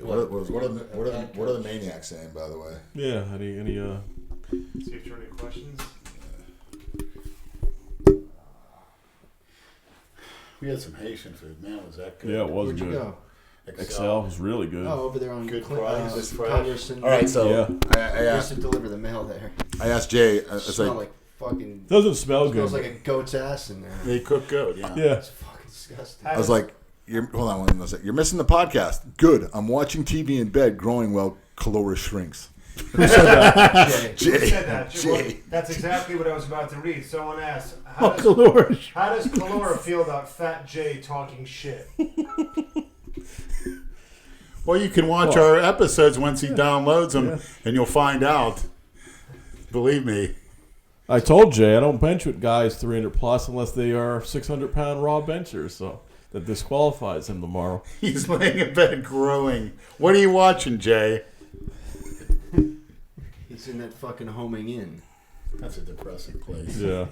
S3: what are the maniacs saying, by the way?
S2: Yeah. Any
S5: See if there are any questions.
S4: We had some Haitian food. Man, was that good.
S2: yeah, it was
S6: Where'd you
S2: good.
S6: go?
S2: Excel was really good.
S6: Oh, over there on
S4: Good price.
S3: It's fresh.
S6: Congress and
S3: All right, so
S2: Yeah.
S3: I
S6: used to deliver the mail there.
S3: asked Jay. It's
S6: Smell
S3: like,
S6: like fucking.
S2: Doesn't smell good.
S6: Smells like a goat's ass in there.
S4: They cook goat, yeah.
S2: Yeah.
S6: It's fucking disgusting.
S3: I was like, hold on one second. You're missing the podcast. Good. I'm watching TV in bed, growing while Collura shrinks.
S1: Who said that?
S3: Jay.
S1: That's exactly what I was about to read. Someone asked,
S2: Oh, Collura.
S1: how does Collura feel about Fat Jay talking shit?
S4: Well, you can watch our episodes once he downloads them, and you'll find out. Believe me.
S2: I told Jay I don't bench with guys 300 plus unless they are 600-pound raw benchers, so that disqualifies him tomorrow.
S4: He's laying in bed growing. What are you watching, Jay?
S6: He's in that fucking homing in.
S4: That's a depressing place.
S2: Yeah.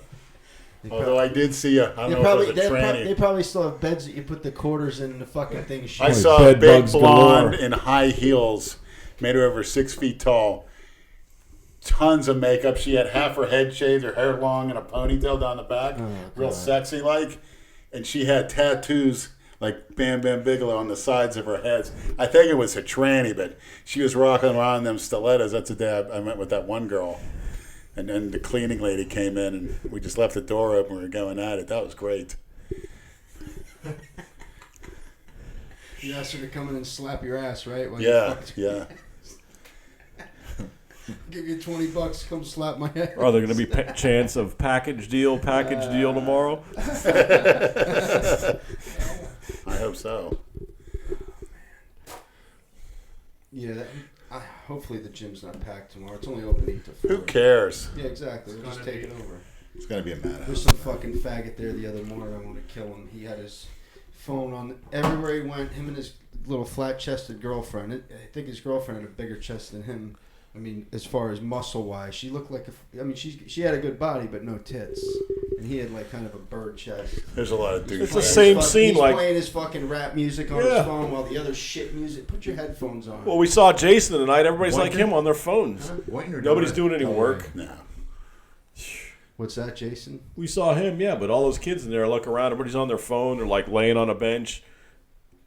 S4: Although I did see I don't know if it was a tranny.
S6: They probably still have beds that you put the quarters in the fucking thing.
S4: I
S2: Like
S4: saw a
S2: bed
S4: big
S2: bugs
S4: blonde
S2: galore.
S4: in high heels, made her over 6 feet tall. Tons of makeup. She had half her head shaved, her hair long, and a ponytail down the back, real sexy like. And she had tattoos like Bam Bam Bigelow on the sides of her heads. I think it was a tranny, but she was rocking around them stilettos. That's the day I went with that one girl. And then the cleaning lady came in, and we just left the door open. We were going at it. That was great.
S6: You asked her to come in and slap your ass, right? While
S4: Yeah, yeah.
S6: Give you $20, come slap my ass.
S2: Are there going to be chance of package deal tomorrow?
S4: I hope so.
S6: Yeah, hopefully the gym's not packed tomorrow. It's only open 8 to 4.
S4: Who cares?
S6: Yeah, exactly. We'll just take it over.
S3: It's gonna be a madhouse.
S6: There's some fucking faggot there the other morning. I want to kill him. He had his phone on everywhere he went. Him and his little flat-chested girlfriend. I think his girlfriend had a bigger chest than him. I mean, as far as muscle-wise, she looked like she had a good body, but no tits. And he had like kind of a bird chest.
S4: There's a lot of douchebags.
S2: It's the same scene,
S6: he's
S2: like
S6: playing his fucking rap music on his phone while the other shit music. Put your headphones on.
S2: Well, we saw Jason tonight. Everybody's like him on their phones. Nobody's doing any work.
S4: No.
S6: What's that, Jason?
S2: We saw him, yeah, but all those kids in there look around. Everybody's on their phone. They're like laying on a bench.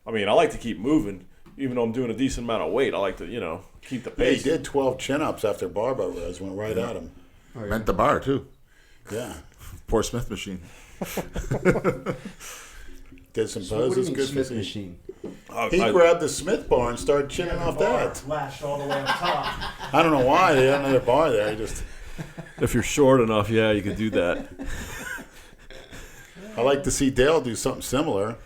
S2: I mean, I like to keep moving, even though I'm doing a decent amount of weight. I like to, keep the
S4: Yeah,
S2: pace.
S4: he did 12 chin-ups after barbell rows. Went right at him.
S3: Rent the bar too.
S4: Yeah.
S3: Poor Smith machine.
S4: Did some
S6: So what do
S4: poses.
S6: you mean
S4: Good
S6: Smith
S4: for him.
S6: machine?
S4: He grabbed the Smith bar and started chinning off that.
S1: Lashed all the way up top.
S4: I don't know why. They had another bar there. He just.
S2: If you're short enough, yeah, you could do that.
S4: I like to see Dale do something similar.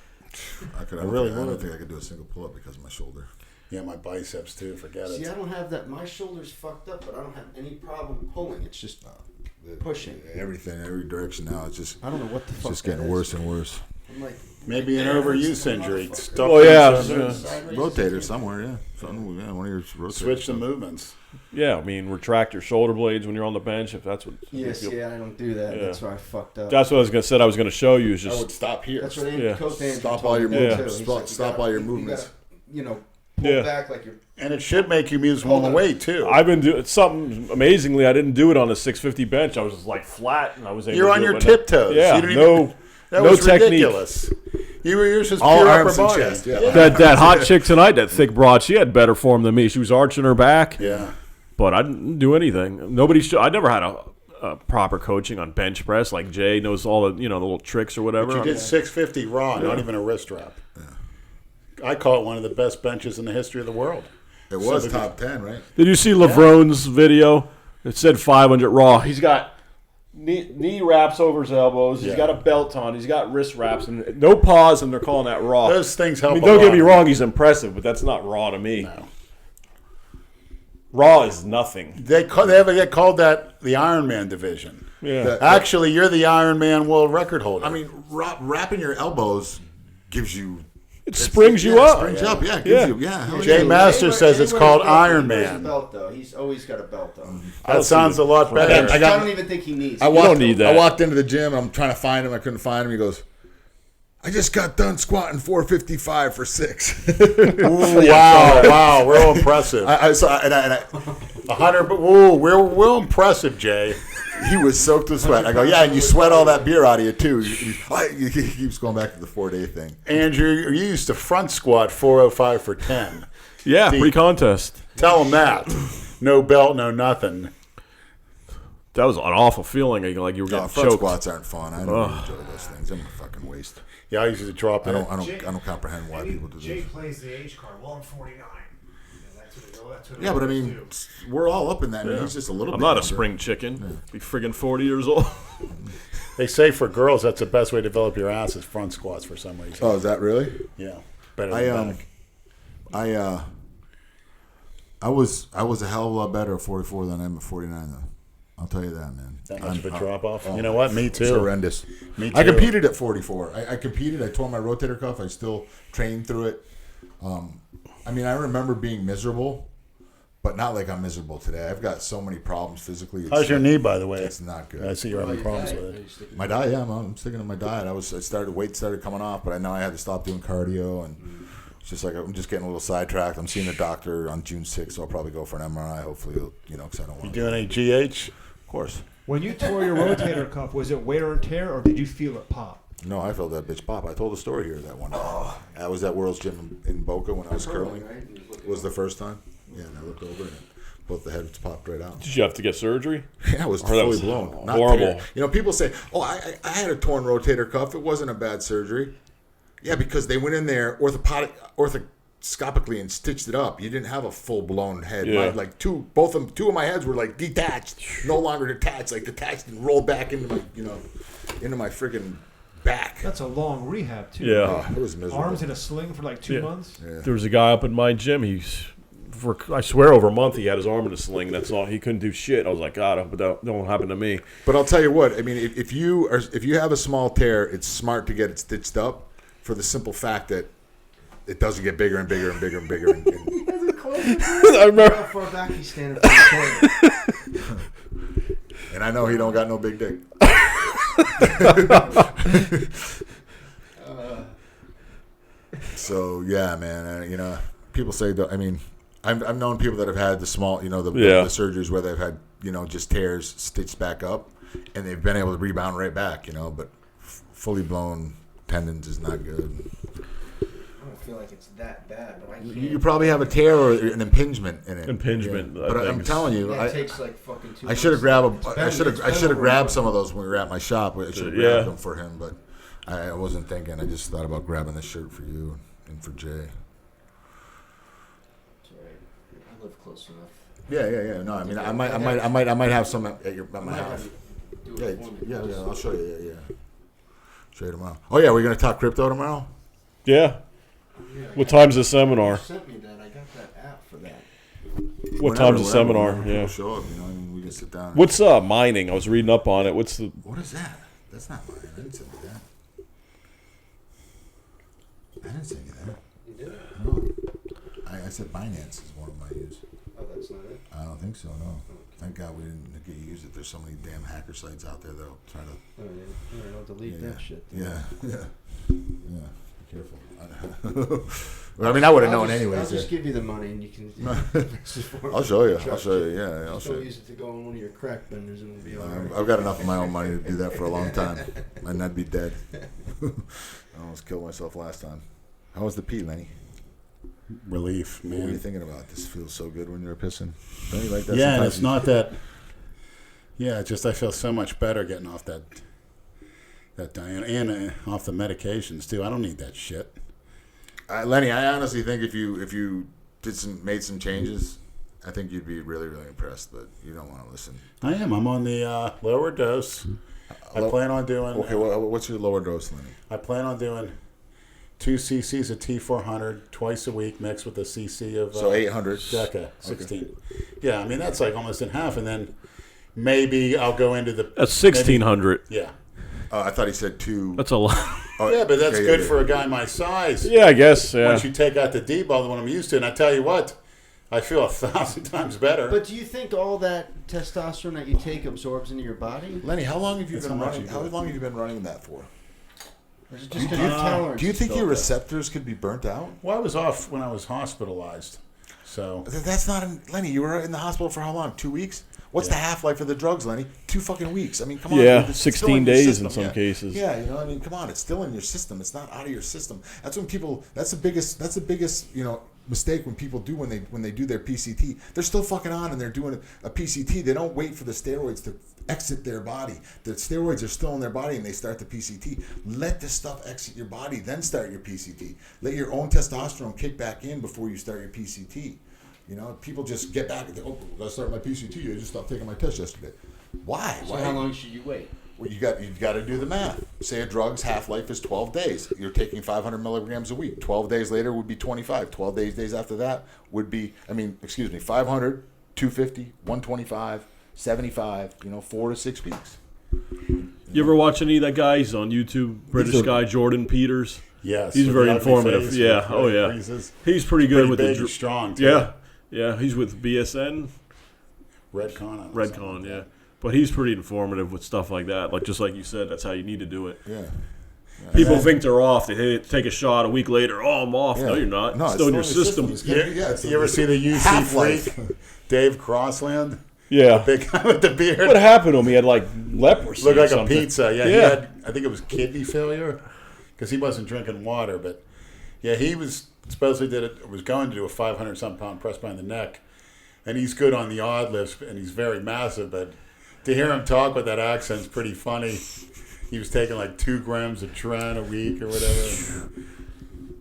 S3: I don't think I could do a single pull-up because of my shoulder.
S4: Yeah, my biceps too. Forget
S6: See,
S4: it.
S6: I don't have that. My shoulder's fucked up, but I don't have any problem pulling. It's just pushing.
S3: Everything, every direction now. It's just,
S6: I don't know what the
S3: it's
S6: fuck.
S3: just getting
S6: that
S3: worse
S6: is.
S3: and worse.
S6: I'm like,
S4: Maybe an overuse injury. Stuck
S2: Well, yeah,
S4: in some-
S3: Rotator somewhere, yeah. Something, yeah, one of your rotators.
S4: Switch the movements.
S2: Yeah, I mean, retract your shoulder blades when you're on the bench if that's what.
S6: yes,
S2: if you-
S6: yeah, I don't do that.
S2: Yeah.
S6: That's why I fucked up.
S2: That's what I was gonna say. I was gonna show you is
S3: I would
S2: just
S3: stop here.
S6: That's what
S2: Yeah.
S6: Coach Andrew
S3: Stop
S6: told
S3: all your
S6: me
S3: movements.
S6: too. He's
S3: Stop-
S6: like, you
S3: stop
S6: gotta-
S3: all your
S6: you
S3: movements.
S6: gotta, pull
S2: Yeah.
S6: back like you're.
S4: And it should make you use more weight too.
S2: I've been doing something amazingly. I didn't do it on a 650 bench. I was just like flat, and I was able.
S4: You're
S2: to
S4: on
S2: do
S4: your
S2: it with
S4: tiptoes.
S2: Yeah,
S4: You didn't
S2: no,
S4: even, that
S2: no
S4: was
S2: technique.
S4: ridiculous. You were yours just
S3: All
S4: pure upper
S3: arms and
S4: body.
S3: chest, yeah.
S2: That hot chick tonight, that thick broad, she had better form than me. She was arching her back,
S4: Yeah.
S2: but I didn't do anything. I never had a proper coaching on bench press. Like Jay knows all the the little tricks or whatever.
S4: You did 650 raw, not even a wrist wrap. I call it one of the best benches in the history of the world.
S3: It was top 10, right?
S2: Did you see LeBron's video? It said 500 raw. He's got knee wraps over his elbows. He's
S4: Yeah.
S2: got a belt on. He's got wrist wraps and no pause, and they're calling that raw.
S4: Those things help.
S2: I mean,
S4: a
S2: don't
S4: lot.
S2: get me wrong. He's impressive, but that's not raw to me.
S4: No.
S2: Raw is nothing.
S4: They get called that the Iron Man division.
S2: Yeah.
S4: Actually, you're the Iron Man world record holder.
S3: I mean, wrapping your elbows gives you...
S2: It springs you up.
S3: Springs you up, yeah. It
S2: Yeah.
S3: gives you, yeah. hell
S4: Jay
S3: yeah.
S4: Master says it's called Iron
S6: He wears a
S4: Man.
S6: belt though. He's always got a belt though.
S4: That sounds a lot better.
S3: I got-
S6: don't even think he needs.
S3: I
S6: it.
S3: walked,
S2: don't need that.
S3: I walked into the gym, and I'm trying to find him. I couldn't find him. He goes, I just got done squatting 455 for 6.
S4: Ooh, wow, real impressive.
S3: I
S4: 100, ooh, real impressive, Jay.
S3: He was soaked with sweat. I go, yeah, and you sweat all that beer out of you too. He keeps going back to the 4-day thing.
S4: Andrew, you used to front squat 405 for 10.
S2: Yeah,
S4: Deep.
S2: pre-contest.
S4: Tell him that. No belt, no nothing.
S2: That was an awful feeling. Like you were getting
S3: Front
S2: choked.
S3: squats aren't fun. I don't enjoy those things. I'm a fucking waste.
S4: Yeah, I used to drop it.
S3: I don't comprehend why people do
S5: Jay
S3: this.
S5: plays the age card. Well, I'm 49. That's what
S3: Yeah, but I mean, we're all up in that. I mean, he's just a little
S2: I'm
S3: bit
S2: not a
S3: younger.
S2: spring chicken. Be friggin' 40 years old.
S4: They say for girls, that's the best way to develop your ass is front squats for some reason.
S3: Oh, is that really?
S4: Yeah, better than back.
S3: I was a hell of a lot better at 44 than I am at 49, though. I'll tell you that, man.
S4: That much of a drop off. You know what? Me too.
S3: It's horrendous.
S4: Me too.
S3: I competed at 44. I competed. I tore my rotator cuff. I still trained through it. I mean, I remember being miserable, but not like I'm miserable today. I've got so many problems physically.
S4: How's your knee, by the way?
S3: It's not good.
S4: I see you're having problems with it.
S3: My diet, yeah, I'm sticking to my diet. Weight started coming off, but I know I had to stop doing cardio, and it's just like I'm just getting a little sidetracked. I'm seeing a doctor on June 6th, so I'll probably go for an MRI. Hopefully, because I don't want.
S4: You doing any GH?
S3: Of course.
S1: When you tore your rotator cuff, was it wear and tear, or did you feel it pop?
S3: No, I felt that bitch pop. I told the story here that one time. I was at World's Gym in Boca when I was curling. It was the first time. Yeah, and I looked over and both the heads popped right out.
S2: Did you have to get surgery?
S3: Yeah, it was fully blown. Not
S2: horrible.
S3: tear. You know, people say, "Oh, I had a torn rotator cuff. It wasn't a bad surgery." Yeah, because they went in there orthoscopically and stitched it up. You didn't have a full blown head.
S2: Yeah.
S3: Two of my heads were like detached, no longer detached, like detached and rolled back into my into my freaking back.
S1: That's a long rehab too.
S2: Yeah.
S3: It was miserable.
S1: Arms in a sling for like 2 months.
S3: Yeah.
S2: There was a guy up in my gym. I swear, over a month he had his arm in a sling. That's all. He couldn't do shit. I was like, God, I hope that don't happen to me.
S3: But I'll tell you what. I mean, if you have a small tear, it's smart to get it stitched up for the simple fact that it doesn't get bigger and bigger and bigger and bigger.
S2: I remember.
S6: How far back he's standing from the toilet.
S3: And I know he don't got no big dick. So yeah, man. People say that. I mean, I've known people that have had the small, the surgeries where they've had, just tears stitched back up, and they've been able to rebound right back. But fully blown tendons is not good.
S6: I don't feel like it's that bad, but I can't.
S3: You probably have a tear or an impingement in it.
S2: Impingement.
S3: Yeah. But I'm telling you,
S6: Yeah, it takes like fucking 2
S3: I should have
S6: months.
S3: grabbed I should have grabbed some of those when we were at my shop. I should have grabbed them for him, but I wasn't thinking. I just thought about grabbing this shirt for you and for Jay.
S6: It's all right. I live close enough.
S3: Yeah. No, I mean, I might have some at my house. Yeah. I'll show you. Yeah. Show you tomorrow. Oh yeah, we're gonna talk crypto tomorrow.
S2: Yeah. What time's the seminar?
S6: You sent me that. I got that app for that.
S2: What time's the seminar?
S3: We'll
S2: Yeah.
S3: show up. We can sit down.
S2: What's mining? I was reading up on it.
S3: What is that? That's not mine. I didn't send you that. I didn't send you that.
S6: You did?
S3: No. I said Binance is one of my use.
S6: Oh, that's not it?
S3: I don't think so, no. Thank God we didn't get used it. There's so many damn hacker sites out there that'll try to...
S6: Oh, yeah. Don't delete that shit.
S3: Yeah. Be careful. Well, I mean, I would have known anyways.
S6: I'll just give you the money and you can...
S3: I'll show you.
S6: Trust
S3: Yeah, I'll show
S6: Don't
S3: you.
S6: use it to go on one of your crack benders and it'll be all right.
S3: I've got enough of my own money to do that for a long time. And I'd be dead. I almost killed myself last time. How was the pee, Lenny?
S4: Relief, man.
S3: What are you thinking about? This feels so good when you're pissing. Don't you like that?
S4: Yeah, and
S3: sometimes?
S4: it's not that. Yeah, just I feel so much better getting off that Diana and off the medications too. I don't need that shit.
S3: Lenny, I honestly think if you made some changes, I think you'd be really, really impressed. But you don't want to listen.
S4: I am. I'm on the lower dose. I plan on doing.
S3: Okay, well, what's your lower dose, Lenny?
S4: I plan on doing 2 cc's of T400 twice a week, mixed with a cc of
S3: So 800.
S4: Deca 16. Okay. Yeah, I mean that's like almost in half, and then maybe I'll go into the.
S2: That's 1,600.
S4: Yeah.
S3: I thought he said 2.
S2: That's a lot.
S3: Oh,
S4: Yeah, but that's good for a guy my size.
S2: Yeah, I guess. Yeah.
S4: Once you take out the D-ball, the one I'm used to, and I tell you what, I feel 1,000 times better.
S6: But do you think all that testosterone that you take absorbs into your body?
S3: Lenny, how long have you
S4: That's
S3: been
S4: how much
S3: running?
S4: you
S3: How
S4: do.
S3: long have you been running that for?
S6: Or is it just because your tolerance
S3: Do you
S6: is
S3: think your
S6: built up?
S3: receptors could be burnt out?
S4: Well, I was off when I was hospitalized, so
S3: That's not Lenny. You were in the hospital for how long? 2 weeks. What's the half-life of the drugs, Lenny? 2 fucking weeks. I mean, come on.
S2: Yeah,
S3: dude, it's still
S2: 16
S3: in your
S2: days
S3: system.
S2: in some cases.
S3: Yeah, you know, I mean, come on, it's still in your system. It's not out of your system. That's when people. That's the biggest, you know, mistake when people do when they do their PCT. They're still fucking on and they're doing a PCT. They don't wait for the steroids to exit their body. The steroids are still in their body and they start the PCT. Let this stuff exit your body, then start your PCT. Let your own testosterone kick back in before you start your PCT. You know, people just get back and think, oh, gotta start my PCT. I just stopped taking my test yesterday. Why?
S6: So how long should you wait?
S3: Well, you got to do the math. Say a drug's half-life is 12 days. You're taking 500 milligrams a week. 12 days later would be 25. 12 days after that would be, 500, 250, 125, 75, 4 to 6 weeks.
S2: You ever watch any of that guy? He's on YouTube. British guy, Jordan Peters.
S4: Yes.
S2: He's
S4: with
S2: very
S4: the ugly
S2: informative.
S4: face,
S2: Yeah.
S4: with
S2: Oh, yeah.
S4: creases.
S2: He's pretty good
S4: Pretty
S2: with
S4: big
S2: the.
S4: and strong, too.
S2: Yeah. Yeah. He's with BSN.
S4: Redcon.
S2: Redcon, yeah. But he's pretty informative with stuff like that. Like just like you said, that's how you need to do it.
S3: Yeah.
S2: People think they're off. They take a shot a week later. Oh, I'm off.
S3: Yeah.
S2: No, you're not.
S3: No,
S2: it's still in your system.
S3: It's it's
S4: You ever see the UC
S3: half-life.
S4: freak, Dave Crossland?
S2: Yeah.
S4: The big guy with the beard.
S2: What happened to him? He had like leprosy.
S4: Looked
S2: or
S4: like
S2: something.
S4: a pizza. Yeah, he
S2: Yeah.
S4: had, I think it was kidney failure because he wasn't drinking water. But yeah, he was supposedly was going to do a 500-something pound press behind the neck, and he's good on the odd lifts, and he's very massive. But to hear him talk with that accent's pretty funny. He was taking like 2 grams of Tren a week or whatever.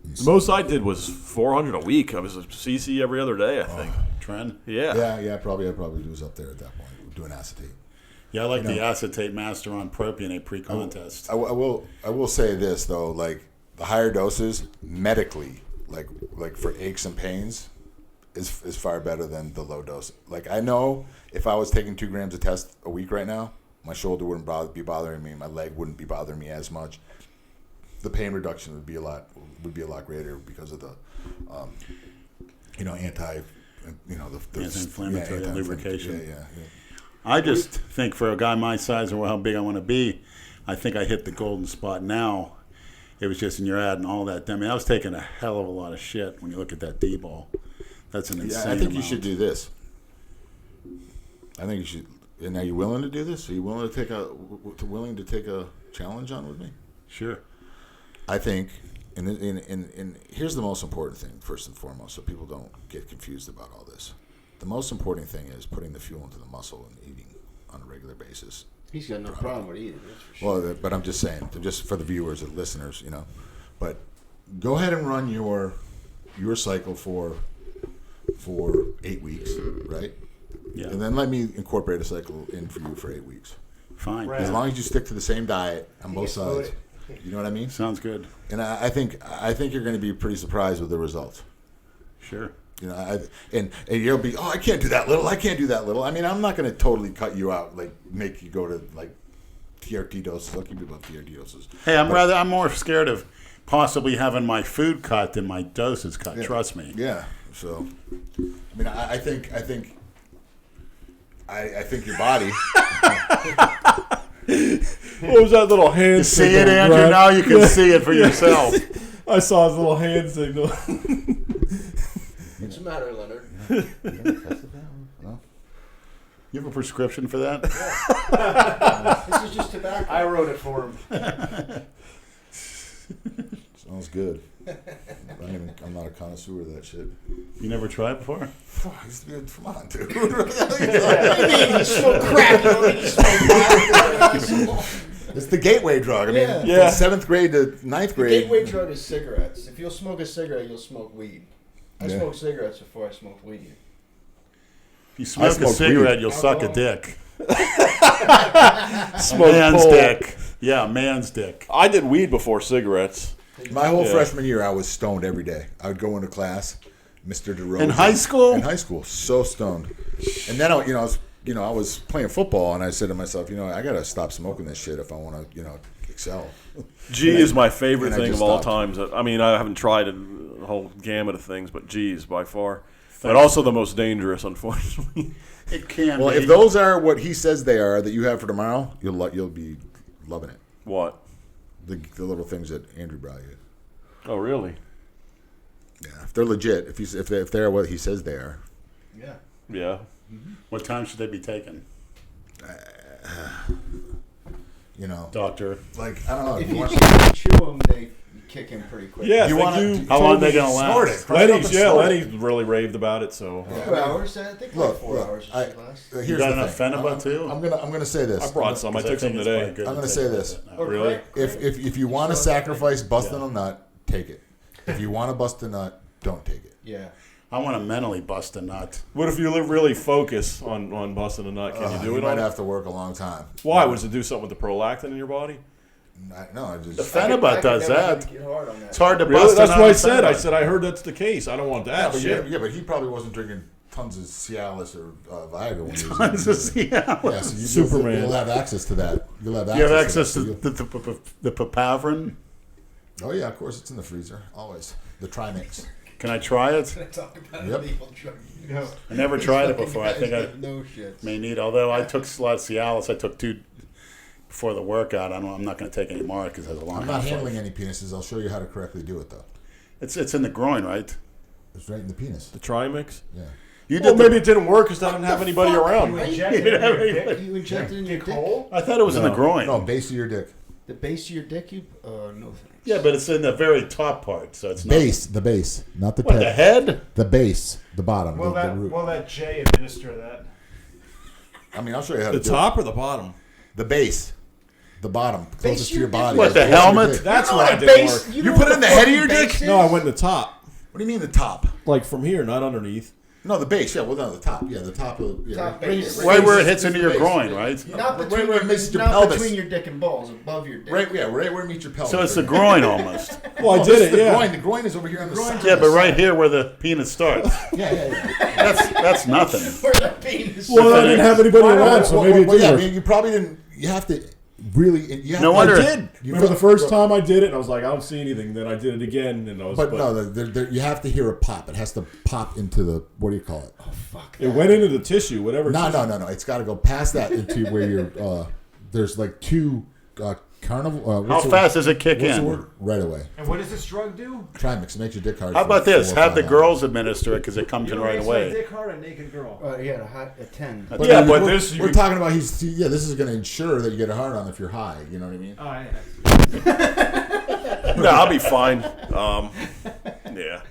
S2: The most I did was 400 a week. I was a CC every other day, I think.
S4: Tren?
S2: Yeah.
S3: Yeah, probably was up there at that point doing acetate.
S4: Yeah, I like the acetate master on propionate pre-contest.
S3: I will say this though, like the higher doses medically, like for aches and pains, is far better than the low dose. Like I know if I was taking 2 grams of test a week right now, my shoulder wouldn't be bothering me, my leg wouldn't be bothering me as much. The pain reduction would be a lot greater because of the,
S4: anti-inflammatory lubrication.
S3: Yeah.
S4: I just think for a guy my size or how big I want to be, I think I hit the golden spot now. It was just in your ad and all that. I mean, I was taking a hell of a lot of shit when you look at that D-ball. That's an insane
S3: I think you
S4: amount.
S3: should do this. I think you should. And are you willing to do this? Are you willing to take a challenge on with me?
S4: Sure.
S3: I think, and here's the most important thing, first and foremost, so people don't get confused about all this. The most important thing is putting the fuel into the muscle and eating on a regular basis.
S6: He's got no problem with eating, that's for sure.
S3: Well, but I'm just saying, just for the viewers and listeners, But go ahead and run your cycle for 8 weeks, right?
S4: Yeah.
S3: And then let me incorporate a cycle in for you for 8 weeks.
S4: Fine.
S5: Right.
S3: As long as you stick to the same diet on both sides. You know what I mean?
S4: Sounds good.
S3: And I think you're going to be pretty surprised with the results.
S4: Sure.
S3: And you'll be, I can't do that little. I can't do that little. I mean, I'm not going to totally cut you out, like make you go to like TRT doses. I'll keep you above TRT doses.
S4: Hey, I'm more scared of possibly having my food cut than my doses cut.
S3: Yeah.
S4: Trust me.
S3: Yeah. So, I mean, I think your body.
S2: What was that little hand
S4: You see
S2: signal?
S4: it, Andrew?
S2: Brad?
S4: Now you can see it for yourself.
S2: I saw his little hand signal.
S6: What's the matter, Leonard?
S3: No?
S4: You have a prescription for that?
S6: This is just tobacco.
S5: I wrote it for him.
S3: Sounds good. I'm not a connoisseur of that shit.
S4: You never tried before?
S3: I used to be come on, dude.
S6: What do you mean? You smoke crack, you don't mean you smoke pot.
S3: It's the gateway drug. I mean,
S6: Yeah.
S3: from 7th grade to 9th
S6: The
S3: grade.
S6: gateway drug is cigarettes. If you'll smoke a cigarette, you'll smoke weed. I
S3: Yeah.
S6: smoked cigarettes before I smoked weed.
S4: If you smoke a
S3: smoke
S4: cigarette,
S3: weed.
S4: you'll suck a dick.
S2: Smoke
S4: Man's
S2: pole.
S4: dick. Yeah, man's dick.
S2: I did weed before cigarettes.
S3: My whole
S2: Yeah.
S3: freshman year, I was stoned every day. I would go into class, Mr. DeRozan.
S4: In high school?
S3: In high school, so stoned. And then I was playing football, and I said to myself, I got to stop smoking this shit if I want to, excel.
S2: G is my favorite
S3: and I
S2: thing
S3: just
S2: of all
S3: stopped.
S2: times. I mean, I haven't tried a whole gamut of things, but G is by far. But also the most dangerous, unfortunately.
S4: It can
S3: Well,
S4: be.
S3: if those are what he says they are that you have for tomorrow, you'll be loving it.
S2: What?
S3: The little things that Andrew brought you.
S2: Oh, really?
S3: Yeah, if they're legit, if they're what he says they are.
S6: Yeah.
S2: Yeah.
S4: What time should they be taken?
S3: You know,
S4: Doctor.
S3: like I don't know.
S6: If
S3: You
S6: you
S3: want,
S6: chew them, they kick in pretty quick.
S2: Yeah,
S3: you
S2: they
S3: want
S2: do.
S4: How long are they going to
S3: snort
S4: last?
S3: it. Crush it up and snort it.
S2: Lenny really raved about it. So
S6: 2 hours. I think like 4 hours or
S3: I-
S6: so last.
S3: Here's
S4: You got
S3: the
S4: enough
S3: thing.
S4: Phenaba, too?
S3: I'm gonna say this.
S2: I brought some. I took some today.
S3: I'm gonna say this.
S2: Really?
S3: If you want to sacrifice busting a nut, take it. If you want to bust a nut, don't take it.
S6: Yeah.
S4: I want to mentally bust a nut.
S2: What if you really focus on busting a nut? Can you do
S3: You
S2: it?
S3: might
S2: on?
S3: have to work a long time.
S2: Why? Was it do something with the prolactin in your body?
S3: No, I just.
S4: The Phenaba does that.
S6: Get hard on that.
S4: It's hard to
S2: Really?
S4: bust a
S2: That's
S4: nut
S2: what I
S4: on
S2: said. I
S4: Phenaba.
S2: said I heard that's the case. I don't want that shit.
S3: Yeah, but he probably wasn't drinking tons of Cialis or Viagra when he was.
S4: Tons of Cialis.
S3: Yeah, so
S2: Superman.
S3: You'll have access to that. You'll have
S4: You have
S3: access
S4: access to
S3: that.
S4: the Papavrin?
S3: Oh yeah, of course it's in the freezer always. The Trimix.
S4: Can I try it?
S6: Talk about
S3: Yep.
S6: illegal drug. No.
S4: I never tried it before. I think I
S6: No shit.
S4: may need. Although I took a lot of Cialis, I took 2 before the workout. I'm not going to take any more because it has a long.
S3: I'm not
S4: half-life.
S3: handling any penises. I'll show you how to correctly do it though.
S4: It's in the groin, right?
S3: It's right in the penis.
S2: The Trimix.
S3: Yeah.
S4: You
S2: Well,
S4: did.
S2: maybe it didn't work because I didn't have anybody around.
S5: You injected it in your dick?
S6: You injected in your dick?
S5: Hole?
S4: I thought it was in the
S2: No.
S4: groin.
S3: No, base of your dick.
S6: The base of your dick? You? No thanks.
S4: Yeah, but it's in the very top part, so it's not.
S3: Base, the base, not the
S4: What,
S3: tip.
S4: the head?
S3: The base, the bottom,
S5: Will
S3: the
S5: that
S3: root.
S5: will that J administer that?
S3: I mean, I'll show you how to
S2: The
S3: do
S2: top or the bottom?
S3: it. The base, the bottom, closest to your
S6: your dick.
S3: body.
S4: What, the
S3: Base of your
S4: helmet?
S3: dick.
S2: That's
S6: You know
S2: why
S6: what
S2: it
S6: a
S2: didn't
S6: base-
S2: work.
S6: you
S3: You
S6: know
S3: put
S6: what
S3: it in the
S6: a
S3: head of
S6: fucking
S3: your dick?
S6: base is?
S2: No, I went in the top,
S3: What do you mean the top?
S2: like from here, not underneath.
S3: No, the base. Yeah, well, no, the top. Yeah, the top of. Yeah,
S6: Top
S3: right-
S6: base.
S4: Right where it
S3: base
S4: hits
S3: is
S4: into
S3: the
S4: your
S3: base.
S4: groin, right?
S6: Not
S3: Right
S6: between,
S3: where it meets your
S6: not
S3: pelvis.
S6: between your dick and balls, above your dick.
S3: Right, yeah, right where it meets your pelvis.
S4: So it's the
S3: right
S4: groin almost.
S2: Well, I
S3: No,
S2: did
S3: this
S2: it.
S3: is the
S2: Yeah.
S3: groin. The groin is over here on the side.
S4: Yeah, but right here where the penis starts.
S3: Yeah.
S4: That's nothing.
S6: Where the penis
S2: Well, I didn't have anybody around, so maybe it
S3: Well,
S2: did
S3: yeah, I
S2: work.
S3: mean, you probably didn't. You have to really. You have
S4: No
S3: to,
S4: wonder-
S2: I did.
S3: You
S2: Remember the
S3: feel-
S2: first time I did it, and I was like, I don't see anything. Then I did it again, and I was.
S3: But no, you have to hear a pop. It has to pop into the. What do you call it?
S2: it went into the tissue, whatever.
S3: No,
S2: tissue.
S3: no. It's got to go past that into where you're. There's like 2 carnival.
S4: How fast does it kick
S3: What's the
S4: in?
S3: word? Right away.
S5: And what does this drug do?
S3: Trimix makes your dick hard.
S4: How
S3: for
S4: about this?
S3: 4 or
S4: Have the
S3: 5
S4: girls administer it because it comes in right
S5: Makes
S4: away.
S5: my dick hard, a naked girl.
S6: Yeah, a 10.
S3: hours.
S2: Yeah,
S3: I mean,
S2: but
S3: we're,
S2: this you
S3: we're
S2: can-
S3: talking about. This is going to ensure that you get a hard on if you're high. You know what I mean?
S5: Oh, yeah.
S2: No, I'll be fine. Yeah.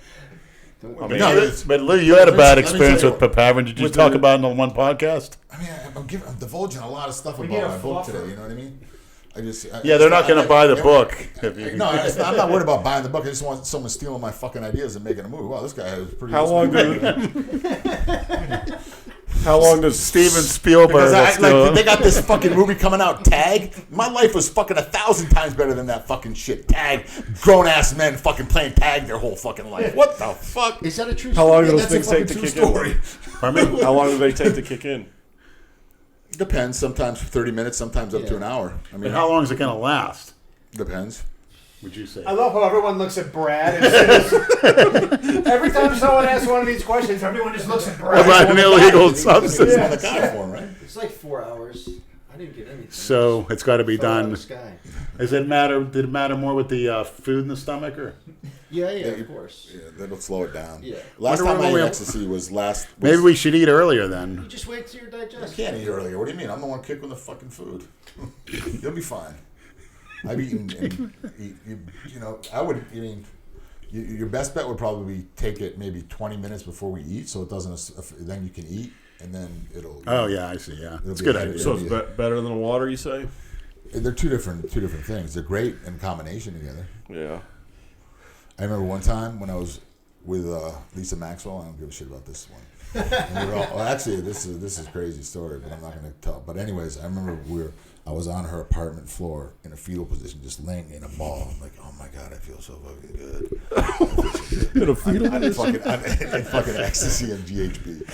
S4: I mean,
S3: No,
S4: but Lou, you had a bad
S3: let me
S4: experience
S3: tell
S4: with
S3: you-
S4: Papavrin. Did you
S2: with
S4: talk
S2: the-
S4: about it on one podcast?
S3: I mean, I'm divulging a lot of stuff
S5: We
S3: about
S5: need a
S3: my book
S5: fluffer.
S3: today. You know what I mean?
S4: Yeah, they're not going to buy the book. If you,
S3: No, I'm not worried about buying the book. I just want someone stealing my fucking ideas and making a movie. Wow, this guy has pretty.
S2: How long How long does
S4: Steven Spielberg.
S3: Because
S4: Let's do
S3: they
S4: it.
S3: got this fucking movie coming out, Tag. My life was fucking 1,000 times better than that fucking shit. Tag, grown ass men fucking playing tag their whole fucking life. What the fuck?
S6: Is that a true
S2: How long do
S3: Yeah,
S2: those
S3: that's a
S2: things take
S3: fucking
S2: to
S3: true
S2: kick
S3: story.
S2: in?
S4: Pardon me?
S2: How long do they take to kick in?
S3: Depends. Sometimes 30 minutes. Sometimes up to an hour. I mean,
S4: But how long is it going to last?
S3: depends.
S4: Would you say?
S5: I love how everyone looks at Brad. And says, every time someone asks one of these questions, everyone just looks at Brad.
S4: About an illegal
S3: He's
S4: substance.
S3: on the guy for him, right?
S6: It's like 4 hours. I didn't get anything.
S4: So it's got to be
S6: Fell out of
S4: done.
S6: the sky.
S4: Does it matter? Did it matter more with the food in the stomach, or
S6: Yeah, of course.
S3: Yeah, that'll slow it down.
S6: Yeah.
S3: Last
S4: Wonder
S3: time I
S4: when
S3: ate
S4: we-
S3: ecstasy was last.
S4: maybe we should eat earlier then?
S6: You just wait till you're
S3: I
S6: digested.
S3: can't eat earlier. What do you mean? I'm the one kicking the fucking food. You'll be fine. I've eaten, and you know, I would. I mean, your best bet would probably be take it maybe 20 minutes before we eat, so it doesn't. Then you can eat, and then it'll.
S4: Oh yeah, I see. Yeah,
S3: It'll
S4: it's a
S3: be
S4: good
S3: a-
S4: idea.
S2: So it's better than water, you say?
S3: They're two different things. They're great in combination together.
S2: Yeah.
S3: I remember one time when I was with Lisa Maxwell. I don't give a shit about this one. And we were all, well, actually, this is a crazy story, but I'm not going to tell. But anyways, I remember I was on her apartment floor in a fetal position, just laying in a ball. I'm like, oh my god, I feel so fucking good.
S2: In a fetal
S3: I'm in fucking ecstasy and GHB.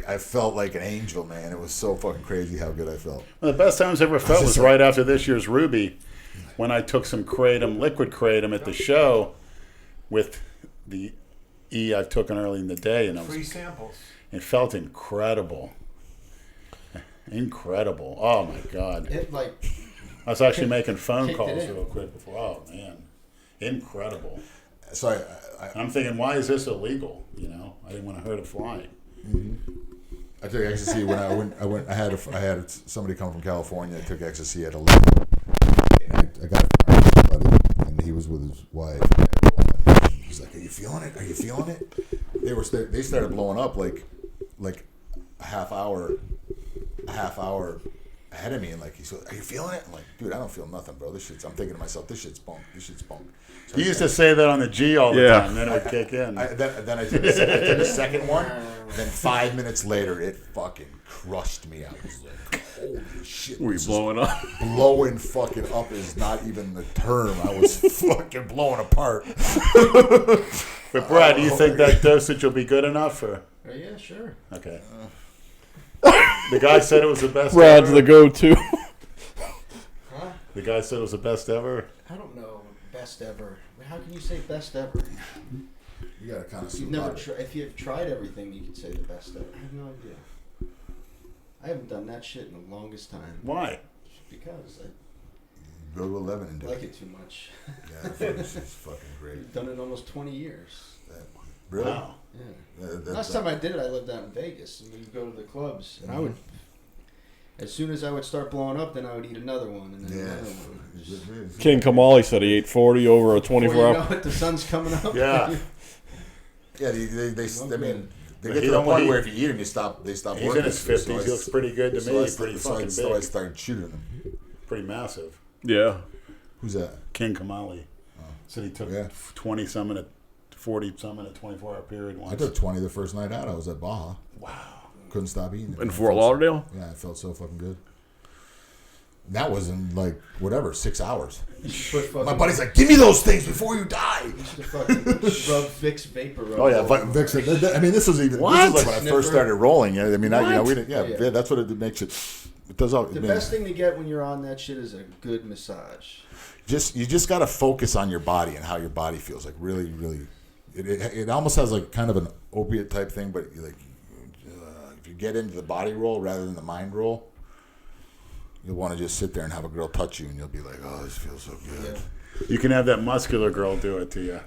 S3: I felt like an angel, man. It was so fucking crazy how good I felt.
S4: Well, the best times I ever felt was
S3: just
S4: right after this year's Ruby, when I took some kratom, liquid kratom, at the show with the E I've taken early in the day, and
S5: Free samples.
S4: it felt incredible. Incredible. Oh my God.
S6: It like
S4: I was actually making phone
S6: kicked it
S4: calls
S6: in.
S4: real quick before. Oh man. Incredible.
S3: So
S4: I'm thinking, why is this illegal? You know, I didn't want to hurt a fly.
S3: I took ecstasy when I had somebody come from California. I took ecstasy at 11. And I got it from my buddy, and he was with his wife. He's like, "Are you feeling it? Are you feeling it?" They started blowing up like a half hour ahead of me, and like he said, "Are you feeling it?" I'm like, "Dude, I don't feel nothing, bro. This shit's." I'm thinking to myself, "This shit's bunk. This shit's bunk." So
S4: He used to say that on the G all the time, then it would kick in.
S3: Then I took the second one. Then 5 minutes later, it fucking crushed me. I was like, "Holy shit!"
S2: We blowing up.
S3: Blowing fucking up is not even the term. I was fucking blowing apart.
S4: But Brad, do you think that dosage will be good enough? Or?
S6: Yeah, sure.
S4: Okay. The guy said it was the best
S2: Brad's
S4: ever.
S2: the go-to.
S6: Huh?
S4: The guy said it was the best ever.
S6: I don't know. Best ever. How can you say best ever?
S3: You gotta kind of see.
S6: You've never if you've tried everything, you could say the best ever. I have no idea. I haven't done that shit in the longest time.
S4: Why?
S6: Because I
S3: Go to 11 and do
S6: like
S3: it.
S6: it too much.
S3: Yeah, it's fucking great.
S6: I've done it almost 20 years.
S3: Really?
S4: Wow.
S6: Yeah.
S3: That-
S6: Last time I did it, I lived out in Vegas, and we'd go to the clubs, and I would. As soon as I would start blowing up, then I would eat another one, and then another one. Just,
S2: King Kamali said he ate 40 over a 24
S6: before you
S2: hour.
S6: know it, the sun's coming up.
S4: Yeah.
S3: Yeah, they I mean, they
S4: But
S3: get
S4: he
S3: to the
S4: don't
S3: point
S4: want-
S3: where if you eat them, they stop
S4: He's
S3: working.
S4: in his 50s. He looks pretty good to me. Pretty fucking
S3: So I
S4: big.
S3: started shooting them.
S4: Pretty massive.
S2: Yeah.
S3: Who's that?
S4: King Kamali. Said he took
S3: Yeah.
S4: 20-some in a 40-some in a 24-hour period once.
S3: I took 20 the first night out. I was at Baja.
S4: Wow.
S3: Couldn't stop eating.
S2: In Fort Lauderdale?
S3: Yeah, it felt so fucking good. That was in like whatever 6 hours.
S6: You should put fucking,
S3: My buddy's like, "Give me those things before you die."
S6: You should have fucking rubbed Vicks Vapor Rub.
S3: Oh yeah, but Vicks. I mean, this was even.
S4: What?
S3: This is like when I
S6: Sniffer.
S3: first started rolling. I mean, we didn't. Yeah,
S6: Oh, yeah.
S3: yeah, that's what it makes it. It does all.
S6: The
S3: man,
S6: best thing to get when you're on that shit is a good massage.
S3: you just got to focus on your body and how your body feels. Like really, really, it almost has like kind of an opiate type thing, but like if you get into the body roll rather than the mind roll, you'll want to just sit there and have a girl touch you, and you'll be like, "Oh, this feels so good."
S6: Yeah.
S4: You can have that muscular girl do it to you.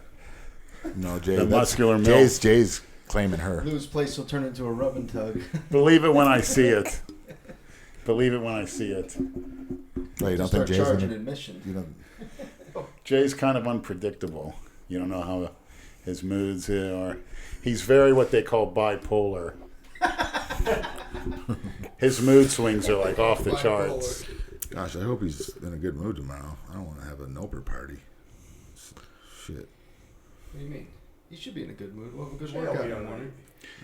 S3: No, Jay.
S4: The muscular milk.
S3: Jay's claiming her.
S6: Lou's place will turn into a rub and tug.
S4: Believe it when I see it. Believe it when I see it.
S3: Oh, you don't
S6: Start
S3: think Jay's
S6: charging
S3: gonna?
S6: admission.
S3: You don't.
S4: Jay's kind of unpredictable. You don't know how his moods are. He's very what they call bipolar. His mood swings are like off the charts.
S3: Gosh, I hope he's in a good mood tomorrow. I don't want to have a noper party. Shit.
S6: What do you mean? You should be in a good mood. We'll have a good
S1: Jay will
S6: workout
S1: be
S6: in the
S1: on
S6: morning.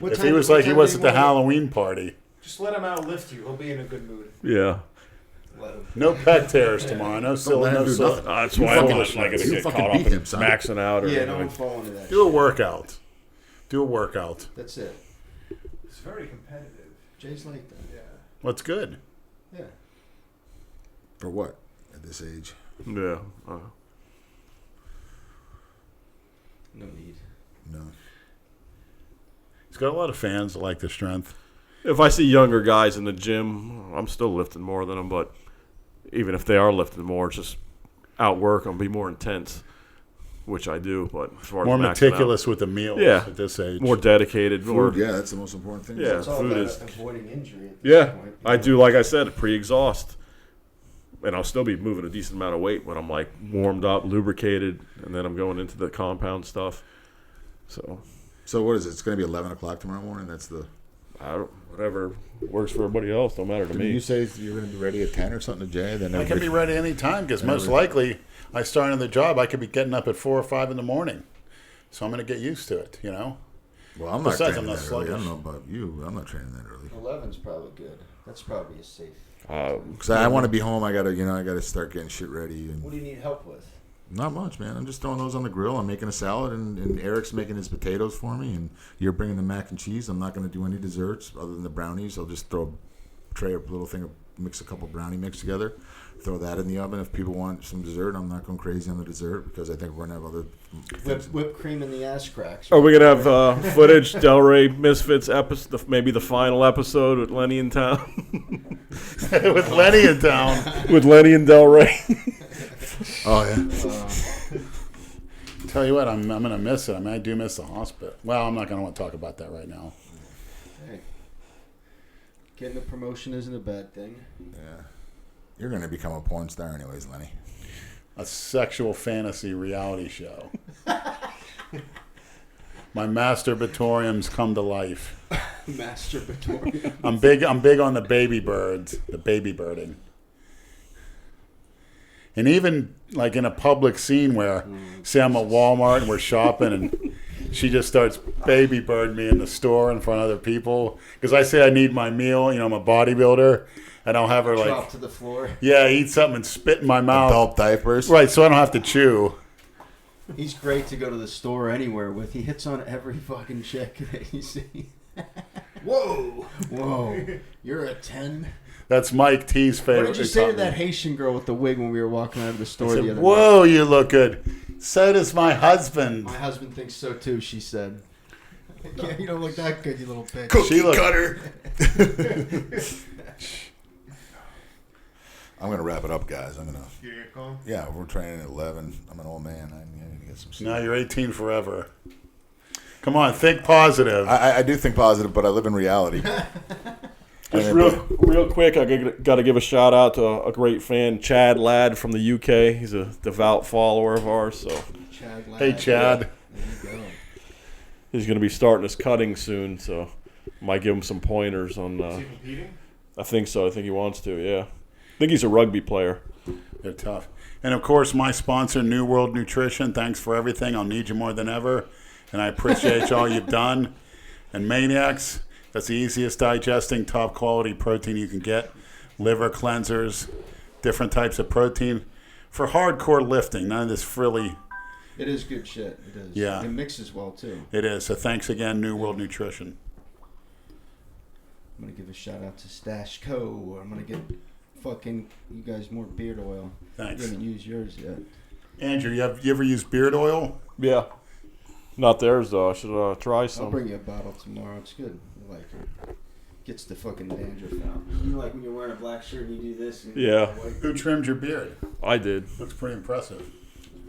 S4: If he was like he was at the Halloween party.
S1: Just let him outlift you. He'll be in a good mood.
S2: Yeah.
S6: Let him.
S4: No pec tears tomorrow. No silly.
S3: let him
S4: No
S3: do
S4: silly.
S3: nothing.
S2: That's
S3: You
S2: why I'm
S3: fucking-
S2: not like to
S3: you
S2: get
S3: fucking
S2: caught up
S3: beat
S2: in
S3: him, son.
S2: maxing out or
S6: Yeah,
S2: anything.
S6: don't fall into that
S4: Do a
S6: shit.
S4: workout. Do a workout.
S6: That's it.
S1: It's very competitive.
S6: Jay's like that.
S1: Yeah.
S4: What's good?
S6: Yeah.
S3: For what? At this age?
S2: Yeah.
S6: No need.
S3: No.
S4: He's got a lot of fans that like the strength.
S2: If I see younger guys in the gym, I'm still lifting more than them. But even if they are lifting more, it's just outwork them, be more intense, which I do. But as far
S4: More
S2: as maxing
S4: meticulous with the meals
S2: Yeah.
S4: at this age.
S2: out, more dedicated, more.
S3: Food, yeah, that's the most important thing.
S2: Yeah.
S6: It's all
S2: food
S6: about
S2: is-
S6: avoiding injury. At this
S2: Yeah,
S6: point.
S2: I do. Like I said, pre-exhaust, and I'll still be moving a decent amount of weight when I'm like warmed up, lubricated, and then I'm going into the compound stuff. So
S3: So what is it? It's going to be 11 o'clock tomorrow morning? That's the...
S2: whatever works for everybody else, don't matter to
S3: Did
S2: me.
S3: you say you're going to be ready at 10 or something to Jay? Then
S4: I can be ready any time because most
S3: Everybody-
S4: likely I start on the job. I could be getting up at 4 or 5 in the morning, so I'm going to get used to it. You know.
S3: Well, I'm not
S4: Besides,
S3: training
S4: I'm not
S3: that early. I don't
S4: sluggish.
S3: know about you. I'm not training that early.
S6: 11's probably good. That's probably a safe.
S3: Because I want to be home. I got to start getting shit ready. And
S6: What do you need help with?
S3: not much, man. I'm just throwing those on the grill. I'm making a salad, and Eric's making his potatoes for me, and you're bringing the mac and cheese. I'm not going to do any desserts other than the brownies. I'll just throw a tray, a little thing, mix a couple brownie mix together, throw that in the oven. If people want some dessert, I'm not going crazy on the dessert because I think we're going to have other things.
S6: Whipped cream in the ass cracks.
S2: Are we gonna have footage, Delray Misfits episode, maybe the final episode with Lenny in town,
S4: With Lenny in town.
S2: with Lenny and Delray?
S3: Oh, yeah.
S4: Tell you what, I'm gonna miss it. I mean, I do miss the hospital. Well, I'm not gonna want to talk about that right now.
S6: Hey, getting a promotion isn't a bad thing.
S3: Yeah. You're going to become a porn star anyways, Lenny.
S4: A sexual fantasy reality show. My masturbatoriums come to life.
S6: Masturbatorium.
S4: I'm big on the baby birds, the baby birding. And even like in a public scene where, say I'm at Walmart and we're shopping and she just starts baby bird me in the store in front of other people. Because I say I need my meal, you know, I'm a bodybuilder. And I'll have her like,
S6: drop to the floor.
S4: Yeah, eat something and spit in my mouth.
S3: Adult diapers.
S4: Right, so I don't have to chew.
S6: He's great to go to the store anywhere with. He hits on every fucking chick that you see. Whoa. You're a 10.
S4: That's Mike T's favorite.
S6: What did you say to that Haitian girl with the wig when we were walking out of the store
S4: said,
S6: the other
S4: whoa, you look good. So does my husband.
S6: My husband thinks so too, she said. Yeah, you don't look that good, you little bitch.
S3: Cookie cutter. I'm going to wrap it up, guys. Yeah, we're training at 11. I'm an old man. I need to get some sleep.
S4: No, you're 18 forever. Come on, think positive.
S3: I do think positive, but I live in reality.
S2: Just real quick, I got to give a shout out to a great fan, Chad Ladd from the UK. He's a devout follower of ours. So,
S6: Chad Ladd.
S4: Hey, Chad.
S6: There you go.
S2: he's going to be starting his cutting soon. So, might give him some pointers on.
S1: Is he competing?
S2: I think so. I think he wants to. Yeah, I think he's a rugby player.
S4: They're tough. And, of course, my sponsor, New World Nutrition. Thanks for everything. I'll need you more than ever. And I appreciate all you've done. And Maniacs, that's the easiest digesting, top quality protein you can get. Liver cleansers, different types of protein. For hardcore lifting, none of this frilly.
S6: It is good shit. It is.
S4: Yeah.
S6: It mixes well, too.
S4: It is. So thanks again, New World Nutrition.
S6: I'm going to give a shout out to Stash Co. I'm going to get fucking you guys more beard oil.
S4: Thanks.
S6: I haven't used yours yet.
S4: Andrew, you ever used beard oil?
S2: Yeah, not theirs though. I should try some.
S6: I'll bring you a bottle tomorrow. It's good. I like it. Gets the fucking dandruff out. You know, like when you're wearing a black shirt and you do this? And
S2: Yeah.
S4: Who trimmed your beard?
S2: I did.
S4: Looks pretty impressive.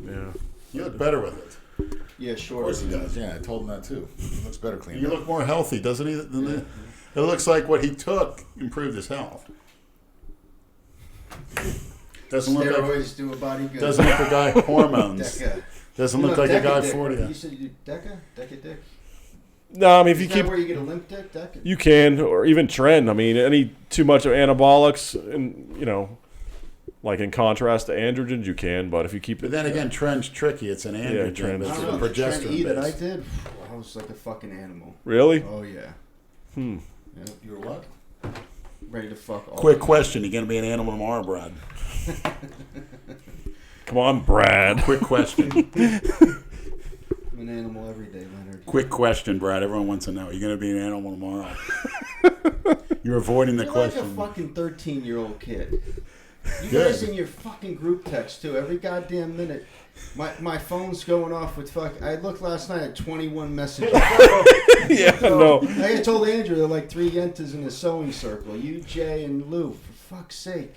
S2: Yeah.
S4: You look better with it.
S6: Yeah,
S3: Of
S6: sure.
S3: course he does. Yeah, I told him that too. He looks better clean.
S4: You look more healthy, doesn't he? It looks like what he took improved his health. Doesn't look like
S6: Steroids do a body good.
S4: doesn't look like a guy hormones.
S6: Deca.
S4: Doesn't
S6: You
S4: look
S6: know,
S4: like a
S6: Deca
S4: guy
S6: dick.
S4: 40.
S6: You said you do Deca? Deca dick?
S2: No, I mean if
S6: Is
S2: you
S6: that
S2: keep,
S6: where you get a limp dick? Deca?
S2: you can, or even trend. I mean, any too much of anabolics, and like in contrast to androgens, you can. But if you keep it,
S4: But then again, trend's tricky. It's an androgen.
S2: trend.
S4: But
S6: I
S4: it's
S6: don't
S4: a
S6: know. The Trend E
S4: progesterone
S6: that I
S4: base.
S6: did, I was like a fucking animal.
S2: really,
S6: Oh, yeah.
S2: hmm.
S6: Yep.
S3: You were what?
S6: Ready to fuck all
S4: Quick
S6: the-
S4: question. You going to be an animal tomorrow, Brad?
S2: Come on, Brad.
S4: Quick question.
S6: I'm an animal every day, Leonard.
S4: Quick question, Brad. Everyone wants to know. Are you going to be an animal tomorrow? You're avoiding the
S6: You're
S4: question.
S6: like a fucking 13-year-old kid. You
S4: Good.
S6: guys in your fucking group text, too. Every goddamn minute. My phone's going off with fuck. I looked last night at 21 messages.
S2: Yeah, no.
S6: I told Andrew there are like 3 yentas in a sewing circle. You, Jay, and Lou. For fuck's sake.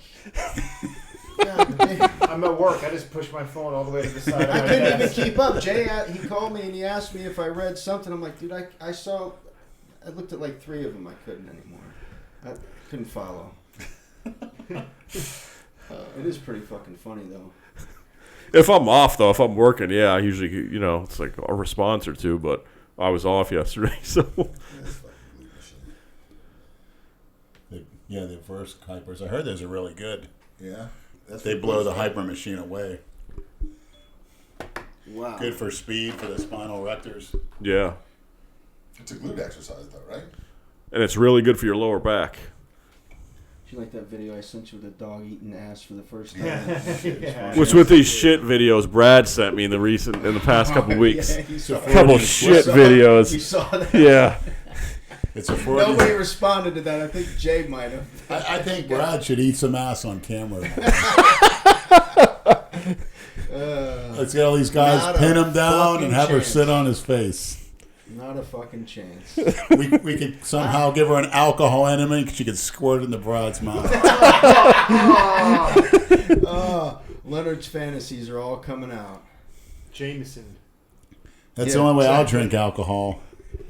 S6: God, damn.
S5: I'm at work. I just pushed my phone all the way to the side of
S6: I
S5: my
S6: couldn't even
S5: desk.
S6: keep up. Jay, he called me and he asked me if I read something. I'm like, dude, I saw. I looked at like 3 of them. I couldn't anymore. I couldn't follow. It is pretty fucking funny though.
S2: If I'm off though, if I'm working, yeah, I usually it's like a response or two. But I was off yesterday, so
S4: Yeah, the first hypers. I heard those are really good.
S3: Yeah. That's
S4: They
S3: what
S4: blow the
S3: blows
S4: hyper machine away.
S6: Wow.
S4: Good for speed, for the spinal rectors.
S2: yeah,
S3: It's a glute exercise, though, right?
S2: and it's really good for your lower back.
S6: Did you like that video I sent you with the dog eating ass for the first time?
S5: Yeah.
S2: What's with these shit videos Brad sent me in the past couple weeks?
S6: Yeah, he saw,
S2: Couple shit videos.
S6: You saw that.
S2: Yeah.
S4: It's a 40.
S6: Nobody responded to that. I think Jay might have.
S4: I think Brad should eat some ass on camera. Let's get all these guys,
S6: Not a
S4: pin him down,
S6: fucking
S4: and have her
S6: chance.
S4: sit on his face.
S6: Not a fucking chance.
S4: We could somehow give her an alcohol enema. She could squirt in the Brad's mouth.
S6: Leonard's fantasies are all coming out.
S5: Jameson.
S4: That's
S6: Yeah,
S4: the only way I'll
S6: exactly.
S4: drink alcohol.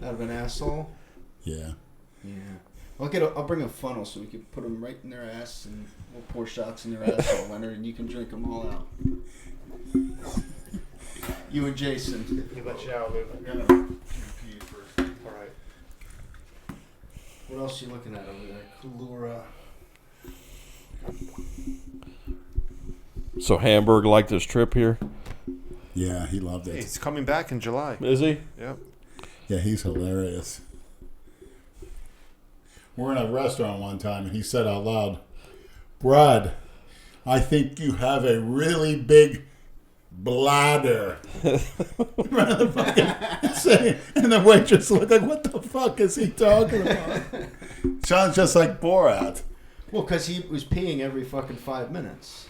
S6: Out of an asshole.
S4: Yeah.
S6: Yeah. I'll bring a funnel so we can put them right in their ass and we'll pour shots in their asshole, Leonard, and you can drink them all out. You and Jason.
S5: You let you out, Luke. All right.
S6: What else are you looking at over there? Collura.
S2: So Hamburg liked his trip here.
S4: Yeah, he loved it.
S5: He's coming back in July.
S2: Is he?
S5: Yep.
S4: Yeah, he's hilarious. We're in a restaurant one time, and he said out loud, "Brad, I think you have a really big bladder." And the waitress looked like, "What the fuck is he talking about?" Sounds just like Borat.
S6: Well, because he was peeing every fucking 5 minutes.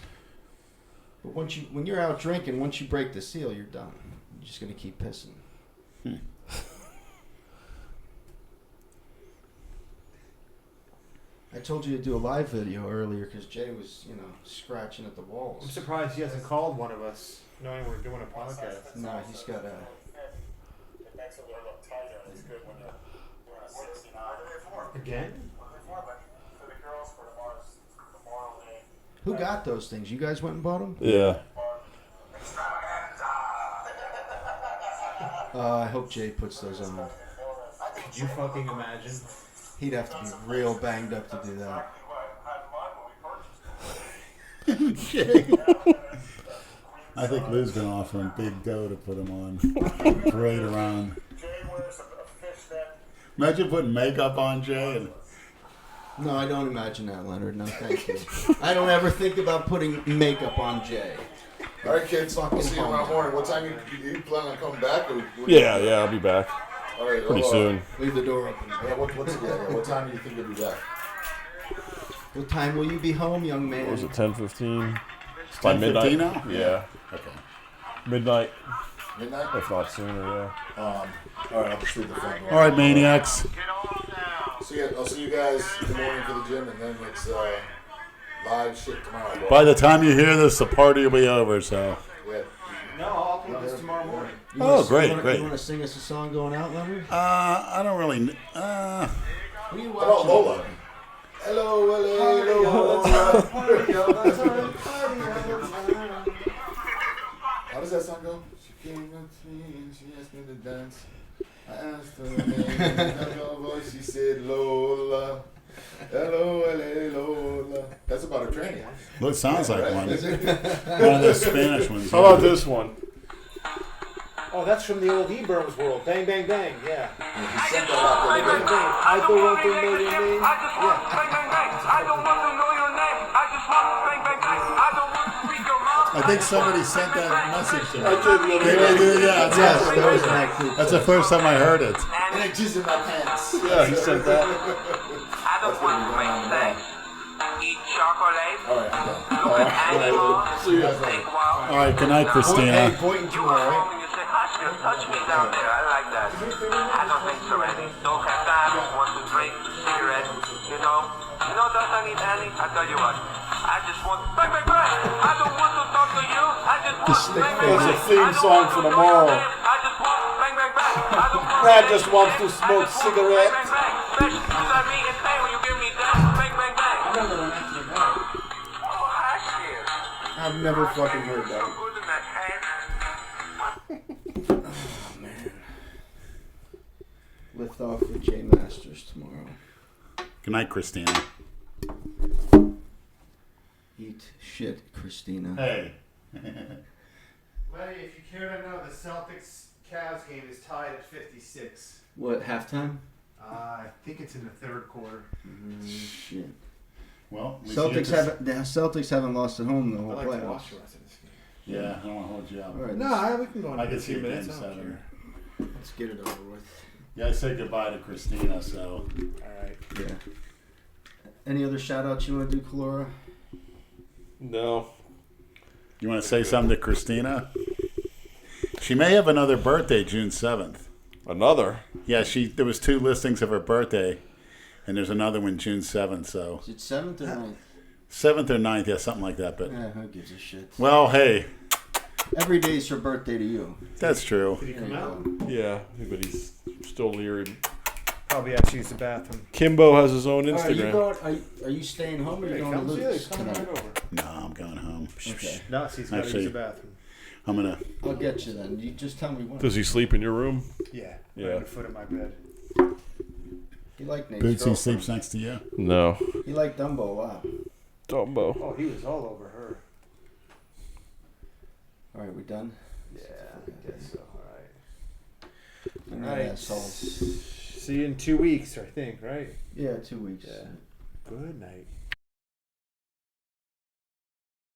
S6: But when you're out drinking, once you break the seal, you're done. You're just gonna keep pissing. I told you to do a live video earlier because Jay was, scratching at the
S5: I'm
S6: walls.
S5: surprised he hasn't called one of us, knowing we're doing a podcast.
S6: No, he's got a.
S5: Again?
S6: Who got those things? You guys went and bought them?
S2: Yeah.
S6: I hope Jay puts those on.
S5: Could you fucking imagine?
S6: He'd have to be real banged up to do that.
S4: I think Lou's been offering big dough to put him on. Parade around. Imagine putting makeup on Jay. And
S6: No, I don't imagine that, Leonard. No, thank you. I don't ever think about putting makeup on Jay.
S3: All right, kids. We'll see you tomorrow morning. What time you plan on coming back? Or
S2: Yeah, I'll be back
S3: All right,
S2: pretty soon.
S6: Leave the door open.
S3: Yeah, what time do you think you'll be back?
S6: What time will you be home, young man?
S2: What was it, 10:15? By
S4: 10:15
S2: midnight?
S4: now?
S2: Yeah.
S4: Okay.
S2: Midnight,
S3: Midnight?
S2: if not sooner, yeah.
S3: All right, I'll just leave the front door.
S4: All right, maniacs.
S3: I'll see you guys in the morning for the gym, and then it's live shit tomorrow. Bro.
S4: By the time you hear this, the party will be over. So.
S3: Yeah.
S5: No, I'll put this tomorrow morning.
S4: Great.
S6: You want to sing us a song going out, Leonard?
S4: I don't really.
S6: What are you
S3: How about
S6: watching?
S3: Lola? Hello, How does that song go? She came up to me and she asked me to dance. I asked her her name and her voice. She said Lola. Hello, Lola. That's about a train.
S4: Look, sounds like
S3: Right?
S4: one.
S3: Is it?
S4: One of those Spanish ones.
S2: How about this one?
S5: Oh, that's from the old E-Burns world. Bang, bang, bang. Yeah.
S3: He sent that out the other day.
S5: I don't want to know your name.
S7: I just want to bang, bang, bang. I don't want to know your name. I just want to bang, bang, bang. I don't want to speak your mouth.
S4: I think somebody sent that message to me.
S2: I did the other day.
S4: Yeah,
S6: Yes, that was an actual.
S4: that's the first time I heard it.
S3: And I jizz in my pants.
S2: Yeah, he sent that.
S7: I don't want to make sex. Eat chocolate.
S3: All right, I'm done.
S7: Look at animals.
S2: See ya.
S7: Take wild.
S4: All right, good night, Christina.
S6: Pointing
S7: You are home and you say, hush, you touch me down there. I like that. I don't think so, Eddie. Don't have time. Want to drink, cigarette. You know, does I need Annie? I tell you what. I just want bang, bang, bang. I don't want to talk to you. I just want bang, bang,
S2: It's
S7: bang.
S2: a theme song for tomorrow.
S7: I just want bang, bang, bang. I don't want
S2: Brad just wants to smoke
S7: I just want
S2: cigarette.
S7: Bang, bang, bang. You let me in pain when you give me that. Bang, bang, bang. Oh, hi, shit.
S6: I've never fucking heard that.
S7: Good in that hand.
S6: Lift off with Jay Masters tomorrow.
S4: Good night, Christina.
S6: Eat shit, Christina.
S4: Hey.
S1: Lenny, if you care to know, the Celtics-Cavs game is tied at 56.
S6: What, halftime?
S1: I think it's in the third quarter.
S6: Shit.
S4: Well, at least you get
S6: The Celtics haven't lost at home the whole
S5: I like to
S6: playoffs.
S5: watch the rest of this game.
S4: Yeah, I don't want to hold you up.
S6: All right,
S1: No, we can go on
S4: I
S1: for
S4: can
S1: a
S4: see
S1: few
S4: it
S1: minutes.
S4: in
S1: I don't
S4: 7.
S1: care.
S6: let's get it over with.
S4: Yeah, I said goodbye to Christina, so.
S5: All right.
S6: Yeah. Any other shout outs you want to do, Collura?
S2: No.
S4: You want to say something to Christina? She may have another birthday June 7th.
S2: Another?
S4: Yeah, there was 2 listings of her birthday, and there's another one June 7th, so.
S6: Is it 7th or 9th?
S4: 7th or 9th, yeah, something like that. But
S6: Yeah, who gives a shit?
S4: well, hey,
S6: Every day's her birthday to you.
S4: That's true.
S1: Did he come
S6: There you
S1: out?
S6: go.
S2: Yeah, but he's still leery.
S5: Probably have to use the bathroom.
S2: Kimbo has his own
S6: All right, you
S2: Instagram.
S6: going? Are you staying home or are you going to
S1: Comes, yeah,
S6: Luke's
S1: he's coming
S6: tonight?
S1: right over.
S4: No, I'm going home.
S6: Okay,
S5: No, he's got to
S4: Actually-
S5: use the bathroom.
S4: I'm gonna.
S6: I'll get you then. You just tell me when.
S2: Does he sleep in your room?
S5: Yeah.
S2: Yeah.
S5: Right at the foot of my bed.
S6: You like Nate's
S4: Bootsy
S6: girlfriend.
S4: sleeps next to you.
S2: No.
S6: You like Dumbo a lot.
S2: Dumbo.
S5: Oh, he was all over her.
S6: All right, we done?
S5: Yeah, I guess so. All right.
S6: All
S5: All right.
S6: assholes.
S5: See you in 2 weeks, I think, right?
S6: Yeah, 2 weeks.
S5: Yeah. Good night.